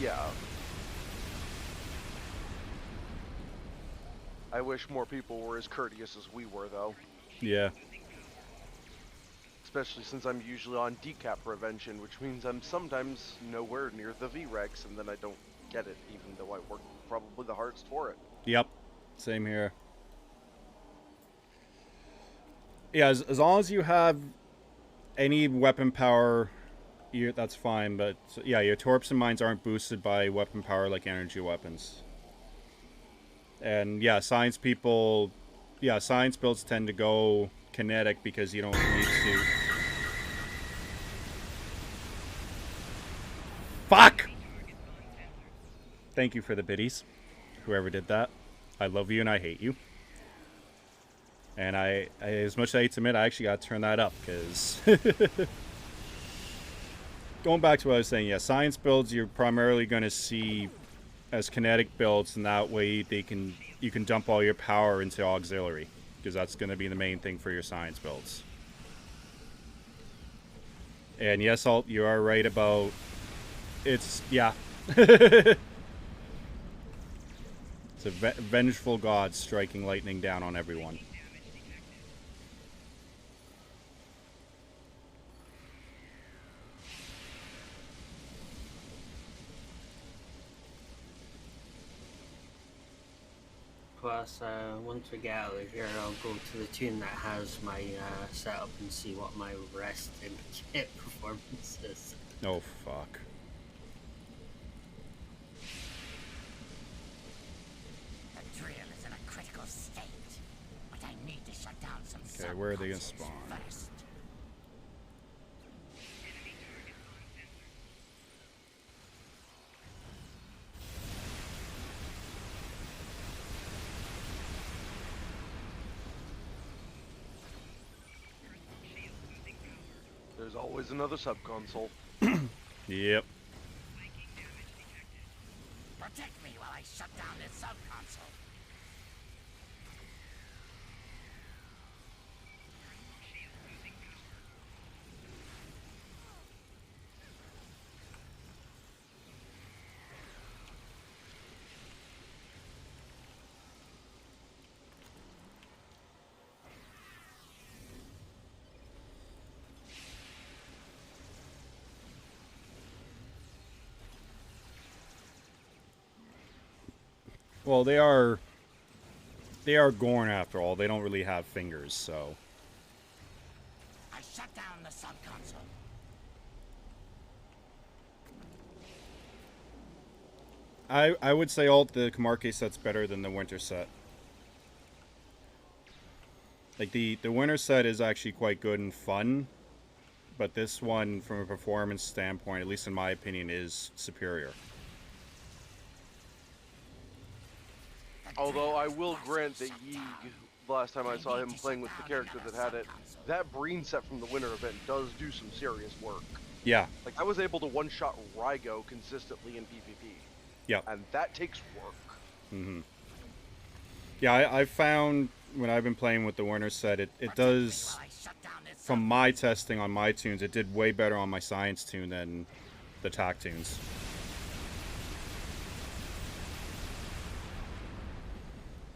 Yeah. I wish more people were as courteous as we were, though. Yeah. Especially since I'm usually on decap prevention, which means I'm sometimes nowhere near the VREX, and then I don't get it, even though I work probably the hardest for it. Yep. Same here. Yeah, as long as you have any weapon power, that's fine. But yeah, your torps and mines aren't boosted by weapon power like energy weapons. And yeah, science people, yeah, science builds tend to go kinetic because you don't need to. Fuck! Thank you for the biddies, whoever did that. I love you and I hate you. And I as much as I hate to admit, I actually got to turn that up, because... Going back to what I was saying, yeah, science builds you're primarily going to see as kinetic builds, and that way you can dump all your power into auxiliary, because that's going to be the main thing for your science builds. And yes, Alt, you are right about... It's... yeah. It's a vengeful god striking lightning down on everyone. Plus, once we get out of here, I'll go to the tune that has my setup and see what my resting kit performance is. Oh, fuck. The drill is in a critical state, but I need to shut down some. Okay, where are they gonna spawn? First. There's always another subconsole. Yep. Protect me while I shut down this subconsole. Well, they are Gorn after all. They don't really have fingers, so. I shut down the subconsole. I would say Alt, the Camarque set's better than the Winter set. Like the Winter set is actually quite good and fun, but this one, from a performance standpoint, at least in my opinion, is superior. Although I will grant that Yeeg, last time I saw him playing with the character that had it, that Breen set from the winter event does do some serious work. Yeah. Like, I was able to one-shot Rygo consistently in PvP. Yeah. And that takes work. Mm-hmm. Yeah, I found when I've been playing with the winter set, it does, from my testing on my tunes, it did way better on my science tune than the TAC tunes.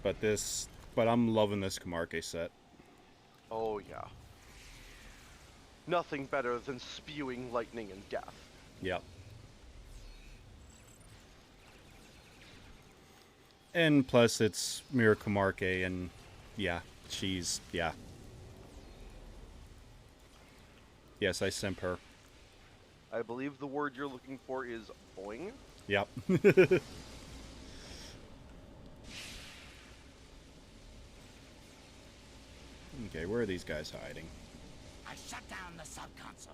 But I'm loving this Camarque set. Oh, yeah. Nothing better than spewing lightning and death. Yep. And plus, it's Mira Camarque, and yeah, she's, yeah. Yes, I simp her. I believe the word you're looking for is boing? Yep. Okay, where are these guys hiding? I shut down the subconsole.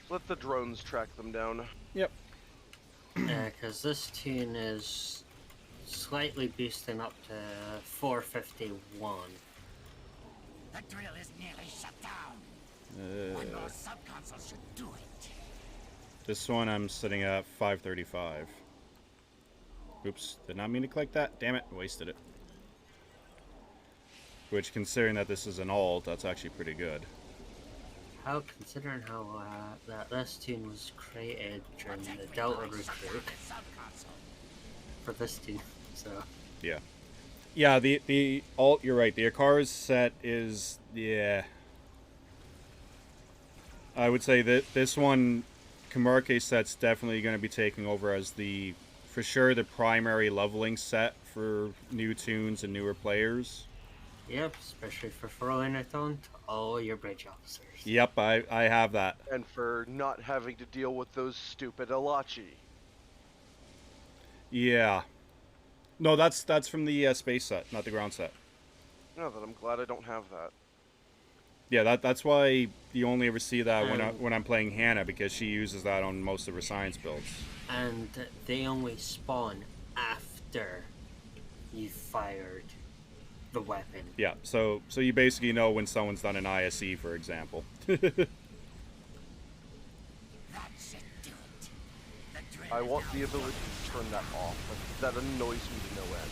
Let the drones track them down. Yep. Yeah, because this tune is slightly boosting up to 451. The drill is nearly shut down. One more subconsole should do it. This one I'm sitting at 535. Oops, did not mean to click that. Damn it, wasted it. Which, considering that this is an alt, that's actually pretty good. how, considering how that this tune was created during the Delta Recruit for this tune, so Yeah. Yeah, the alt, you're right. The Akars set is, yeah. I would say that this one, Kamarke set's definitely going to be taking over as for sure, the primary leveling set for new tunes and newer players. yep, especially for throwing it on to all your bridge officers. Yep, I have that. And for not having to deal with those stupid Alachi. Yeah. No, that's from the space set, not the ground set. No, that I'm glad I don't have that. Yeah, that's why you only ever see that when I'm playing Hannah, because she uses that on most of her science builds. And they only spawn after you fired the weapon. Yeah, so you basically know when someone's done an ISE, for example. I want the ability to turn that off. Like, that annoys me to no end.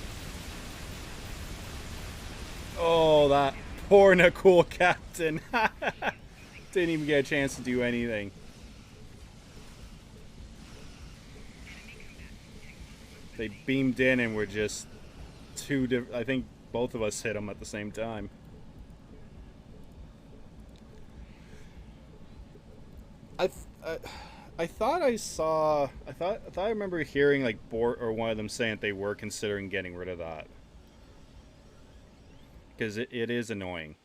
Oh, that poor Nakul captain. Didn't even get a chance to do anything. They beamed in and were just I think both of us hit them at the same time. I thought I remember hearing like Bort or one of them saying that they were considering getting rid of that. Because it is annoying.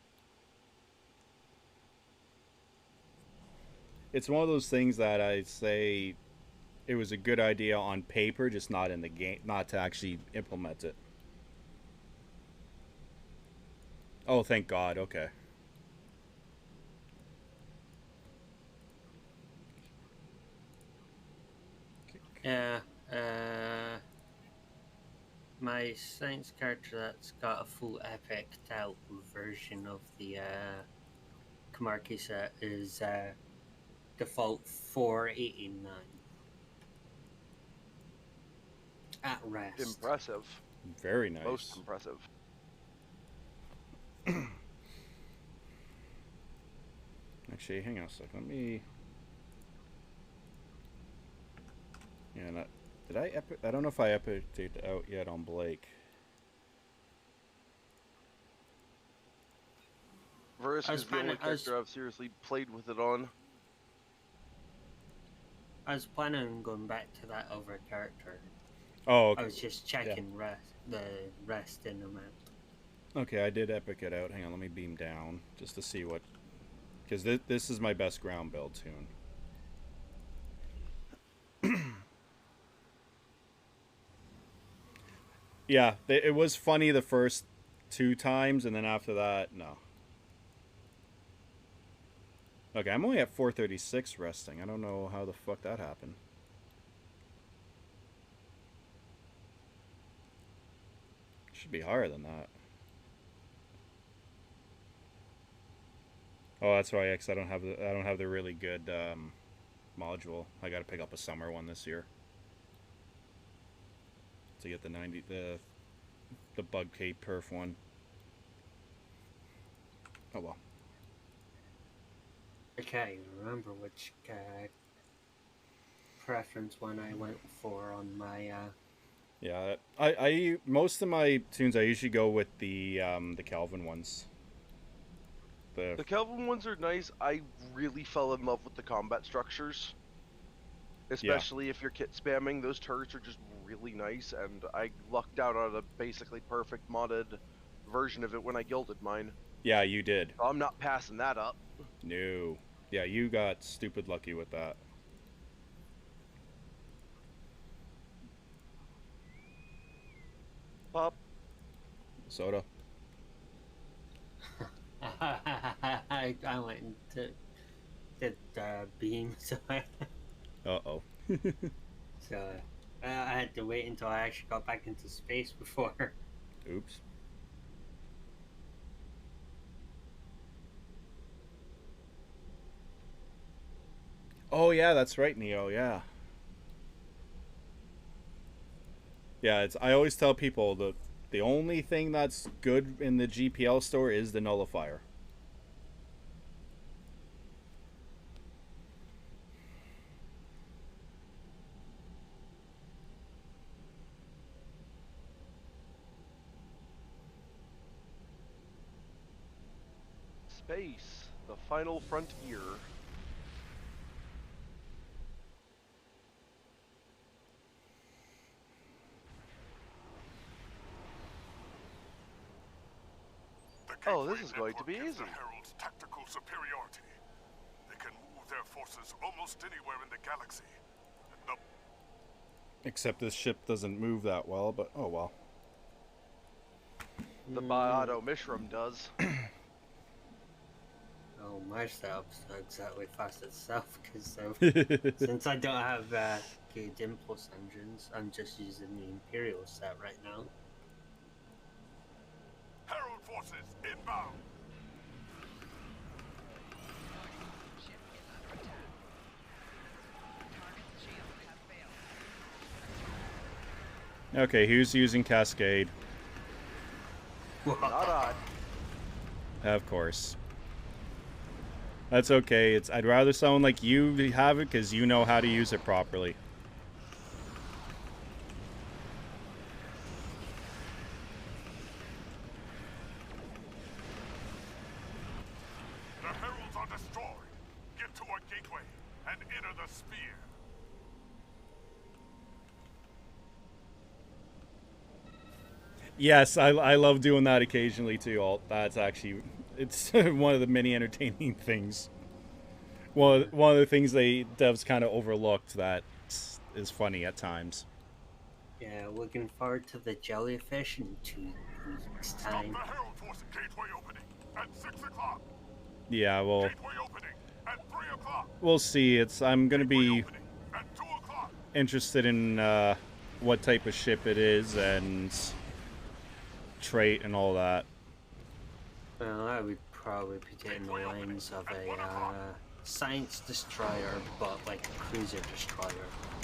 It's one of those things that I say it was a good idea on paper, just not in the game, not to actually implement it. Oh, thank God. Okay. Yeah, my science character that's got a full epic out version of the Kamarke set is default 489. At rest. Impressive. Very nice. Most impressive. Actually, hang on a sec. Let me... Yeah, did I don't know if I epicked out yet on Blake. Verisk is the only character I've seriously played with it on. I was planning on going back to that other character. Oh, okay. I was just checking the rest in the map. Okay, I did epic it out. Hang on, let me beam down just to see what... Because this is my best ground build tune. Yeah, it was funny the first 2 times, and then after that, no. Okay, I'm only at 436 resting. I don't know how the fuck that happened. Should be higher than that. Oh, that's right, because I don't have the really good module. I got to pick up a summer one this year to get the bug cape perf one. Oh well. I can't even remember which preference one I went for on my. Yeah, I most of my tunes I usually go with the Calvin ones. The Calvin ones are nice. I really fell in love with the combat structures. Especially if you're kit spamming, those turrets are just really nice, and I lucked out on a basically perfect modded version of it when I gilded mine. Yeah, you did. I'm not passing that up. No. Yeah, you got stupid lucky with that. Pop. Soda. I went into did beam, so Uh-oh. so I had to wait until I actually got back into space before. Oops. Oh yeah, that's right, Neo. Yeah. Yeah, I always tell people the only thing that's good in the GPL store is the nullifier. Space, the final frontier. Oh, this is going to be easy. Herald's tactical superiority. They can move their forces almost anywhere in the galaxy. And the Except this ship doesn't move that well, but oh well. The Bioto Mishram does. Oh, my setup's not exactly fast itself, because since I don't have good impulse engines, I'm just using the Imperial set right now. Herald forces inbound. Okay, who's using Cascade? Not odd. Of course. That's okay. I'd rather someone like you have it because you know how to use it properly. The heralds are destroyed. Get to our gateway and enter the sphere. Yes, I love doing that occasionally too, Alt. That's actually, it's one of the many entertaining things. One of the things devs kind of overlooked that is funny at times. Yeah, looking forward to the jellyfish in 2 weeks' time. Stop the herald force gateway opening at 6 o'clock. Yeah, well, Gateway opening at 3 o'clock. we'll see. I'm gonna be interested in what type of ship it is and trait and all that. Well, I would probably put it in the lines of a science destroyer, but like a cruiser destroyer.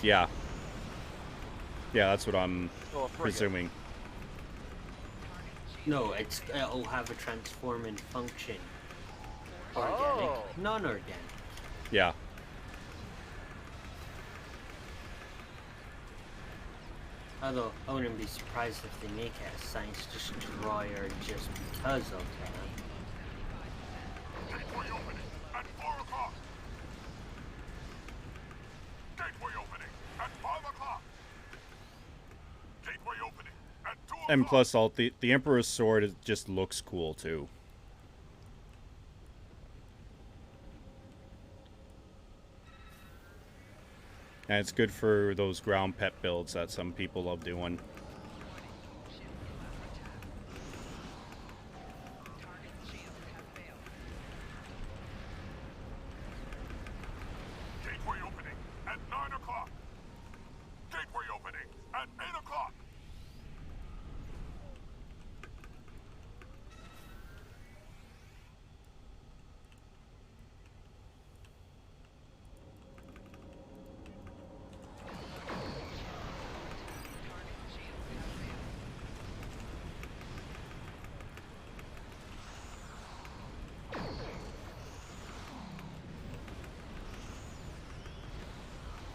Yeah. Yeah, that's what I'm Oh, a frigate. presuming. No, it'll have a transforming function. Organic, Oh. non-organic. Yeah. Although, I wouldn't be surprised if they make it a science destroyer just because of that. Gateway opening at 4 o'clock. Gateway opening at 5 o'clock. Gateway opening at 2 o'clock. And plus, Alt, the Emperor's sword just looks cool too. And it's good for those ground pet builds that some people love doing. Gateway opening at 9 o'clock. Gateway opening at 8 o'clock.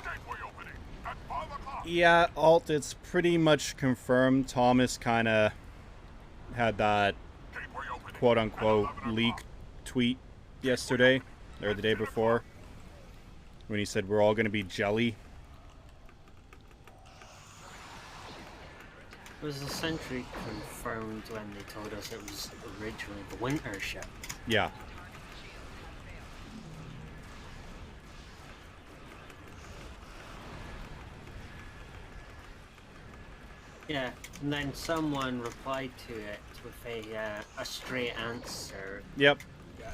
Gateway opening at 5 o'clock. Yeah, Alt, it's pretty much confirmed. Thomas kind of had that quote-unquote leak tweet yesterday, or the day before, when he said we're all going to be jelly. It was essentially confirmed when they told us it was originally the winter ship. Yeah. Yeah, and then someone replied to it with a straight answer. Yep.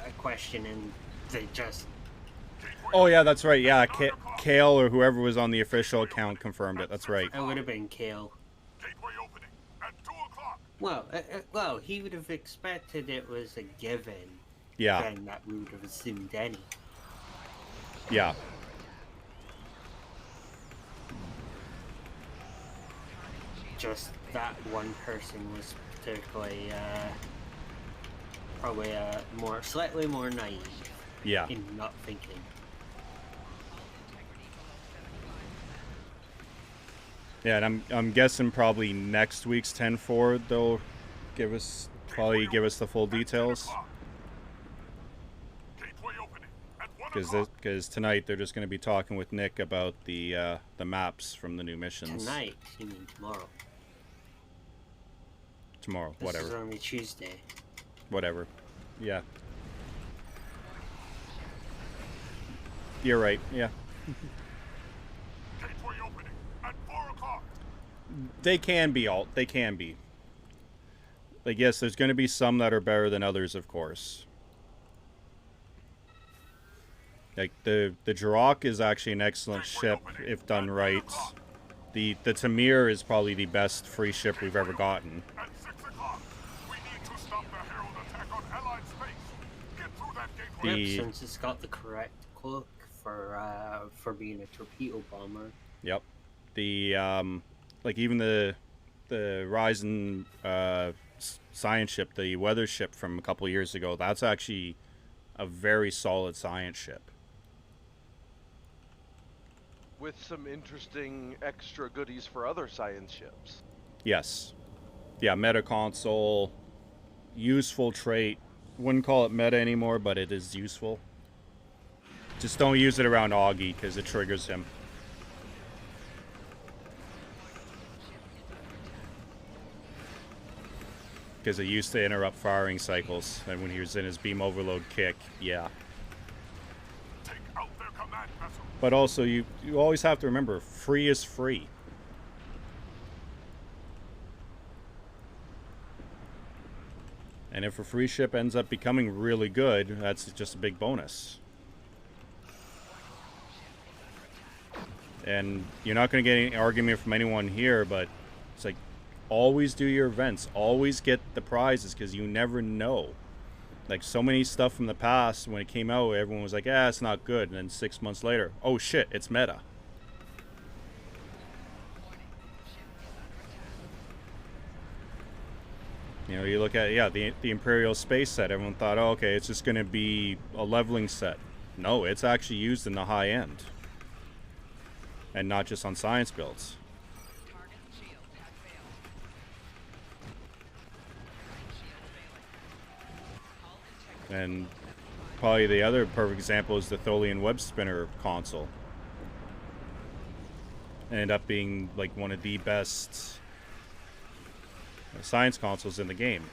A question, and they just... Oh, yeah, that's right. Yeah, Kale or whoever was on the official account confirmed it. That's right. It would have been Kale. Gateway opening at 2 o'clock. Well, he would have expected it was a given. Yeah. Then that we would have assumed any. Yeah. Just that one person was particularly, probably slightly more naive. Yeah. In not thinking. Yeah, and I'm guessing probably next week's 10-4 they'll probably give us the full details. Because tonight they're just going to be talking with Nick about the maps from the new missions. Tonight? You mean tomorrow? Tomorrow, This whatever. is only Tuesday. Whatever. Yeah. You're right. Yeah. Gateway opening at 4 o'clock. They can be alt. They can be. Like, yes, there's going to be some that are better than others, of course. Like the Jirok is actually an excellent ship if done right. The Tamir is probably the best free ship we've ever gotten. At 6 o'clock, we need to stop the Herald attack on Allied space. Get through that gateway. Yep, since it's got the correct cloak for being a torpedo bomber. Yep. The like even the Ryzen science ship, the weather ship from a couple years ago, that's actually a very solid science ship. With some interesting extra goodies for other science ships. Yes. Yeah, meta console, useful trait. Wouldn't call it meta anymore, but it is useful. Just don't use it around Augie because it triggers him. Because it used to interrupt firing cycles, and when he was in his beam overload kick, yeah. Take out their command vessel. But also, you always have to remember, free is free. And if a free ship ends up becoming really good, that's just a big bonus. And you're not going to get any argument from anyone here, but it's like, always do your events. Always get the prizes, because you never know. Like, so many stuff from the past, when it came out, everyone was like, it's not good. And then 6 months later, oh shit, it's meta. You know, you look at, the Imperial Space set. Everyone thought, oh, okay, it's just going to be a leveling set. No, it's actually used in the high end. And not just on science builds. And probably the other perfect example is the Tholian Web Spinner console. Ended up being like one of the best science consoles in the game.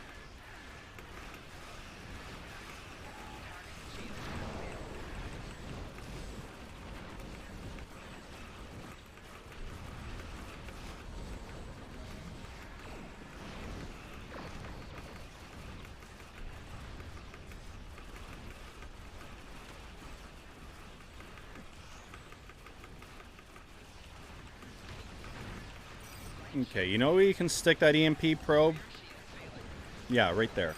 Okay, you know where you can stick that EMP probe? Yeah, right there.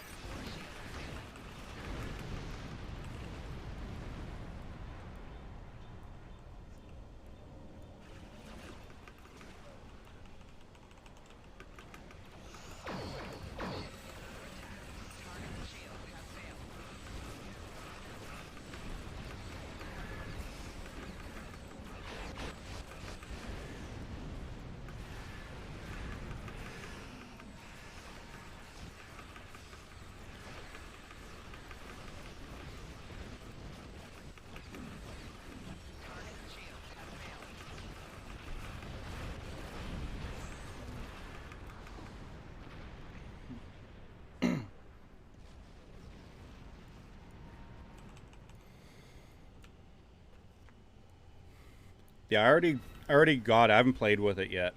Yeah, I already got it. I haven't played with it yet.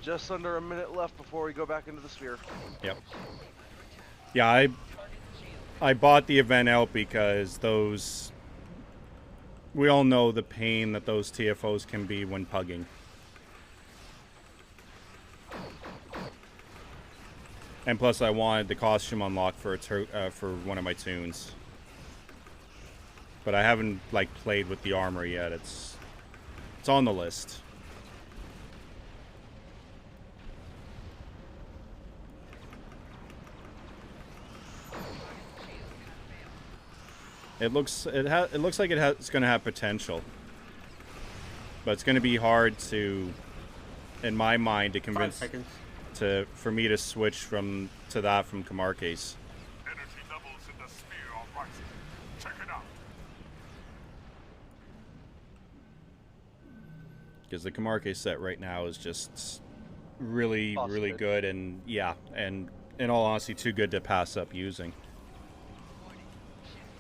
Just under a minute left before we go back into the sphere. Yep. Yeah, I bought the event out because those... We all know the pain that those TFOs can be when pugging. And plus I wanted the costume unlocked for for one of my tunes. But I haven't like played with the armor yet. It's on the list. It looks like it's going to have potential. But it's going to be hard to, in my mind, to convince for me to switch to that from Camarques. Energy levels in the sphere are rising. Check it out. Because the Camargue set right now is just really, really good, and yeah, and in all honesty, too good to pass up using.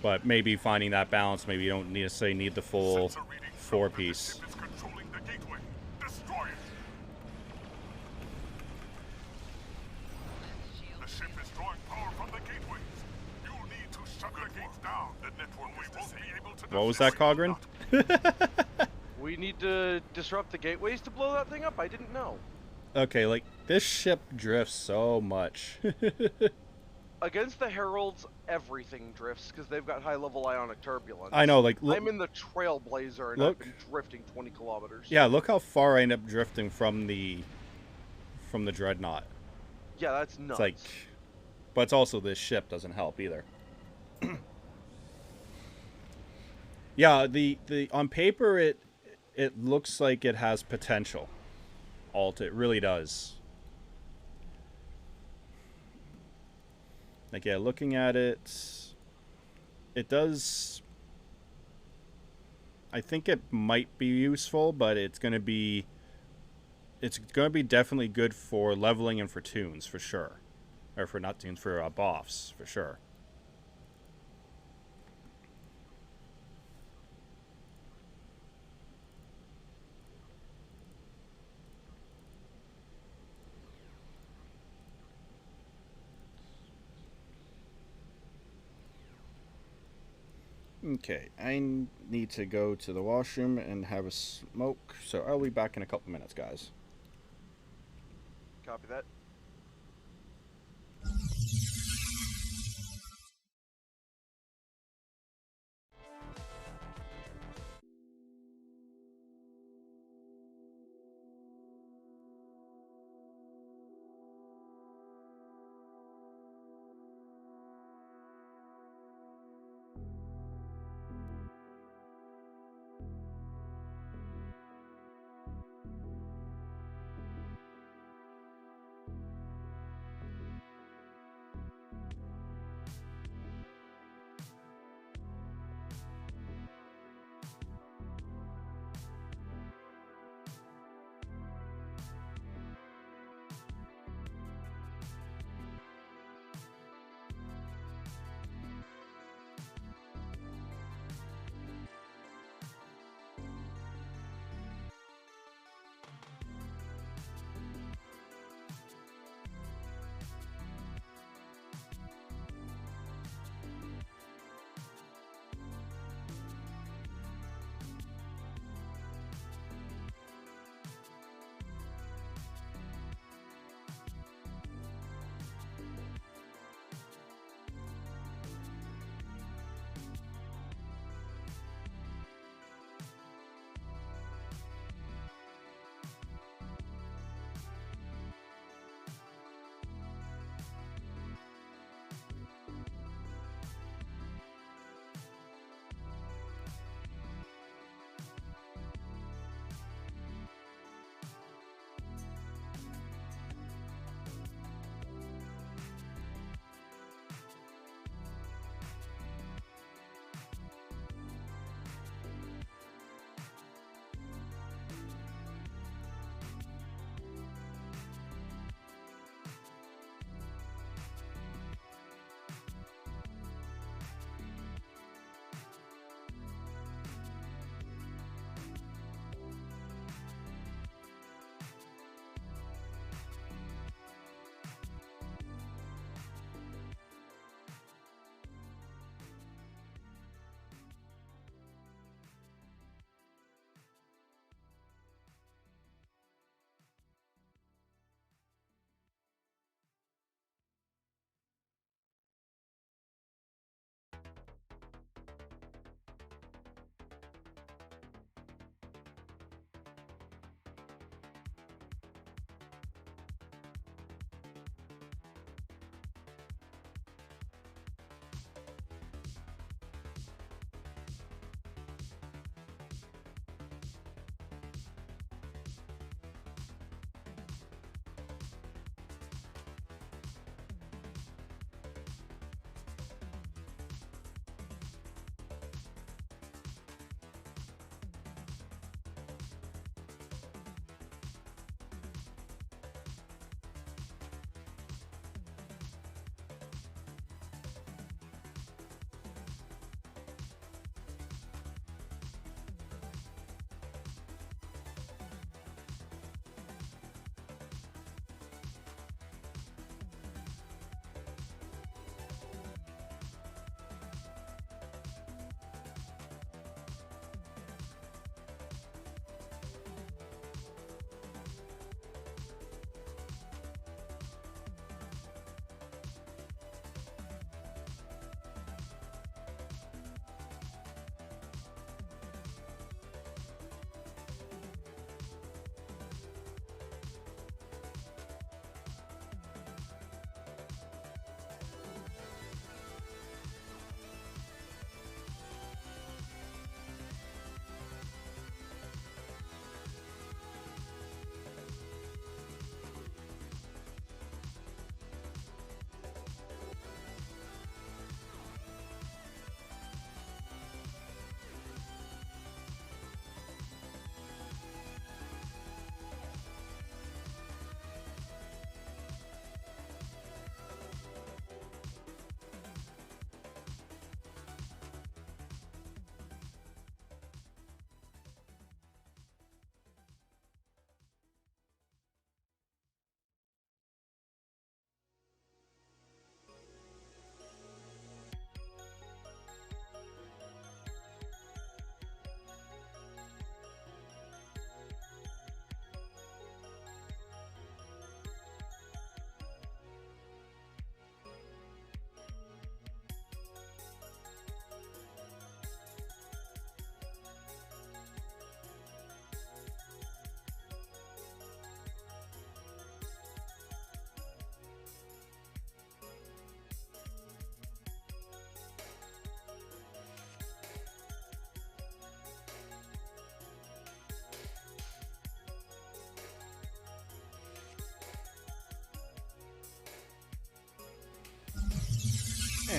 But maybe finding that balance, maybe you don't necessarily need the full 4-piece. What was that, Cogrin? We need to disrupt the gateways to blow that thing up? I didn't know. Okay, like, this ship drifts so much. Against the Heralds, everything drifts because they've got high-level ionic turbulence. I know, like, look, I'm in the Trailblazer and I've been drifting 20 kilometers. Yeah, look how far I end up drifting from the Dreadnought. Yeah, that's nuts. It's like, but it's also this ship doesn't help either. Yeah, the on paper it looks like it has potential. It really does. Like, yeah, looking at it, it does. I think it might be useful, but it's gonna be definitely good for leveling and for tunes for sure, or for not tunes, for boffs for sure. Okay, I need to go to the washroom and have a smoke, so I'll be back in a couple minutes, guys. Copy that.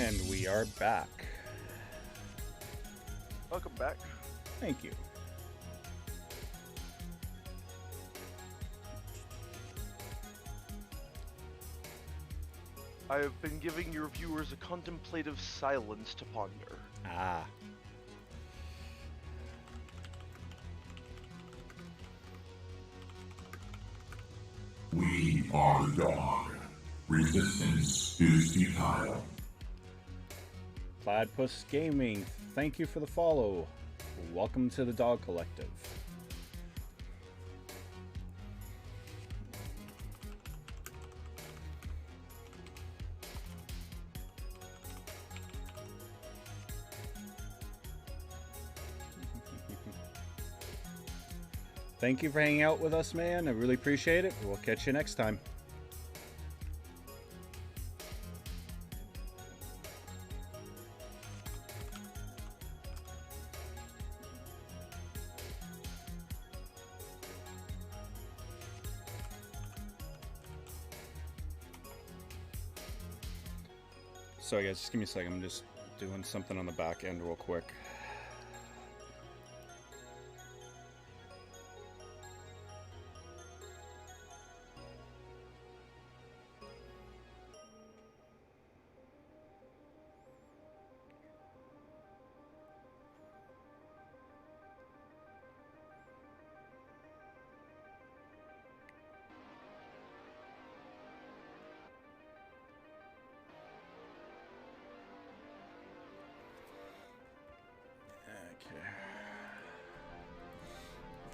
And we are back. Welcome back. Thank you. I have been giving your viewers a contemplative silence to ponder. Ah. We are the dog. Resistance is futile. Platypus Gaming, thank you for the follow. Welcome to the Dog Collective. Thank you for hanging out with us, man. I really appreciate it. We'll catch you next time. Sorry guys, just give me a second. I'm just doing something on the back end real quick.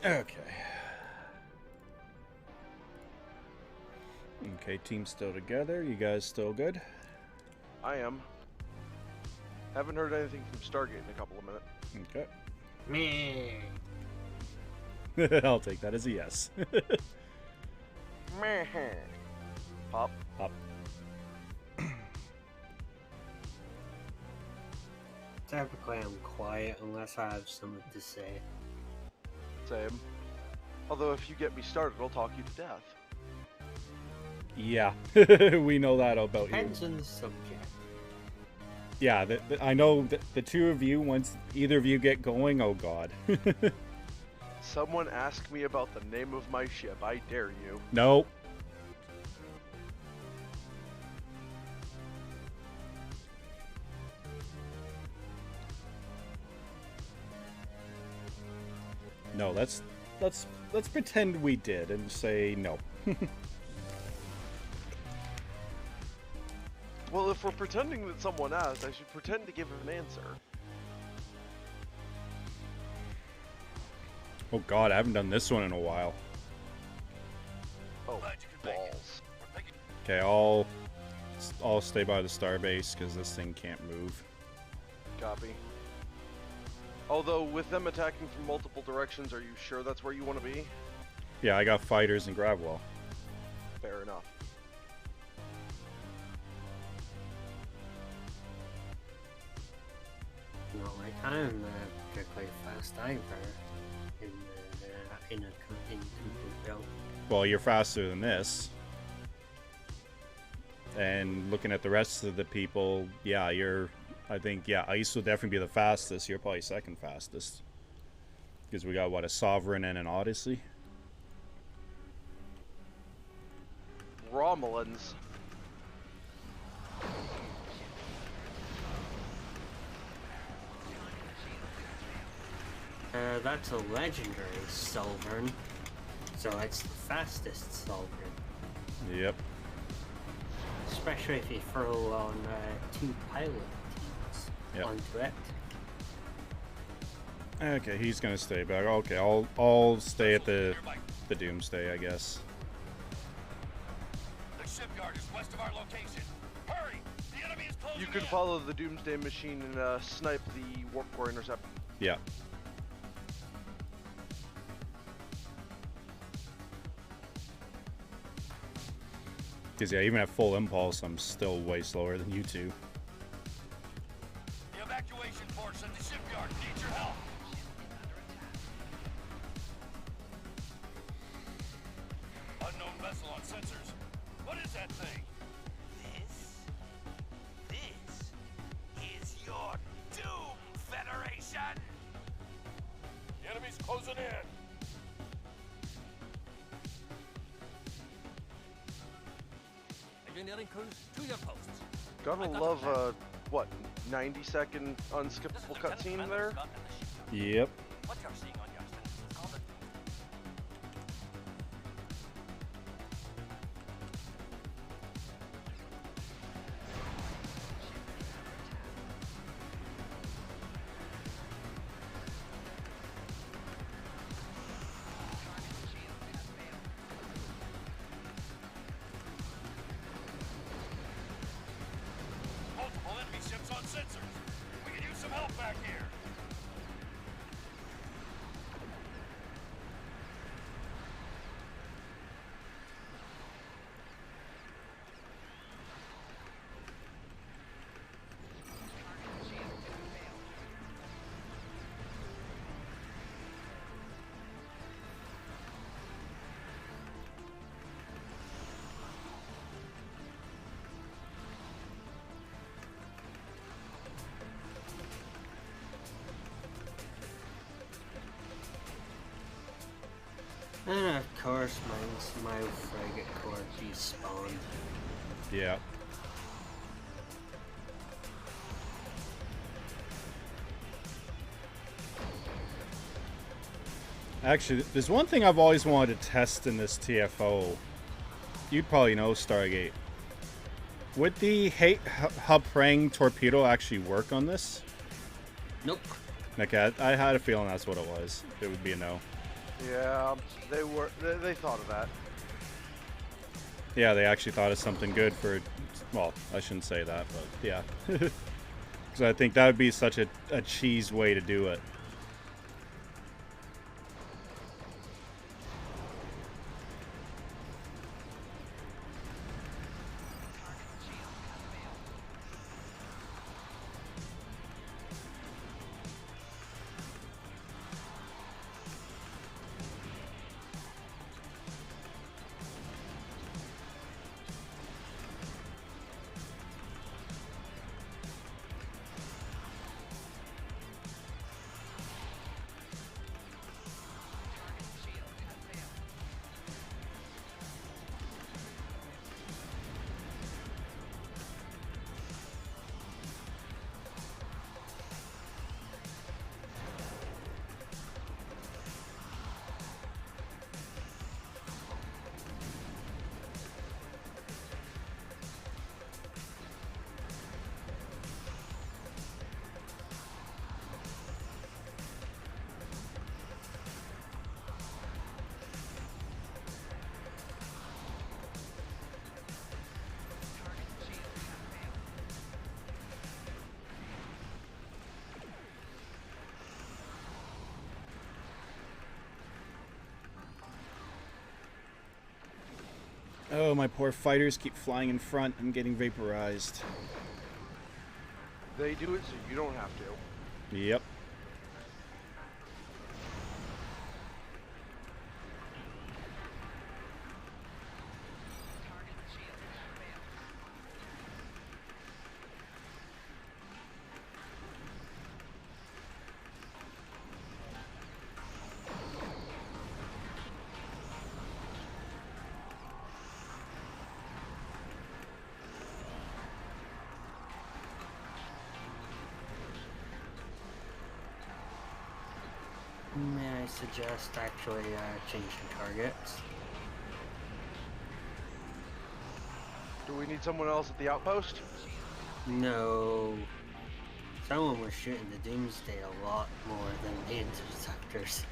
Okay. Okay, team still together. You guys still good? I am. Haven't heard anything from Stargate in a couple of minutes. Okay. Me. I'll take that as a yes. Meh. Pop. Pop. Typically, I'm quiet unless I have something to say. Same. Although if you get me started, I'll talk you to death. Yeah, we know that about you. Depends on the subject. Yeah, I know the two of you, once either of you get going, oh god. Someone ask me about the name of my ship, I dare you. Nope. No, let's pretend we did and say no. Well, if we're pretending that someone asked, I should pretend to give an answer. Oh god, I haven't done this one in a while. Oh, balls. Okay, I'll stay by the starbase because this thing can't move. Copy. Although, with them attacking from multiple directions, are you sure that's where you want to be? Yeah, I got fighters in Gravwell. Fair enough. Not like I'm a particularly fast diver in complete build. Well, you're faster than this. And looking at the rest of the people, yeah, I think, yeah, Ice will definitely be the fastest. You're probably second fastest. Because we got, what, a Sovereign and an Odyssey? Romulans. That's a legendary Sovereign. So it's the fastest Sovereign. Yep. Especially if you throw on 2 pilot teams onto it. Okay, he's gonna stay back. Okay, I'll stay at the Doomsday, I guess. The shipyard is west of our location. Hurry! The enemy is closing You can follow the Doomsday machine and snipe the Warp Core Interceptor. Yeah. Because, yeah, even at full impulse, I'm still way slower than you two. The evacuation force at the shipyard needs your help. Unknown vessel on sensors. What is that thing? This Enemies closing in. Engineering crews, to your posts. Gotta love what, 90-second unskippable cutscene there? Yep. What you're seeing on your screen is called a Multiple enemy ships on sensors. We can use some help back here. And of course, my frigate core despawned. Yeah. Actually, there's one thing I've always wanted to test in this TFO. You'd probably know, Stargate. Would the hub praying torpedo actually work on this? Nope. Okay, I had a feeling that's what it was. It would be a no. Yeah, they thought of that. Yeah, they actually thought of something good for, well, I shouldn't say that, but yeah. Because I think that would be such a cheese way to do it. Oh, my poor fighters keep flying in front and getting vaporized. They do it so you don't have to. Yep. May I suggest actually changing targets? Do we need someone else at the outpost? No. Someone was shooting the Doomsday a lot more than the interceptors.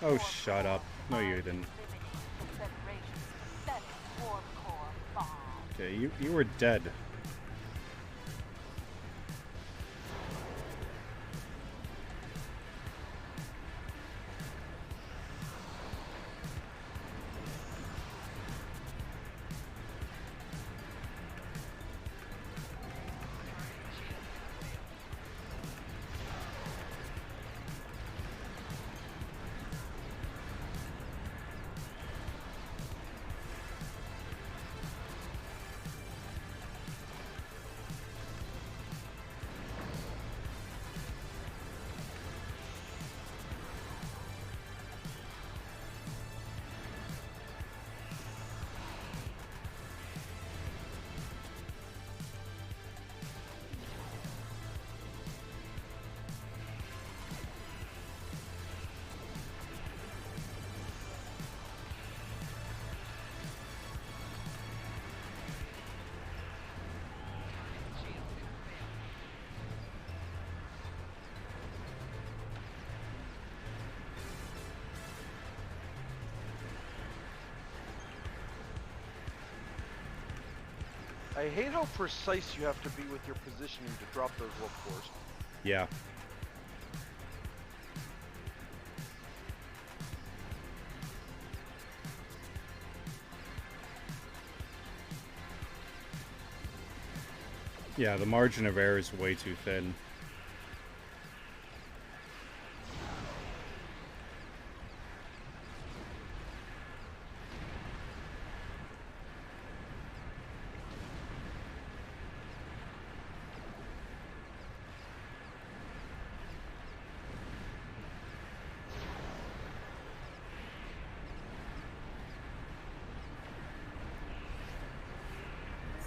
Oh, shut up. No, you didn't. Okay, you were dead. I hate how precise you have to be with your positioning to drop those warp cores. Yeah. Yeah, the margin of error is way too thin.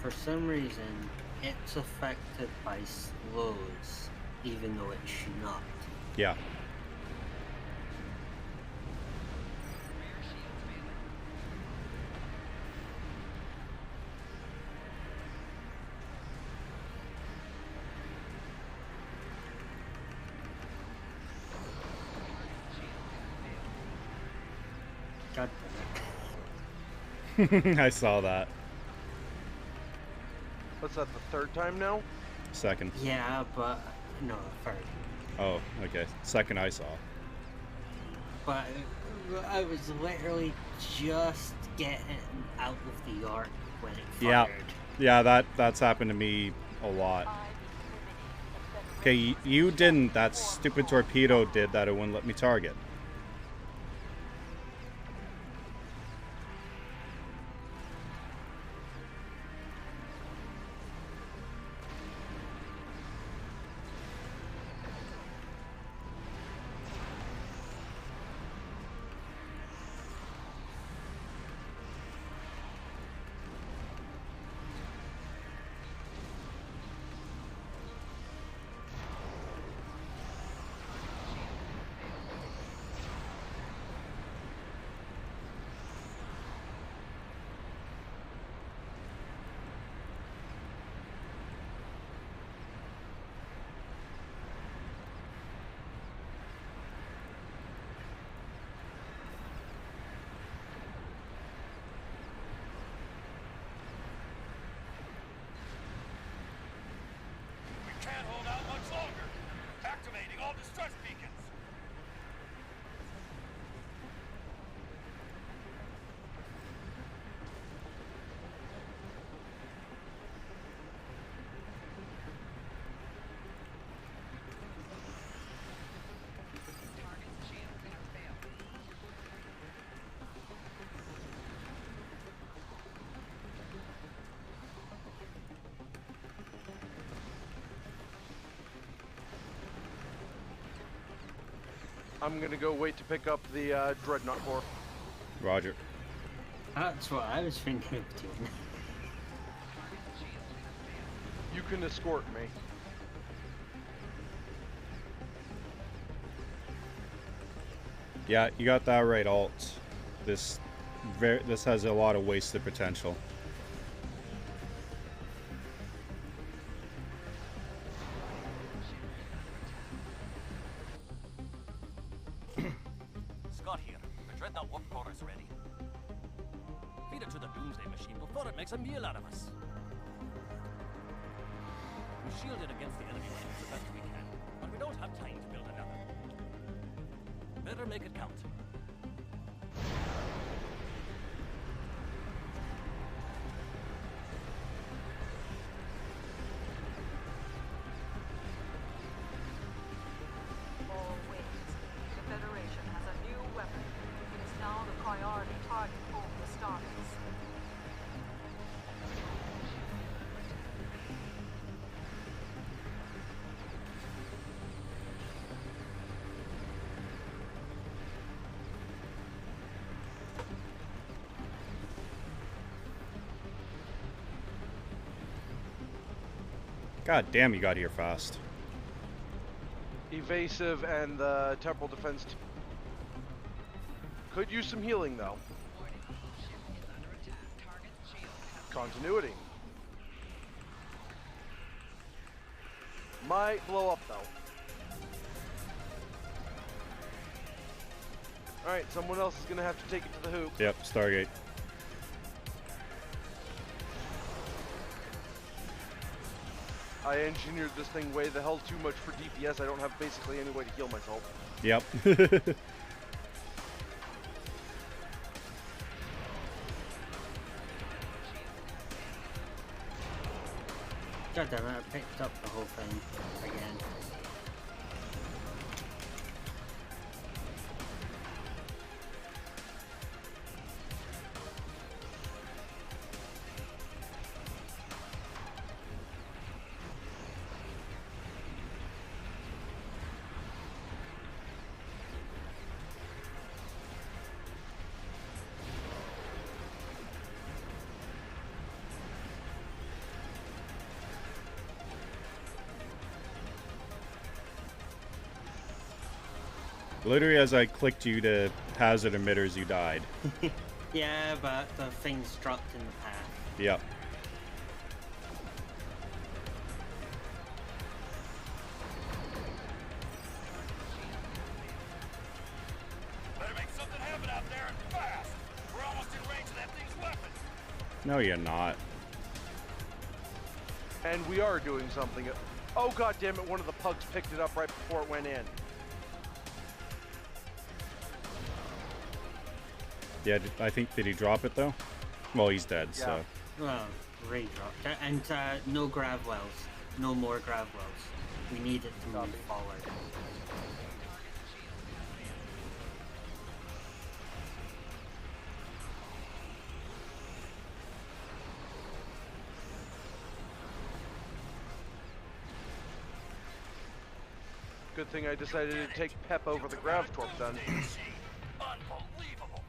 For some reason, it's affected by slows, even though it should not. Yeah. God damn it. I saw that. What's that, the third time now? Second. Yeah, but no, third. Oh, okay. Second I saw. But I was literally just getting out of the arc when it fired. Yeah, that's happened to me a lot. Okay, you didn't. That stupid torpedo did that. It wouldn't let me target. Can't hold out much longer. Activating all distress beacons. I'm gonna go wait to pick up the Dreadnought core. Roger. That's what I was thinking of doing. You can escort me. Yeah, you got that right, Alt. This has a lot of wasted potential. got here. The Dreadnought warp core is ready. Feed it to the Doomsday Machine before it makes a meal out of us. We shield it against the enemy ships the best we can, but we don't have time to build another. Better make it count. All wings. The Federation has a new weapon. It is now the priority target over the Starbase. God damn, you got here fast. Evasive and the temporal defense could use some healing though. Continuity. Might blow up though. Alright, someone else is gonna have to take it to the hoop. Yep, Stargate. I engineered this thing way the hell too much for DPS. I don't have basically any way to heal myself. Yep. God damn it, I picked up the whole thing again. Literally, as I clicked you to hazard emitters, you died. Yeah, but the thing struck in the path. Yep. Better make something happen out there and fast. We're almost in range of that thing's weapon. No, you're not. And we are doing something. Oh god damn it, one of the pugs picked it up right before it went in. Yeah, I think, did he drop it though? Well, he's dead, Yeah. so. Well, Ray dropped. And no grav wells. No more grav wells. We need it to move forward. Good thing I decided to take Pep over the Grav Torp then. Unbelievable.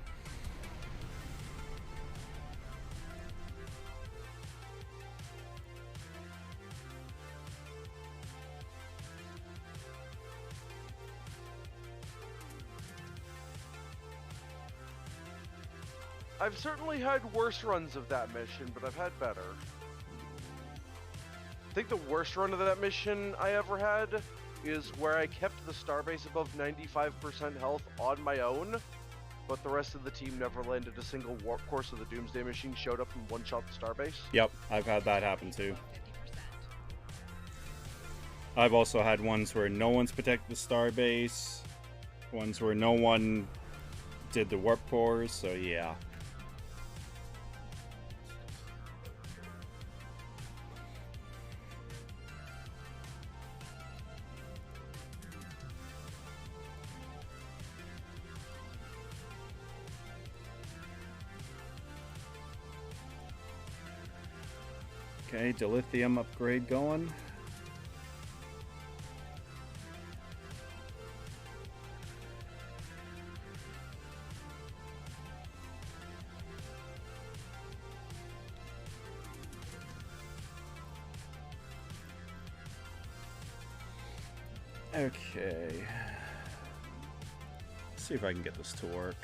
I've certainly had worse runs of that mission, but I've had better. I think the worst run of that mission I ever had is where I kept the starbase above 95% health on my own, but the rest of the team never landed a single warp course of the Doomsday Machine, showed up and one-shot the starbase. Yep, I've had that happen too. I've also had ones where no one's protected the starbase, ones where no one did the warp cores, so yeah. Okay, dilithium upgrade going. Okay. Let's see if I can get this to work.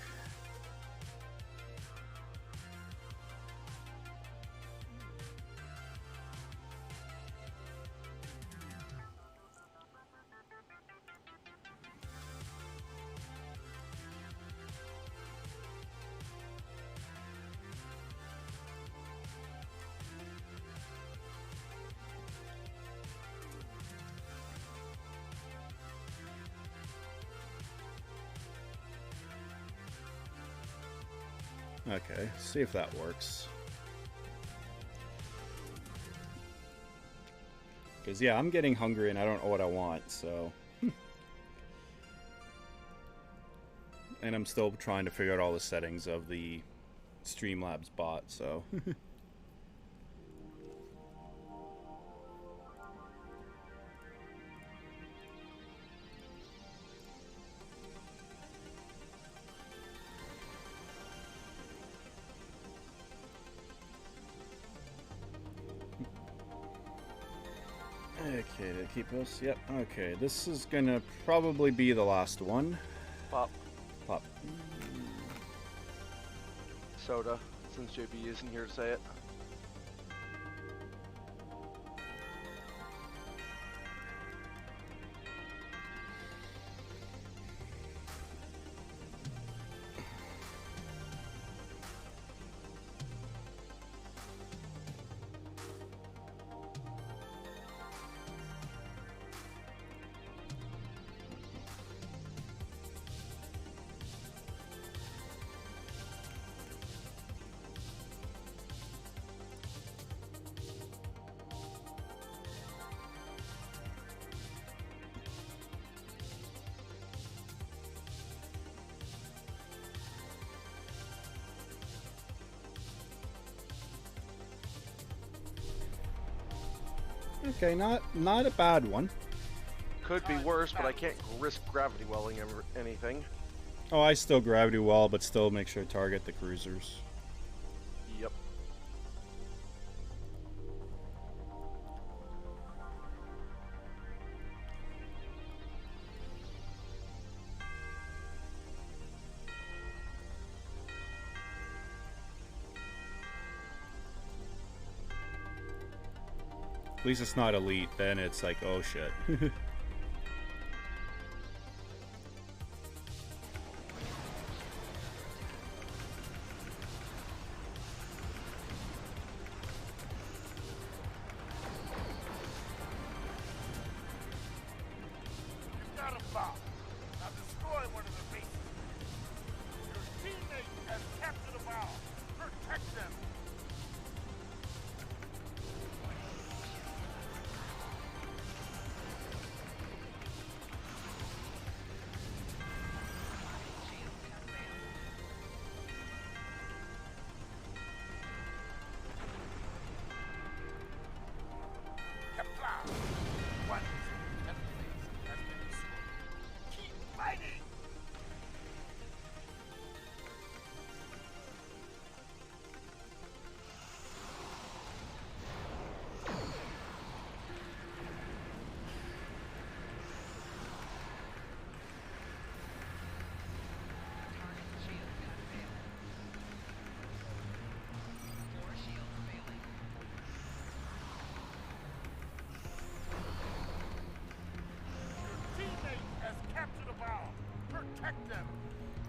Okay, see if that works. Because, yeah, I'm getting hungry and I don't know what I want, so... And I'm still trying to figure out all the settings of the Streamlabs bot, so... Okay, to keep us. Yep. Okay, this is gonna probably be the last one. Pop. Pop. Soda, since JB isn't here to say it. Okay, not a bad one. Could be worse, but I can't risk gravity welling anything. Oh, I still gravity well, but still make sure to target the cruisers. Yep. At least it's not elite, then it's like, oh shit.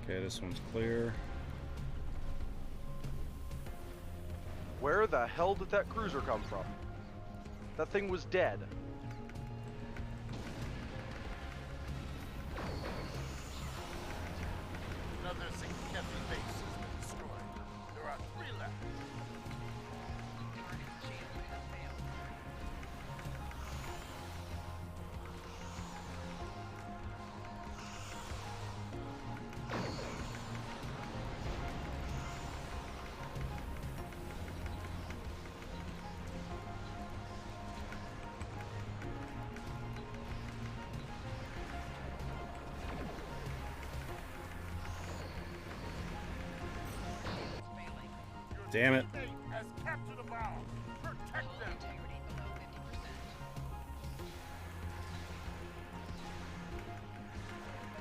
Okay, this one's clear. Where the hell did that cruiser come from? That thing was dead. Another significant base has been destroyed. There are 3 left. Damn it. Has captured a bomb. Protect them.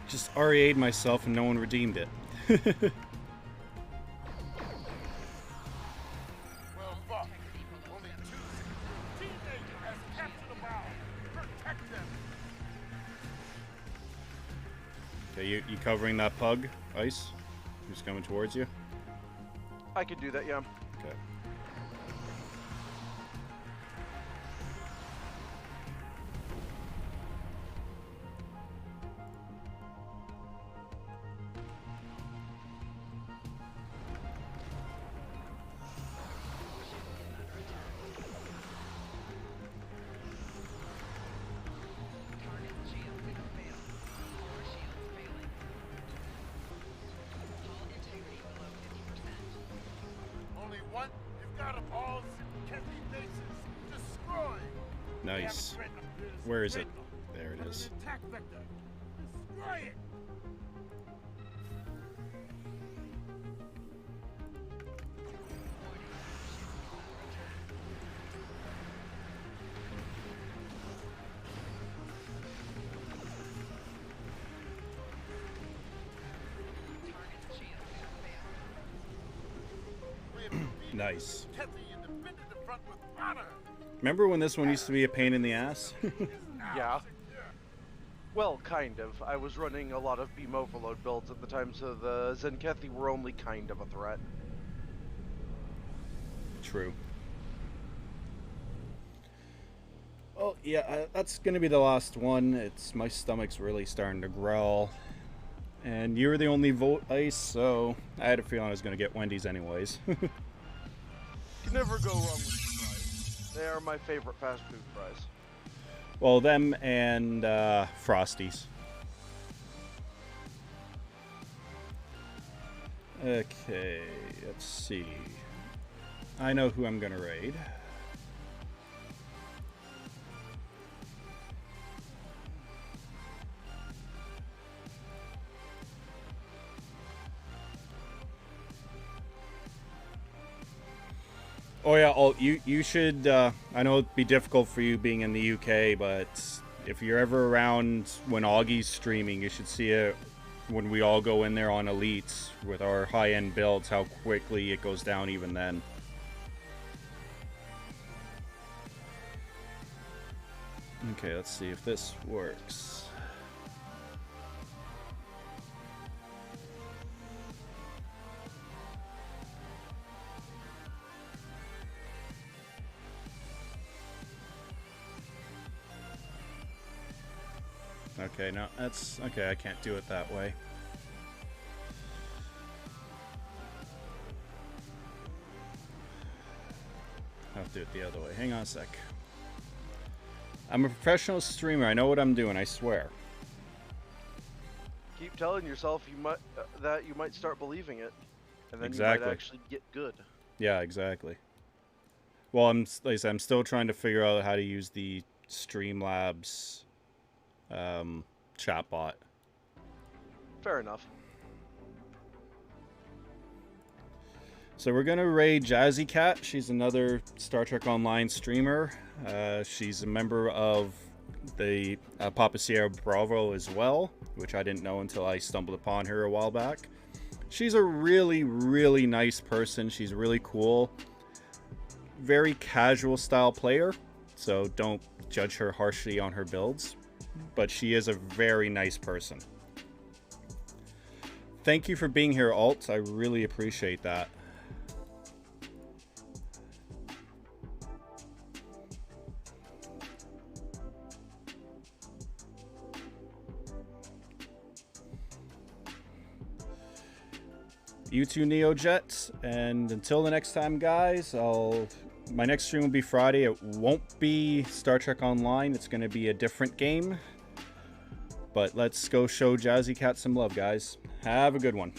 Just REA'd myself and no one redeemed it. Well fought. Only 2 teammate has captured a bomb. Protect them. Okay, you covering that pug, Ice? Who's coming towards you? I could do that, yeah. Okay. What? You've got them all Kethy bases destroyed. Nice. Where is it? There it is. Attack vector. Destroy it. Nice. Kethy, you defended the front with honor. Remember when this one used to be a pain in the ass? Yeah. Well, kind of. I was running a lot of beam overload builds at the time, so the Zenkethy were only kind of a threat. True. Oh, yeah, that's going to be the last one. My stomach's really starting to growl. And you were the only vote, Ice, so I had a feeling I was going to get Wendy's anyways. Can never go wrong with fries. They are my favorite fast food fries. Well, them and Frosties. Okay, let's see. I know who I'm going to raid. Oh yeah, you should, I know it'd be difficult for you being in the UK, but if you're ever around when Augie's streaming, you should see it when we all go in there on Elites with our high-end builds, how quickly it goes down even then. Okay, let's see if this works. Okay, no, that's okay. I can't do it that way. I'll do it the other way. Hang on a sec. I'm a professional streamer. I know what I'm doing. I swear. Keep telling yourself that you might start believing it, and then Exactly. you might actually get good. Yeah, exactly. Well, like I said, I'm still trying to figure out how to use the Streamlabs chatbot. Fair enough. So we're gonna raid Jazzy Cat. She's another Star Trek Online streamer. She's a member of the Papa Sierra Bravo as well, which I didn't know until I stumbled upon her a while back. She's a really, really nice person. She's really cool. Very casual style player, so don't judge her harshly on her builds. But she is a very nice person. Thank you for being here, Alt. I really appreciate that. You too, NeoJet. And until the next time, guys, my next stream will be Friday. It won't be Star Trek Online. It's going to be a different game. But let's go show Jazzy Cat some love, guys. Have a good one.